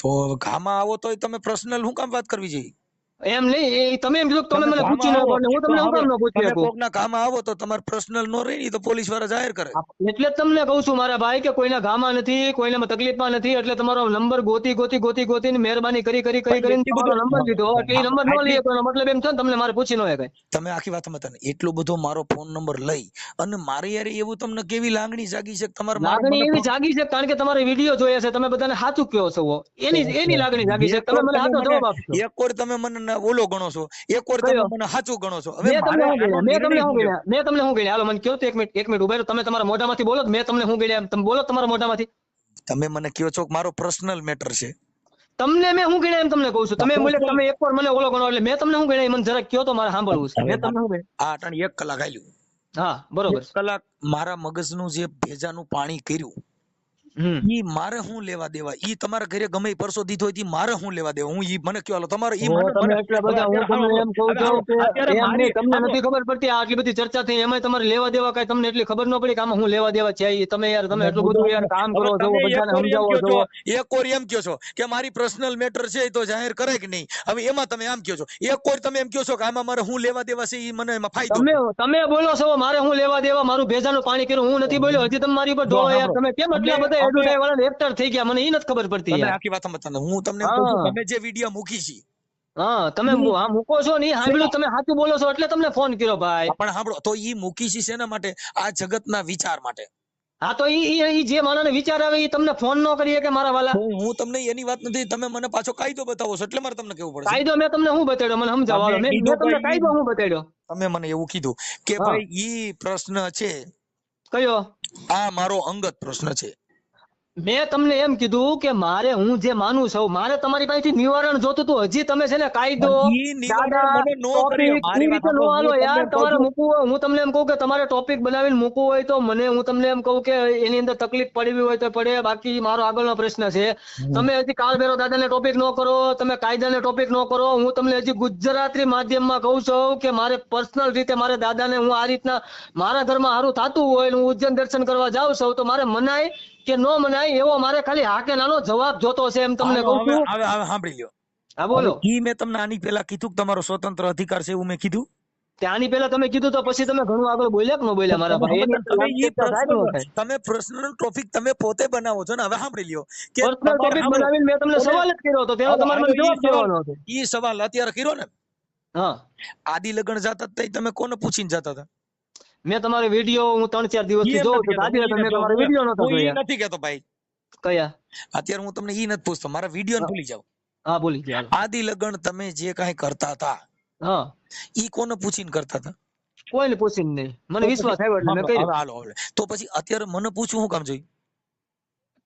B: તો ઘામાં આવો તોય તમે પર્સનલ શું કામ વાત કરવી જોઈએ?
A: એમ નહીં, એ તમે એમ કીધું કે તમે મને
B: ઘામાં
A: પૂછી ન
B: આવો
A: શકો એટલે હું
B: તો
A: તમને હું કામ ન પૂછી
B: તમે
A: શકું.
B: કોકના ઘામાં આવો તો તમારે પર્સનલ નો રહી તો પોલીસ વાળા જાહેર કરે.
A: એટલે જ તમને કહું છું મારા ભાઈ કે કોઈના ઘામાં નથી, કોઈને તકલીફમાં નથી, એટલે તમારો નંબર ગોતીને મહેરબાની કરીને તમારો નંબર લીધો, એટલે એ નંબર ન લઈએ તો એનો મતલબ એમ છે ને તમને મારે પૂછી ન હોય કઈ.
B: તમે આખી વાત સમજતા નથી. એટલો બધો મારો ફોન નંબર લઈ અને મારી યાર એવું તમને કેવી લાગણી જાગી છે કે તમારે
A: લાગણી એવી જાગી છે કારણ કે તમારે વિડીયો જોયા છે, તમે બધાને સાચું કહો છો, એની લાગણી જાગી છે, તમે મને સાચો જવાબ આપશો.
B: એક વાર તમે મને ઓલો ગણો છો, એક વાર તમે મને સાચું ગણો છો. હવે
A: મેં તમને
B: મારે
A: શું
B: આનો
A: ગણ્યા?
B: નિર્ણય
A: મેં તમને શું ગણ્યા? હાલો મને કહો તો એક મિનિટ ઉભા રહો, તમે તમારા મોઢામાંથી બોલો, મેં તમને શું ગણ્યા તમે બોલો તમારા મોઢામાંથી.
B: તમે મને કહો છો કે મારો પર્સનલ મેટર છે.
A: તમને મેં શું ગણ્યા એમ તમને કહું છું. તમે બોલે તમે એકવાર મને ઓલો ગણો એટલે મેં તમને શું ગણ્યા મને જરાક કહો તો મારે સાંભળવું છે. મેં તમને શું ગણ્યા?
B: આ અટાણી 1 કલાક આલ્યું.
A: હા બરોબર.
B: 1 કલાક મારા મગજનું જે ભેજાનું પાણી કર્યું ઈ મારે શું લેવા દેવા? ઈ તમારા ઘરે ગમે પરસો દીધો હોય ઈ મારે શું લેવા દેવા? હું ઈ મને કયો તમારો ઈ મને
A: તમે એટલા બધા હું તમને એમ કહું છું કે
B: અત્યારે
A: એમ
B: મારી
A: નહીં, તમને નથી ખબર પડતી આટલી બધી ચર્ચા થઈ એમાં તમારે લેવા દેવા કઈ તમને એટલી ખબર ન પડી કે આમાં હું લેવા દેવા છે. તમે યાર તમે એટલું બધું યાર કામ કરો છો, બધાને સમજાવો છો.
B: એક ઓર એમ કહો છો કે મારી પર્સનલ મેટર છે તો જાહેર કરે કે નહીં? હવે એમાં તમે આમ કહો છો, એક ઓર તમે એમ કહો છો કે આમાં મારે શું લેવા દેવા છે ઈ મને એમાં ફાયદો.
A: તમે બોલો છો મારે હું લેવા દેવા, મારું ભેજાનું પાણી કર્યું, હું નથી બોલ્યો. હજી તમે મારી ઉપર ઢોળો યાર. તમે કેમ એટલા બધા એડવર્ટાઇઝ વાળા એક્ટર થઈ ગયા મને ઈ નથી ખબર પડતી
B: તમે
A: યાર.
B: આખી વાત સમજતા નથી. હું તમને એમ કહું છું તમે જે વિડિયો મૂકી છે
A: હા તમે મૂકો છો નહીં સાંભળ્યું, તમે સાચું બોલો છો એટલે તમને ફોન કર્યો ભાઈ.
B: પણ સાંભળો તો ઈ મૂકી છે શેના માટે? આ જગતના વિચાર માટે.
A: હા તો ઈ જે માણસને વિચાર આવે ઈ તમને ફોન ન કરીએ કે મારા વાલા?
B: હું તમને એની વાત નથી, તમે મને પાછો કાયદો બતાવો છો એટલે મારે તમને કેવું પડશે.
A: કાયદો મેં તમને શું બતાડ્યો મને સમજાવો. મેં તમને કાયદો શું બતાડ્યો?
B: તમે મને એવું કીધું કે ભાઈ ઈ પ્રશ્ન છે,
A: કયો?
B: આ મારો અંગત પ્રશ્ન છે.
A: મેં તમને એમ કીધું કે મારે હું જે માનું છું, મારે તમારી પાસેથી નિવારણ જોતું હતું. હજી તમે છે ને કાયદો તમારે મૂકવું હોય, હું તમને એમ કહું કે તમારે ટોપિક બનાવીને મૂકવું હોય તો હું તમને એમ કહું કે એની અંદર તકલીફ પડવી હોય તો પડે, બાકી મારો આગળનો પ્રશ્ન છે. તમે હજી કાળભૈરવ દાદાને ટોપિક ન કરો, તમે કાયદાને ટોપિક ન કરો. હું તમને હજી ગુજરાતી માધ્યમમાં કહું છું કે મારે પર્સનલ રીતે મારે દાદાને હું આ રીતના મારા ઘરમાં સારું થતું હોય, હું ઉજ્જૈન દર્શન કરવા જાઉં છું તો મારે મનાય કે ન મનાય એવો મારે ખાલી હા કે નાનો જવાબ જોતો છે એમ તમને કહું છું.
B: હવે સાંભળી લ્યો.
A: હા બોલો.
B: ઈ મેં તમને આની પહેલા કીધું કે તમારો સ્વતંત્ર અધિકાર છે એવું મેં કીધું?
A: આની પહેલા તમે કીધું તો પછી તમે ઘણું આગળ બોલ્યા કે ન બોલ્યા મારા ભાઈ?
B: તમે પર્સનલ ટોપિક તમે પોતે બનાવો છો ને. હવે સાંભળી લ્યો કે
A: પર્સનલ ટોપિક બનાવીને મેં તમને સવાલ જ કર્યો હતો, તેનો તમારે મને જવાબ દેવાનો હતો.
B: ઈ સવાલ અત્યારે કર્યો ને.
A: હા
B: આદિ લગન જતા હતા તમે કોને પૂછીને જતા હતા?
A: મેં તમારો વિડીયો હું 3-4 દિવસથી જોઉં છું. આદિ લગન મેં તમારો વિડીયો નતો જોયો.
B: નથી કેતો ભાઈ.
A: કયા?
B: અત્યારે હું તમને ઈ નથી પૂછતો, મારા વિડીયો ભૂલી જાવ.
A: હા ભૂલી ગયા.
B: આદિ લગન તમે જે કાંઈ કરતા હતા
A: હા
B: ઈ કોને પૂછીને કરતા હતા?
A: કોઈને પૂછીને નહીં, મને વિશ્વાસ આવ્યો એટલે મેં કર્યું.
B: હાલો તો પછી અત્યારે મને પૂછવું શું કામ જોઈએ?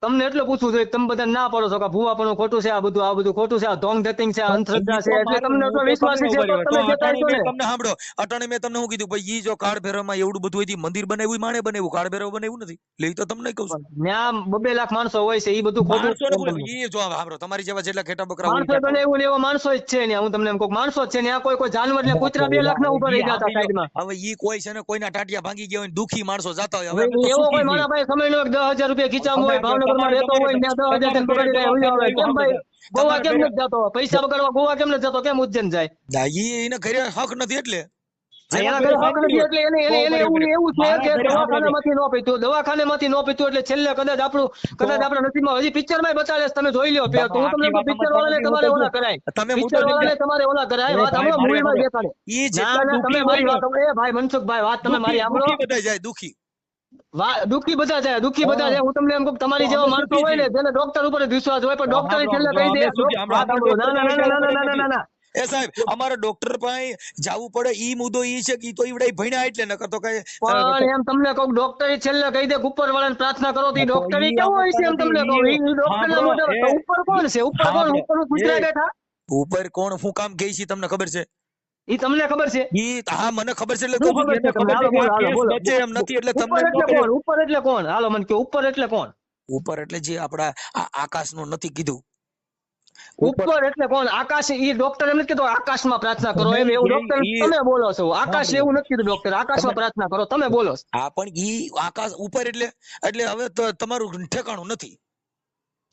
A: તમને એટલે પૂછવું જોઈએ તમે બધા ના પાડો છો કે ભૂવા પણ ખોટું છે, આ બધું ખોટું છે, આ ઢોંગ ધતિંગ છે, અંધશ્રદ્ધા છે, એટલે તમને તો વિશ્વાસ છે તો તમે કહેતા છો ને.
B: તમને સાંભળો, અટાણે મેં તમને શું કીધું ભાઈ, ઈ જો કાળભૈરવમાં એવડું બધું હોય મંદિર બનાવ્યું માણે બનાવ્યું, કાળભૈરવ બનાવ્યું નથી. લે તો તમને કહું છું
A: ત્યાં 2 લાખ માણસો હોય છે, ઈ બધું ખોટું.
B: ઈ જો સાંભળો, તમારી જેવા જેટલા ખેટા બકરા
A: માણસો બનાવ્યું ને એવા માણસો જ છે ને. હું તમને એમ કહું માણસો જ છે ને. કોઈ જાનવર ને કૂતરા 2 લાખ ના ઉભા રહી જતા સાઈડમાં.
B: હવે ઈ કોઈ છે ને કોઈના ટાટિયા ભાંગી ગયા હોય દુખી માણસો જતા હોય.
A: હવે એવો કોઈ મારા ભાઈ સમય નો 10,000 રૂપિયા ખીચામાં હોય, ભાવનગરમાં રહેતો હોય ને 10,000 પકડી રહ્યા કેમ ભાઈ ગોવા કેમ નથી જતો? પૈસા બગાડવા ગોવા કેમ નથી જતો? કેમ ઉજ્જૈન જાય?
B: એને ઘરે હક નથી એટલે
A: દવાખાનેમાંથી ન પીતું એટલે છેલ્લે કદાચ આપણા નસીબમાં હજી પિક્ચર માં બતાડે. તમે જોઈ લો તો હું તમને પિક્ચર વાળાને તમારે ઓલા કરાય, પિક્ચર વાળાને તમારે ઓલા કરાય. વાત હમણાં મૂવીમાં દેખાડે. તમે મારી વાત ભાઈ મનસુખભાઈ, વાત તમે મારી સાંભળો. દુઃખી બધા જાય, દુઃખી બધા જાય. હું તમને એમ કહું તમારી જેવા માણસો હોય ને જેને ડોક્ટર ઉપર વિશ્વાસ હોય પણ ડોક્ટર છેલ્લે કહી દે. ના
B: એ સાહેબ અમારે ડોક્ટર પાસે જાવું પડે ઈ મુદ્દો ઈ છે કે ઈ તો ઈવડે ભણ્યા એટલે નકર તો કઈ
A: પણ એમ તમને કહું ડોક્ટર છેલ્લે કહી દે ઉપર વાળાને પ્રાર્થના કરો તો ડોક્ટર
B: ઈ
A: કેવું હોય છે એમ
B: આવતા
A: તમને
B: નથી,
A: કહું
B: ઈ
A: ડોક્ટર ના મોઢા તો ઉપર કોણ છે ઉપર કોણ ઉપર કૂતરા બેઠા
B: ઉપર કોણ હું કામ કહે છે તમને ખબર છે
A: ઈ તમને ખબર છે
B: ઈ હા મને ખબર છે એટલે
A: શું ખબર છે તમને? હાલો બોલો, હાલો બોલો.
B: બચે એમ નથી એટલે
A: ઉપર
B: તમને
A: એટલે કોણ ઉપર એટલે કોણ હાલો મને કહો ઉપર એટલે કોણ
B: ઉપર એટલે જે આપડા આકાશનું નથી કીધું
A: ઉપર એટલે કોણ આકાશ ઈ ડોક્ટર એમ નથી કીધું આકાશમાં પ્રાર્થના કરો એમ એવું ડોક્ટર તમે બોલો છો આકાશ એવું નથી કીધું ડોક્ટર આકાશમાં પ્રાર્થના કરો તમે બોલો છો
B: હા પણ ઈ આકાશ ઉપર એટલે હવે તો તમારું ઠેકાણું નથી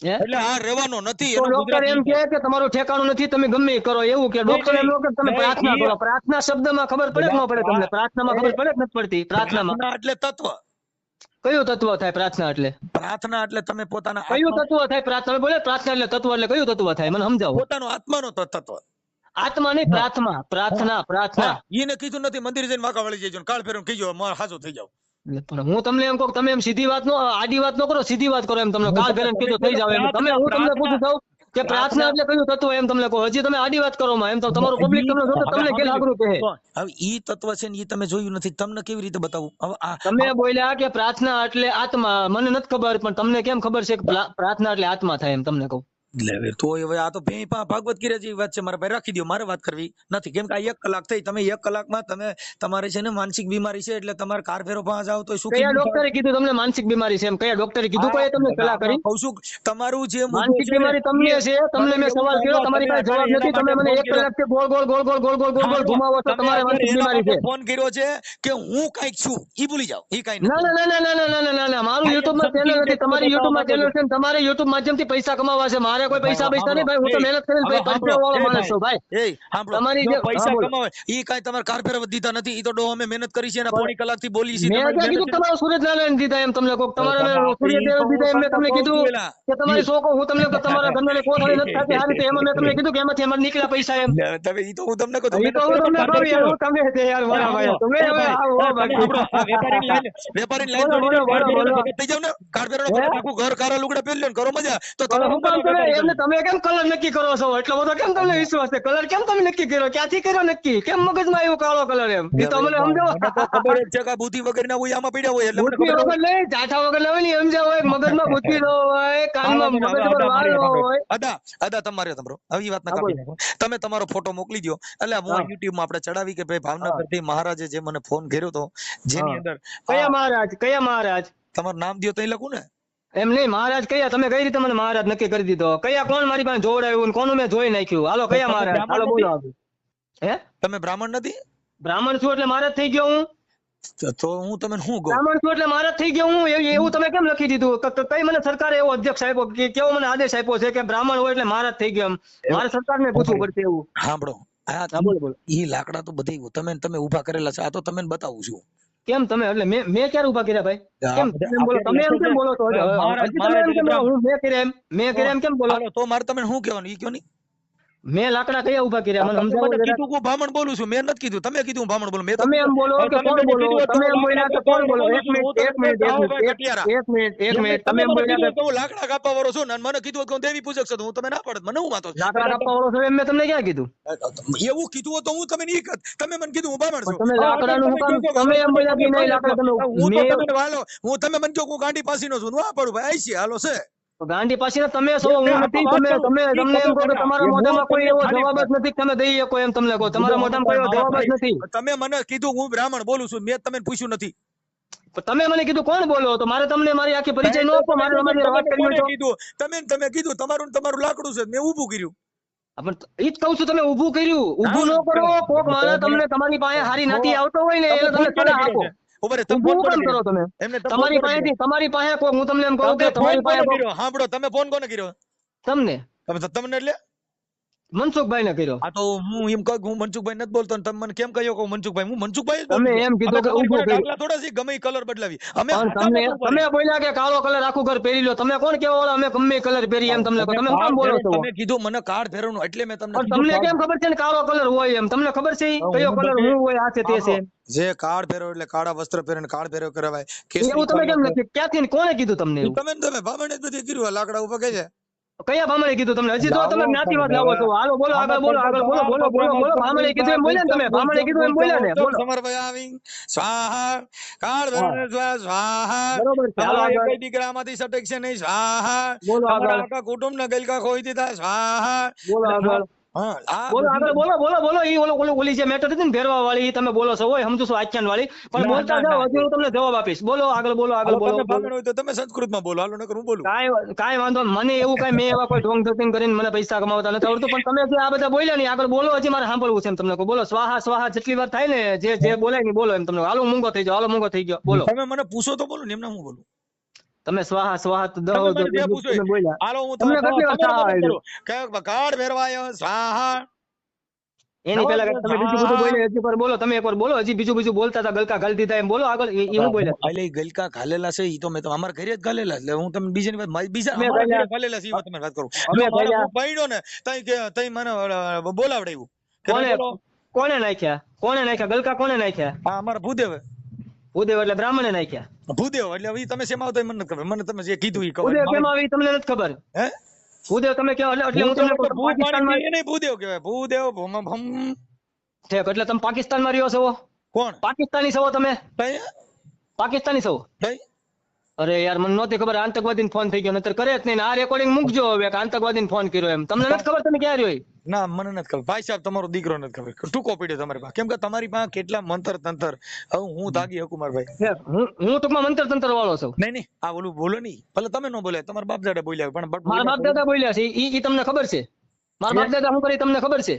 A: હે?
B: એટલે આ રહેવાનો નથી
A: તો
B: એનો
A: ડોક્ટર એમ
B: ગુજરાતી
A: કે તમારું ઠેકાણું નથી તમે ગમે ઈ કરો એવું કે ડોક્ટર એમ કહે તમે
B: નહીં,
A: પ્રાર્થના
B: ઈ-
A: કરો પ્રાર્થના શબ્દમાં ખબર પડે કે ન પડે તમને પ્રાર્થનામાં ખબર પડે કે નથી પડતી પ્રાર્થનામાં
B: પ્રાર્થના એટલે તત્વ
A: કયું તત્વ થાય પ્રાર્થના એટલે
B: પ્રાર્થના એટલે તમે પોતાના
A: કયું તત્વ થાય પ્રાર્થના બોલે પ્રાર્થના એટલે તત્વ એટલે કયું તત્વ થાય મને સમજાવો
B: પોતાનો આત્માનો તત્વ
A: આત્મા નહીં પ્રાર્થના પ્રાર્થના પ્રાર્થના
B: એને કીધું નથી મંદિર જઈને વાંકા વળી જજો કાળ ફેરવીને કીજો હાજો થઈ જાવ
A: પણ હું તમને એમ કહું તમે એમ સીધી વાત નો આડી વાત નો કરો સીધી વાત કરો એમ તમને કાલ ફેરન કીધું થઈ જાવ એમ તમે હું તમને પૂછું છું કે પ્રાર્થના એટલે કયું તત્વ એમ તમને કહો હજી તમે આડી વાત કરો માં એમ તો તમારું પબ્લિક તમને જોતો તમને કે લાગરું કહે
B: હવે ઈ તત્વ છે ને ઈ તમે જોયું નથી તમને કેવી રીતે બતાવું હવે આ
A: તમે બોલ્યા કે પ્રાર્થના એટલે આત્મા મને નથી ખબર પણ તમને કેમ ખબર છે કે પ્રાર્થના એટલે આત્મા થાય એમ તમને કહું
B: એટલે તો હવે આ તો ભાગવત ગીરા જેવી વાત છે મારા ભાઈ રાખી દો મારે વાત કરવી નથી કેમ કે આ 1 કલાક થઈ તમે 1 કલાકમાં તમે તમારે છે ને માનસિક બીમારી છે એટલે તમારે કાર ફેરો પાસે જાવ તો શું
A: કયા ડોક્ટરે કીધું તમને માનસિક બીમારી છે એમ કયા ડોક્ટરે કીધું કોઈ તમને સલાહ કરી
B: કહું છું તમારું જે
A: માનસિક બીમારી તમને છે તમને મેં સવાલ કર્યો તમારી પાસે જવાબ નથી તમે મને 1 કલાકથી ગોળ ગોળ ગોળ ગોળ ગોળ ગોળ ગોળ ગોળ ઘુમાવો છો તમારે માનસિક બીમારી છે
B: ફોન કર્યો છે કે હું કઈક છું ઈ ભૂલી જાવ ઈ કઈ
A: ના ના ના ના ના ના ના ના મારું યુટ્યુબ માં ચેનલ નથી તમારી યુટ્યુબ માં ચેનલ છે તમારે યુટ્યુબ માધ્યમથી પૈસા કમાવા છે મારે કોઈ પૈસા પૈસા નહીં ભાઈ હું તો મહેનત કરીને પૈસા વાળો માણસ છું ભાઈ તમારી જે
B: પૈસા કમાવે ઈ કઈ તમારે કાર ફેર દીધા નથી ઈ તો ડો અમે મહેનત કરી છે અને પોણી કલાક થી બોલી છે
A: મેં ક્યાં કીધું તમારો સૂર્યનારાયણ દીધા એમ તમને કોક તમારે સૂર્યદેવ દીધા એમ મેં તમને કીધું કે તમારી શોકો હું તમને તમારા ઘરના કોથળી નથી થતી આ રીતે એમાં મેં તમને કીધું કે એમાંથી અમારે નીકળ્યા પૈસા એમ
B: તમે ઈ તો હું તમને કહું
A: ઈ તો હું તમને કહું યાર તમે છે યાર મારા ભાઈ તમે હવે આવો બાકી
B: વેપારી લાઈન થઈ જાવ ને કાર ફેર આખું ઘર કારા લુગડા પહેરી લે કરો મજા તો
A: હું કામ તમે એમને તમે કેમ કલર નક્કી કરો છો એટલો બધો કેમ તમને વિશ્વાસ છે કલર કેમ તમે નક્કી કર્યો ક્યાંથી કર્યો નક્કી કેમ મગજમાં આવ્યો કાળો કલર એમ ઈ તો મને સમજાવો
B: ખબર જ છે કે બુદ્ધિ વગરના હોય આમાં પડ્યા હોય એટલે મને
A: બુદ્ધિ
B: ખબર
A: વગર નહીં જાઠા વગર નહીં ને સમજાવો હોય મગજમાં બુદ્ધિ ન હોય કાનમાં મગજ પર વાળ ન હોય
B: અદા તમારે તમારો આવી વાત ના કાપી નાખો તમે તમારો ફોટો મોકલી દો એટલે હું YouTube માં આપણે ચડાવી કે ભાઈ ભાવનગર થી મહારાજે જે મને ફોન કર્યો તો જેની અંદર
A: કયા મહારાજ
B: તમારું નામ દયો તો લખું ને
A: એમ નહીં મહારાજ કયા તમે કઈ રીતે મને મહારાજ નક્કી કરી દીધો કયા કોણ મારી પાસે જોડાયું ને કોનું મેં જોઈ નાખ્યું હાલો કયા મહારાજ હાલો બોલો હે
B: તમે બ્રાહ્મણ નથી
A: બ્રાહ્મણ છું એટલે મહારાજ થઈ ગયો હું
B: તો હું તમને શું કહું
A: બ્રાહ્મણ છું એટલે મહારાજ થઈ ગયો હું એવું તમે કેમ લખી દીધું કઈ મને સરકારે એવો અધ્યક્ષ આપ્યો કે કેવો મને આદેશ આપ્યો છે કે બ્રાહ્મણ હોય એટલે મહારાજ થઈ ગયો એમ મારે સરકારને પૂછવું પડશે એવું
B: સાંભળો
A: બોલો
B: ઈ લાકડા તો બધી તમે ઉભા કરેલા છે આ તો તમને બતાવું છું
A: કેમ તમે એટલે મેં ક્યારે ઉભા કર્યા ભાઈ કેમ તમે બોલો તમે એમ કેમ બોલો છો હજી તમે એમ કેમ બોલો હું મેં કર્યા એમ કેમ બોલો
B: તો મારે તમે શું કહેવાનું ઈ કયો નહીં
A: મેં લાકડા કયા ઉભા કર્યા મને સમજાવો જરા.
B: કીધું હું બ્રાહ્મણ બોલું છું મેં નથી કીધું તમે કીધું હું બ્રાહ્મણ બોલું મેં તો
A: તમે એમ બોલો કે કોણ બોલો તમે એમ બોલ્યા કે કોણ બોલો એક મિનિટ તમે એમ બોલ્યા કે
B: હું લાકડા કાપવા વાળો છું ને મને કીધું કે હું દેવી પૂજક છું તો હું તમે ના પાડત મને હું વાતો છે?
A: લાકડા કાપવા વાળો છો એમ મેં તમને ક્યાં કીધું
B: એવું કીધું હોત તો હું તમે નહીં કહેત તમે મને કીધું હું બ્રાહ્મણ છું
A: તમે લાકડાનું હું કામ તમે એમ બોલ્યા કે નહીં લાકડા તમે
B: હું તો તમને વાલો હું તમે મને કહો હું ગાંડી પાસીનો છું હું આ પડું ભાઈ આઈ છે હાલો છે
A: ગાંધી પાસે તમે છો હું નથી તમે તમને એમ કહો કે તમારા મોઢામાં કોઈ એવો જવાબ જ નથી તમે દઈ શકો એમ તમને કહો તમારા મોઢામાં કોઈ એવો જવાબ જ નથી
B: તમે મને કીધું હું બ્રાહ્મણ બોલું છું મેં તમને પૂછ્યું નથી
A: તમે મને કીધું કોણ બોલો તો મારે તમને મારી આખી પરિચય ન આપો મારે તમારી વાત કરવી હોય તો
B: તમે કીધું તમારું લાકડું છે મેં ઊભું કર્યું
A: પણ ઈ જ કહું છું તમે ઊભું કર્યું ઊભું ન કરો કોક મારે તમને તમારી પાસે હારી નાતી આવતો હોય ને એને તમે સલાહ આપો ઊભું કેમ કરો તમે તમારી પાસે કોક હું તમને એમ કહું કે તમારી પાસે
B: સાંભળો તમે ફોન કોને કર્યો
A: તમને
B: તમને એટલે
A: મનસુખભાઈ ને કર્યો
B: આ તો હું એમ કહું હું મનસુખભાઈ નથી બોલતો ને તમે મને કેમ કહ્યો કે હું મનસુખભાઈ
A: તમે એમ કીધું કે ઊભું કર્યું
B: થોડા છે ગમે કલર બદલાવી અમે
A: તમે બોલ્યા કે કાળો કલર આખું ઘર પહેરી લો તમે કોણ કેવો અમે ગમે કલર પહેરી એમ તમને તમે કેમ બોલો છો
B: તમે કીધું મને કાર્ડ ફેરવવાનું એટલે મેં તમને
A: તમને કેમ ખબર છે ને કાળો કલર હોય એમ તમને ખબર છે કયો કલર હું હોય આ છે તે છે
B: જે કાર્ડ ફેરવ એટલે કાળા વસ્ત્ર પહેરીને કાર્ડ ફેરવ કરાવાય
A: એવું તમે કેમ નથી ક્યાંથી કોણે કીધું તમને એવું
B: તમે ભામણે જ બધી કર્યું લાકડા ઉપર કે છે
A: કયા ભામણે કીધું તમને? હજી તો તમે જ્ઞાતિવાદ લાવો છો. હાલો બોલો આગળ, બોલો આગળ, બોલો બોલો બોલો બોલો. ભામણે કીધું એમ બોલ્યા ને તમે? ભામણે કીધું એમ બોલ્યા ને? બોલો.
B: સમર્પયામિ સ્વાહા કાળ ભૈરવને સ્વાહા
A: બરોબર છે, હાલો
B: તમારા
A: આગળ.
B: એકય દીકરામાંથી સટકશે નહીં સ્વાહા
A: બોલો
B: તમારા
A: આગળ,
B: આખા કુટુંબને ગલકા ખોઈ દીધા સ્વાહા
A: બોલો આગળ,
B: હા આ
A: બોલો
B: બધી-
A: આગળ, બોલો બોલો બોલો. ઈ ઓલી જે મેટર હતી ને ભેરવા વાળી, ઈ તમે બોલો છો. ઓય સમજુ છું આખ્યાન વાળી, પણ
B: ના,
A: બોલતા
B: ના,
A: જાઓ,
B: ના.
A: હજી હું તમને જવાબ આપીશ. બોલો આગળ, બોલો આગળ,
B: હાલો,
A: બોલો
B: તમે
A: બોલો.
B: ભાંગણ હોય તો તમે સંસ્કૃતમાં બોલો હાલો નકર હું બોલું
A: કાંઈ વાંધો નહીં. મને એવું કાંઈ મેં એવા કોઈ ઢોંગ ધોતિંગ કરીને મને પૈસા કમાવતા નથી આવડતું, પણ તમે જે આ બધા બોલ્યા ને આગળ બોલો. હજી મારે સાંભળવું છે એમ તમને કહું. બોલો સ્વાહા સ્વાહા જેટલી વાર થાય ને, જે બોલાય ને બોલો એમ તમને. હાલો મૂંગો થઈ જાઓ, હાલો મૂંગો થઈ ગયો, બોલો.
B: તમે મને પૂછો તો બોલું ને એમને હું બોલું
A: તમે સ્વાહા સ્વાહા તો દહો
B: તમે
A: તો
B: મને જે પૂછો
A: તમે બોલ્યા.
B: હાલો હું
A: તમને કેટલી વાર સ્વાહા
B: તમારે
A: આવ્યું?
B: કે કાળ ભેરવાયો સ્વાહા
A: એની પહેલા
B: નમઃ
A: તમે બીજું બધું બોલ્યા, હજી એકવાર બોલો. તમે એકવાર બોલો. હજી બીજું બોલતા હતા, ગલકા ગાલી દીધા એમ બોલો આગળ. એ હું બોલ્યા?
B: એટલે ઈ ગલકા ઘાલેલા છે ઈ તો મેં તો અમારા ઘરે જ ઘાલેલા એટલે હું તમને બીજાની વાત બીજા
A: અમે
B: અમારા ઘરે
A: ઘાલ્યા.
B: ઘાલેલા છે ઈ વાત તમે વાત કરું
A: અમે
B: જો મારે
A: ઘાલ્યા.
B: હું પૈડ્યો ને તઈ મને બોલાવડાવ્યું કે
A: કોને
B: બોલો
A: કોને નાખ્યા? કોને નાખ્યા ગલકા? કોને નાખ્યા?
B: આ અમારા ભૂદેવ
A: ભૂદેવ એટલે બ્રાહ્મણે નાખ્યા.
B: ભૂદેવ એટલે ઈ તમે શેમાં આવતા મને નથી ખબર મને તમે જે કીધું ઈ
A: ભૂદેવ
B: ખબર
A: કેમ આવી તમને નથી ખબર?
B: હે
A: ભૂદેવ તમે કહો એટલે હું તમને કહું, પાકિસ્તાનમાં
B: એને ભૂદેવ કહેવાય ભૂદેવ ભમ ભમ
A: ઠેક, એટલે તમે પાકિસ્તાનમાં રહ્યો છો?
B: કોણ
A: પાકિસ્તાની છો તમે?
B: તઈ
A: પાકિસ્તાની છો?
B: તઈ
A: અરે યાર મને નહોતી ખબર. આતંકવાદીને ફોન થઈ ગયો, નતર કરે જ નહીં ને. આ રેકોર્ડિંગ મૂકજો હવે કે આતંકવાદીને ફોન કર્યો એમ. તમને નથી ખબર તમે ક્યાં રહ્યો?
B: ના મને નથી ખબર ભાઈ સાહેબ તમારો દીકરો નથી ખબર ટૂંકો પીડ્યો તમારી પાસે કેમ કે તમારી પાસે કેટલા મંતર તંતર હવે હું દાગી હકું મારા ભાઈ
A: ઠેક, હું ટૂંકમાં મંત્ર તંત્ર વાળો છું.
B: નહીં આ ઓલું બોલો નહીં ભલે તમે ન બોલ્યા તમારા બાપ દાદા બોલ્યા પણ
A: મારા બાપ દાદા બોલ્યા છે, ઈ તમને ખબર છે? મારા બાપ દાદા શું કરી તમને ખબર છે?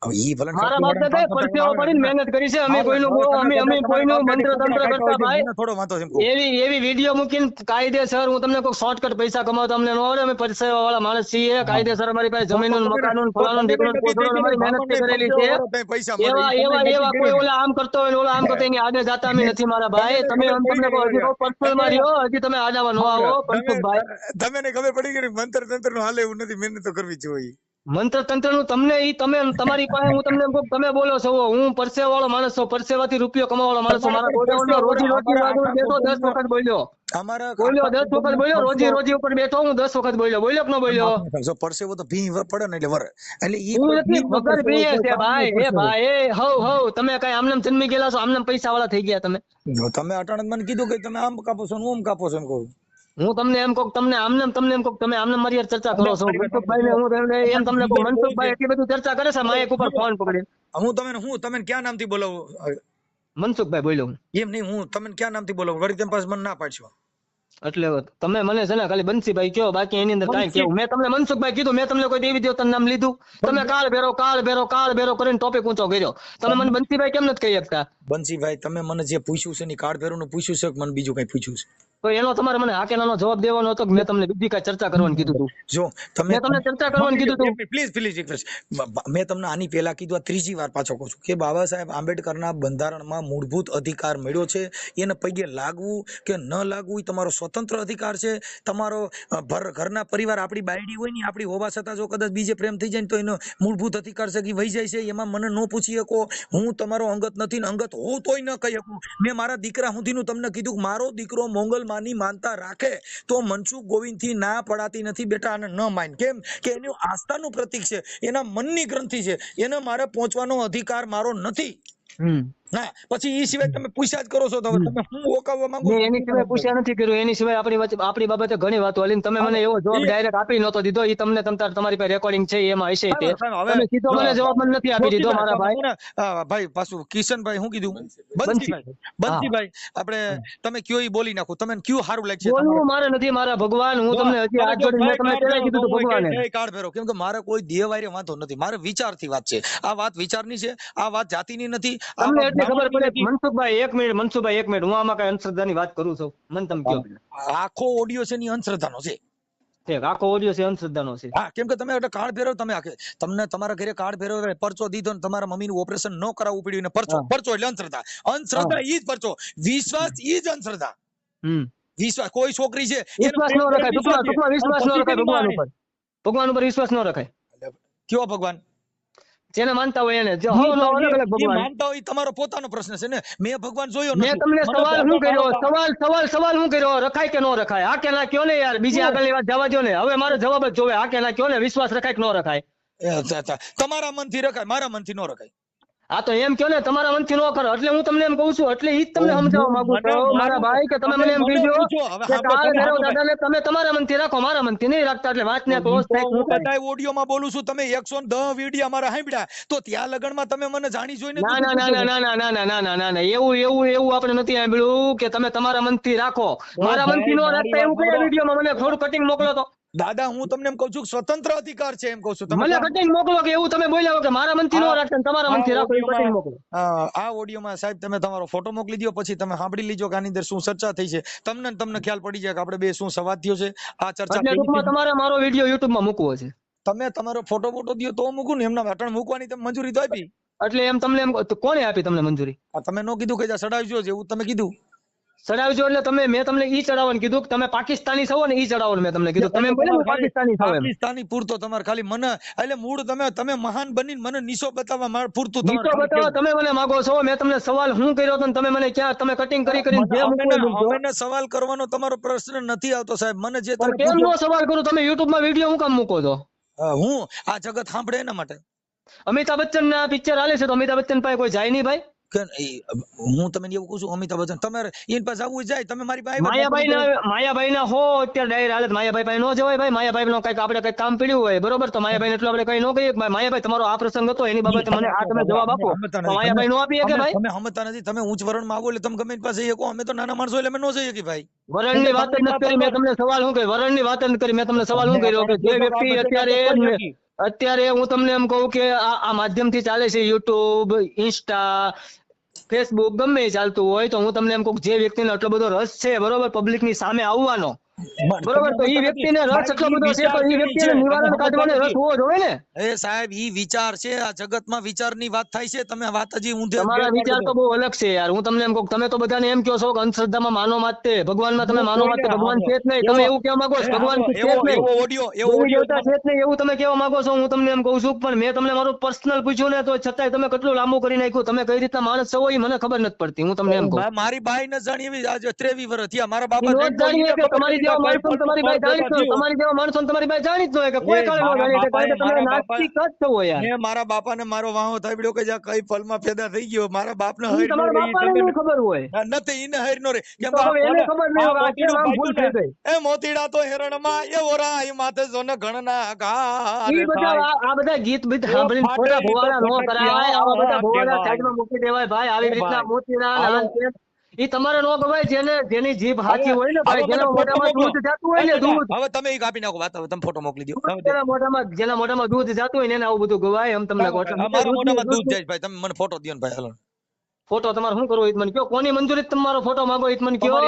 B: ઈ ભલે
A: મારા બાપ દાદાએ પરસેવો પડીને મહેનત કરી છે. અમે કોઈનું મંત્ર તંત્ર કરતા ભાઈ.
B: થોડો વાંધો છે એમ કહું.
A: એવી વિડીયો મૂકીને કાયદેસર હું તમને કોઈ શોર્ટકટ પૈસા કમાવતા અમને ન આવડે. અમે પરસેવા વાળા માણસ છીએ. કાયદેસર અમારી પાસે જમીન મકાન ફલાણું ઢીકણું કોથળું અમારી મહેનત કરેલી છે. એવા કોઈ ઓલા આમ કરતો હોય ને ઓલા આમ કરતો એની આડે જાતા અમે નથી મારા ભાઈ. તમે તમને કહો હજી પર્સનલ માં રહ્યો, હજી તમે આડાવા ન આવો પંચુભાઈ.
B: તમને ખબર પડી ગઈ મંત્ર તંત્ર નું હાલે એવું નથી મહેનત તો કરવી જોઈએ
A: મંત્ર તંત્ર નું તમને તમારી પાસે હું તમને કહું, તમે બોલો છો હું પરસેવા વાળો માણસ છું, પરસેવાથી રૂપિયો કમાવાળો માણસ છું. મારા ગોડાઉનમાં રોજી બેઠો 10 વખત બોલ્યો.
B: અમારા
A: 10 વખત બોલ્યો. રોજી ઉપર બેઠો હું 10 વખત બોલ્યો કે ન બોલ્યો?
B: જો પરસેવો તો ભી પડે ને એટલે વરે એટલે ઈ
A: હું
B: કોઈ
A: નથી
B: ભીનો
A: વગર
B: પરસેવો
A: પીએ
B: કોઈ
A: છે
B: કામનો
A: ભાઈ.
B: પરસેવો.
A: ભાઈ હવ તમે કઈ આમનામ જન્મી ગયેલા છો? આમનામ પૈસા વાળા થઈ ગયા તમે?
B: જો તમે અટાણે મને કીધું કે તમે આમ કાપો છો ને હું આમ કાપો છો એમ કહું
A: હું તમને એમ કહું તમને એમ કહું તમે આમનામ મારી હારે ચર્ચા કરો છો. મનસુખભાઈ ને હું એમ તમને કહું, મનસુખભાઈ એટલી બધું ચર્ચા કરે છે માઇક ઉપર ફોન પકડી.
B: હું તમે ક્યાં નામથી બોલાવું
A: મનસુખભાઈ બોલ્યો
B: એમ નહીં હું તમને ક્યાં નામથી બોલાવું વળી તેમ પાસે મને ના પાડશો
A: એટલે તમે મને છે ને ખાલી બંસીભાઈ કયો, બાકી એની અંદર કાંઈ કેવું. મેં તમને મનસુખભાઈ કીધું, મેં તમને કોઈ દેવી દેવતાનું નામ લીધું? તમે કાળ ભેરો કરીને ટોપિક ઊંચો કર્યો. તમે મને બંસીભાઈ કેમ નથી કહી શકતા?
B: બંસીભાઈ તમે મને જે પૂછ્યું છે ને કાળ ભેરું નું પૂછ્યું છે કે મને બીજું કઈ પૂછ્યું છે
A: તો એનો તમારે મને હાકેનાનો જવાબ દેવાનો હતો કે મેં તમને બીજી કાંઈ ચર્ચા કરવાનું કીધું હતું?
B: જો
A: મેં તમને ચર્ચા કરવાનું કીધું હતું.
B: પ્લીઝ મેં તમને આની પહેલા કીધું આ ત્રીજી વાર પાછો કહું છું કે બાબા સાહેબ આંબેડકરના બંધારણમાં મૂળભૂત અધિકાર મળ્યો છે. એને પૈગે લાગવું કે ન લાગવું એ તમારો સ્વતંત્ર અધિકાર છે. તમારો ઘરના પરિવાર આપણી બાયડી હોય ને આપણી હોવા છતાં જો કદાચ બીજે પ્રેમ થઈ જાય ને તો એનો મૂળભૂત અધિકાર છે કે વહી જાય છે. એમાં મને ન પૂછી શકો. હું તમારો અંગત નથી ને અંગત હોઉં તોય ન કહી શકું. મેં મારા દીકરા સુધીનું તમને કીધું કે મારો દીકરો મોંગલ માની માનતા રાખે તો મનસુખ ગોવિંદ થી ના પડાતી નથી બેટા. અને ન માન કેમ કે એનું આસ્થાનું પ્રતીક છે, એના મનની ગ્રંથિ છે, એને મારે પહોંચવાનો અધિકાર મારો નથી. ના પછી એ સિવાય તમે પૂછ્યા જ કરો છો તો તમે હું ઓકાવવા માંગુ
A: મેં એની સિવાય પૂછ્યા નથી કર્યું. એની સિવાય આપણી બાબતે ઘણી વાતો હાલી. તમે મને એવો જવાબ ડાયરેક્ટ આપી નતો દીધો. એ તમને તમારી પાસે રેકોર્ડિંગ છે એમાં હશે તે. તમે સીધો મને જવાબ મને નથી આપી દીધો મારા ભાઈ.
B: ભાઈ પાછું કિશનભાઈ શું કીધું? બંસીભાઈ આપણે તમે કયો ઈ બોલી નાખો. તમને કયું સારું લાગશે?
A: બોલવું મારે નથી મારા ભગવાન. હું તમને હજી હાથ જોડીને મેં તમને પહેલા કીધું હતું ભગવાને.
B: કાળ ફેરો કેમ કે મારે કોઈ દેવાયરે વાંધો નથી. મારે વિચારથી વાત છે. આ વાત વિચારની છે. આ વાત જાતિની નથી.
A: તમને એટલી ખબર પડે મનસુખભાઈ એક મિનિટ હું આમાં કઈ અંધશ્રદ્ધાની વાત કરું છું? મને તમે કહો.
B: આખો ઓડિયો છે ની અંધશ્રદ્ધાનો છે.
A: આખો ઓડિયો છે અંધશ્રદ્ધાનો છે.
B: હા કેમ કે તમે એટલે કાળ ફેરવ તમે તમને તમારા ઘરે કાળ ફેરવ પરચો દીધો ને તમારા મમ્મીનું ઓપરેશન ન કરાવવું પડ્યું ને પરચો એટલે અંધશ્રદ્ધા. અંધશ્રદ્ધા ઈ જ પરચો. વિશ્વાસ ઈ જ અંધશ્રદ્ધા. વિશ્વાસ કોઈ છોકરી છે
A: વિશ્વાસ ન રખાય. ટૂંકમાં વિશ્વાસ ન રખાય ભગવાન ઉપર. ભગવાન ઉપર વિશ્વાસ ન રખાય.
B: કયો ભગવાન?
A: જેને માનતા હોય એને જે હવનો અલગ અલગ
B: ઈ
A: ભગવાન.
B: માનતા હોય ઈ તમારો પોતાનો પ્રશ્ન છે ને. મેં ભગવાન જોયો
A: મેં
B: નથી.
A: તમને
B: મને
A: સવાલ
B: દાદા
A: શું કર્યો?
B: મારો
A: સવાલ શું કર્યો? રખાય કે ન રખાય? આ કે ના કયો ને યાર, બીજી આગળની વાત જવા દો ને. હવે મારો જવાબ જ જોવે. આ કે ના કયો ને, વિશ્વાસ રખાય કે ન રખાય?
B: અચ્છા. તમારા મનથી રખાય, મારા મનથી ન રખાય.
A: આ તો એમ કયો ને, તમારા મનથી ન કરો એટલે હું તમને એમ કહું છું, એટલે ઈ જ તમને સમજાવવા માંગુ છું મારા ભાઈ, કે તમે મને એમ કીધો કે કાળ ભૈરવ દાદાને તમે તમારા મનથી રાખો, મારા મનથી નહીં રાખતા, એટલે વાતને ક્લોઝ થાય.
B: હું બધાય ઓડિયોમાં બોલું છું, તમે 110 વિડિયો મારા સાંભળ્યા, તો ત્યાં લગનમાં તમે મને જાણી જોઈને
A: ના ના ના ના ના ના ના ના ના ના ના ના એવું આપણે નથી સાંભળ્યું કે તમે તમારા મનથી રાખો, મારા મનથી ન રાખતા. એવું કયા વિડીયોમાં મને થોડું કટિંગ મોકલો તો.
B: દાદા હું તમને એમ કહું છું સ્વતંત્ર અધિકાર છે એમ કહું છું. તમે
A: મને કટિંગ મોકલો કે એવું તમે બોલ્યા હો કે મારા મનથી ન રાખતા ને તમારા મનથી રાખો, એવું કટિંગ મોકલો.
B: આ ઓડિયોમાં સાહેબ તમે તમારો ફોટો મોકલી દો, પછી તમે સાંભળી લીજો કે આની અંદર શું ચર્ચા થઈ છે. તમને ખ્યાલ પડી જાય કે આપણે બે શું સંવાદ થયો છે, આ ચર્ચા
A: એટલે ટૂંકમાં તમારે મારો વિડીયો યુટ્યુબમાં મૂકવો છે.
B: તમે તમારો ફોટો દો તો મૂકું ને, એમના અટણ મૂકવાની તમે મંજૂરી તો આપી.
A: એટલે એમ તમને એમ તો કોણે આપી તમને મંજૂરી?
B: તમે નો કીધું કે ચડાવજો એવું તમે કીધું.
A: ચડાવજો એટલે મેં તમને ઈ ચડાવવાનું કીધું કે તમે પાકિસ્તાની છો ને, ઈ ચડાવવાનું મેં તમને કીધું. તમે બોલ્યા પાકિસ્તાની છો એમ.
B: પાકિસ્તાની પૂરતો તમારે ખાલી મને એટલે મૂળ તમે મહાન બનીને મને નીચો બતાવવા મારે પૂરતું
A: નીચો બતાવવા તમે મને માંગો છો. મેં તમને સવાલ શું કર્યો હતો ને તમે મને ક્યાં તમે કટિંગ કરીને જે મૂકવો
B: મને સવાલ કરવાનો તમારો પ્રશ્ન નથી આવતો સાહેબ. મને જે તમે
A: કેમ નો સવાલ કરું? તમે યુટ્યુબ માં વિડીયો હું કામ મૂકો છો?
B: હું આ જગત સાંભળે એના માટે.
A: અમિતાભ બચ્ચન ના પિક્ચર હાલે છે તો અમિતાભ બચ્ચન પાસે કોઈ જાય નહીં ભાઈ?
B: હું તમને એવું કહું છું અમિતાભ બચ્ચન તમારે એની પાસે જવું જાય, તમે મારી પાસે
A: માયાભાઈ ના હો અત્યારે ડાયર હાલત. માયાભાઈ પાસે નો જવાય ભાઈ. માયાભાઈ નો કઈક આપણે કઈક કામ પડ્યું હોય બરોબર, તો માયાભાઈ એટલું આપણે કઈ ન કહીએ. માયાભાઈ તમારો આ પ્રસંગ હતો એની બાબતે મને આ તમે જવાબ આપો, તો માયાભાઈ નો આપીએ કે ભાઈ?
B: તમે સમજતા નથી. તમે ઉચ્ચ વરણ માં આવો એટલે તમે ગમે એની પાસે કહો, અમે તો નાના માણસો એટલે અમે નો જઈએ કે ભાઈ.
A: વરણ ની વાત જ નથી કરી મેં તમને. સવાલ શું કર્યો? વરણ ની વાત જ નથી કરી મેં તમને. સવાલ શું કર્યો કે જે વ્યક્તિ અત્યારે હું તમને એમ કહું કે આ માધ્યમથી ચાલે છે, યુટ્યુબ, ઇન્સ્ટા, ફેસબુક, ગમે એ ચાલતું હોય, તો હું તમને એમ કહું જે વ્યક્તિને એટલો બધો રસ છે બરોબર પબ્લિક ની સામે આવવાનો બરોબર, તો એ વ્યક્તિને રસ એટલો બધો છે તો એ વ્યક્તિને નિવારણ કાઢવાનો રસ હોવો જોઈએ ને.
B: એ સાહેબ ઈ વિચાર છે, આ જગતમાં વિચારની વાત થાય છે. તમે વાત હજી ઊંધે
A: તમારા વિચાર તો બહુ અલગ છે યાર. હું તમને એમ કહું તમે તો બધાને એમ કહો છો કે અંધશ્રદ્ધામાં માનો માતે, ભગવાનમાં તમે માનો માતે, ભગવાન છે જ નહીં. તમે એવું કહેવા માંગો છો ભગવાન છે જ નહીં, દેવતા છે જ નહીં, એવું તમે કહેવા માંગો છો. હું તમને એમ કહું છું પણ મેં તમને મારું પર્સનલ પૂછ્યું ને તો છતાંય તમે કેટલું લાંબુ કરી નાખ્યું. તમે કઈ રીતના માણસ છો એ મને ખબર નથી પડતી. હું તમને એમ કહું
B: મારી બાઈ ન જાણી એવી આજે 23 વર્ષ થયા. મારા બાપા
A: જાણીએ કે તમારી જેવા માણસો તમારી બાઈ જાણી જ ન, તમારી જેવા માણસો તમારી બાઈ જાણી જ ન હોય કે કોઈ કાળે ન જાણી, કારણ કે તમે નાસ્તિક જ છો યાર.
B: મેં મારા બાપાને મારો વાહો થાબ્યો કે જ્યાં કઈ ફલમાં પેદા થઈ ગયો. મારા બાપને હૈર
A: તમારા બાપાને ન ખબર હોય
B: નથી, એને હૈર નો રે કેમ
A: તો હવે એને ખબર નહીં હોય કે આ ભૂલ થઈ ગઈ.
B: એ મોતીડા તો હેરણમાં એવો રાય માથે જોને ઘણના ઘા.
A: ઈ બધા આ બધા ગીત બીત સાંભળીને ખોટા ભોવાડા નો કરાય. આવા બધા ભોવાડા સાઈડમાં મૂકી દેવાય ભાઈ. આવી રીતના મોતીડા નાન છે ઈ તમારે નો ગવાય. જેની જીભ હાચી હોય ને ભાઈ, જેના મોઢામાં દૂધ જાતું હોય ને દૂધ,
B: હવે તમે ઈ કાપી નાખો વાત. હવે તમે ફોટો મોકલી દો.
A: જેના મોઢામાં દૂધ જાતું હોય ને એને આવું બધું ગવાય. એમ તમને કહો
B: મારા મોઢામાં દૂધ જાય ભાઈ. તમે મને ફોટો દયો ને ભાઈ. હાલો
A: ફોટો તમારે શું કરવો એ મને કયો. કોની મંજૂરી તમારો ફોટો માંગો એ મને કયો.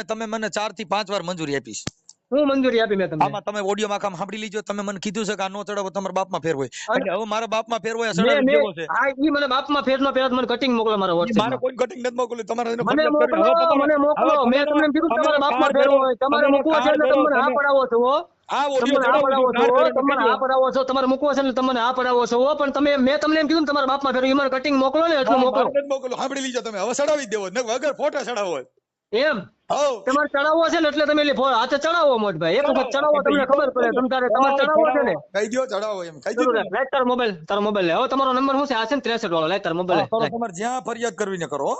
B: તમે મને 4 થી 5 વાર મંજૂરી આપીશ.
A: હું મંજૂરી આપી મેં તમને?
B: આમાં તમે ઓડિયોમાં કામ સાંભળી લીજો. તમે મને કીધું છે કે આ નો ચડાવો તમારા બાપમાં ફેર હોય. એટલે હવે મારા બાપમાં ફેર હોય ચડાવી દેવો છે.
A: આ ઈ મને બાપમાં ફેર નો પહેલા મને કટિંગ મોકલો મારા WhatsApp
B: મારે કોઈ કટિંગ નથી મોકલ્યું. તમારે
A: મને મોકલો. મેં તમને કીધું તમારા બાપમાં ફેર હોય તમારે મૂકવો છે એટલે તમે આ પડાવો છો.
B: આ ઓડિયો
A: તમને આ પડાવો છો. તમારે મૂકવો છે એટલે તમને આ પડાવો છો. પણ તમે મેં તમને એમ કીધું તમારા બાપમાં ફેર મને કટિંગ મોકલો ને એટલું મોકલો.
B: સાંભળી લીજો તમે. હવે ચડાવી દેવો વગર ફોટા ચડાવો
A: એમ તમારે ચડાવવો છે ને એટલે તમે હાથે ચડાવો મોટભાઈ. એક વખત ચડાવો તમને ખબર પડે. તમારે ચડાવવો છે ને
B: કહી દો ચડાવો એમ કહી દો.
A: લાઈટ તારો મોબાઈલ લે. હવે તમારો નંબર શું છે? આ છે ને 63 વાળો. લાઈટ તારો મોબાઈલ
B: તમારે જ્યાં ફરિયાદ કરવી ને કરો.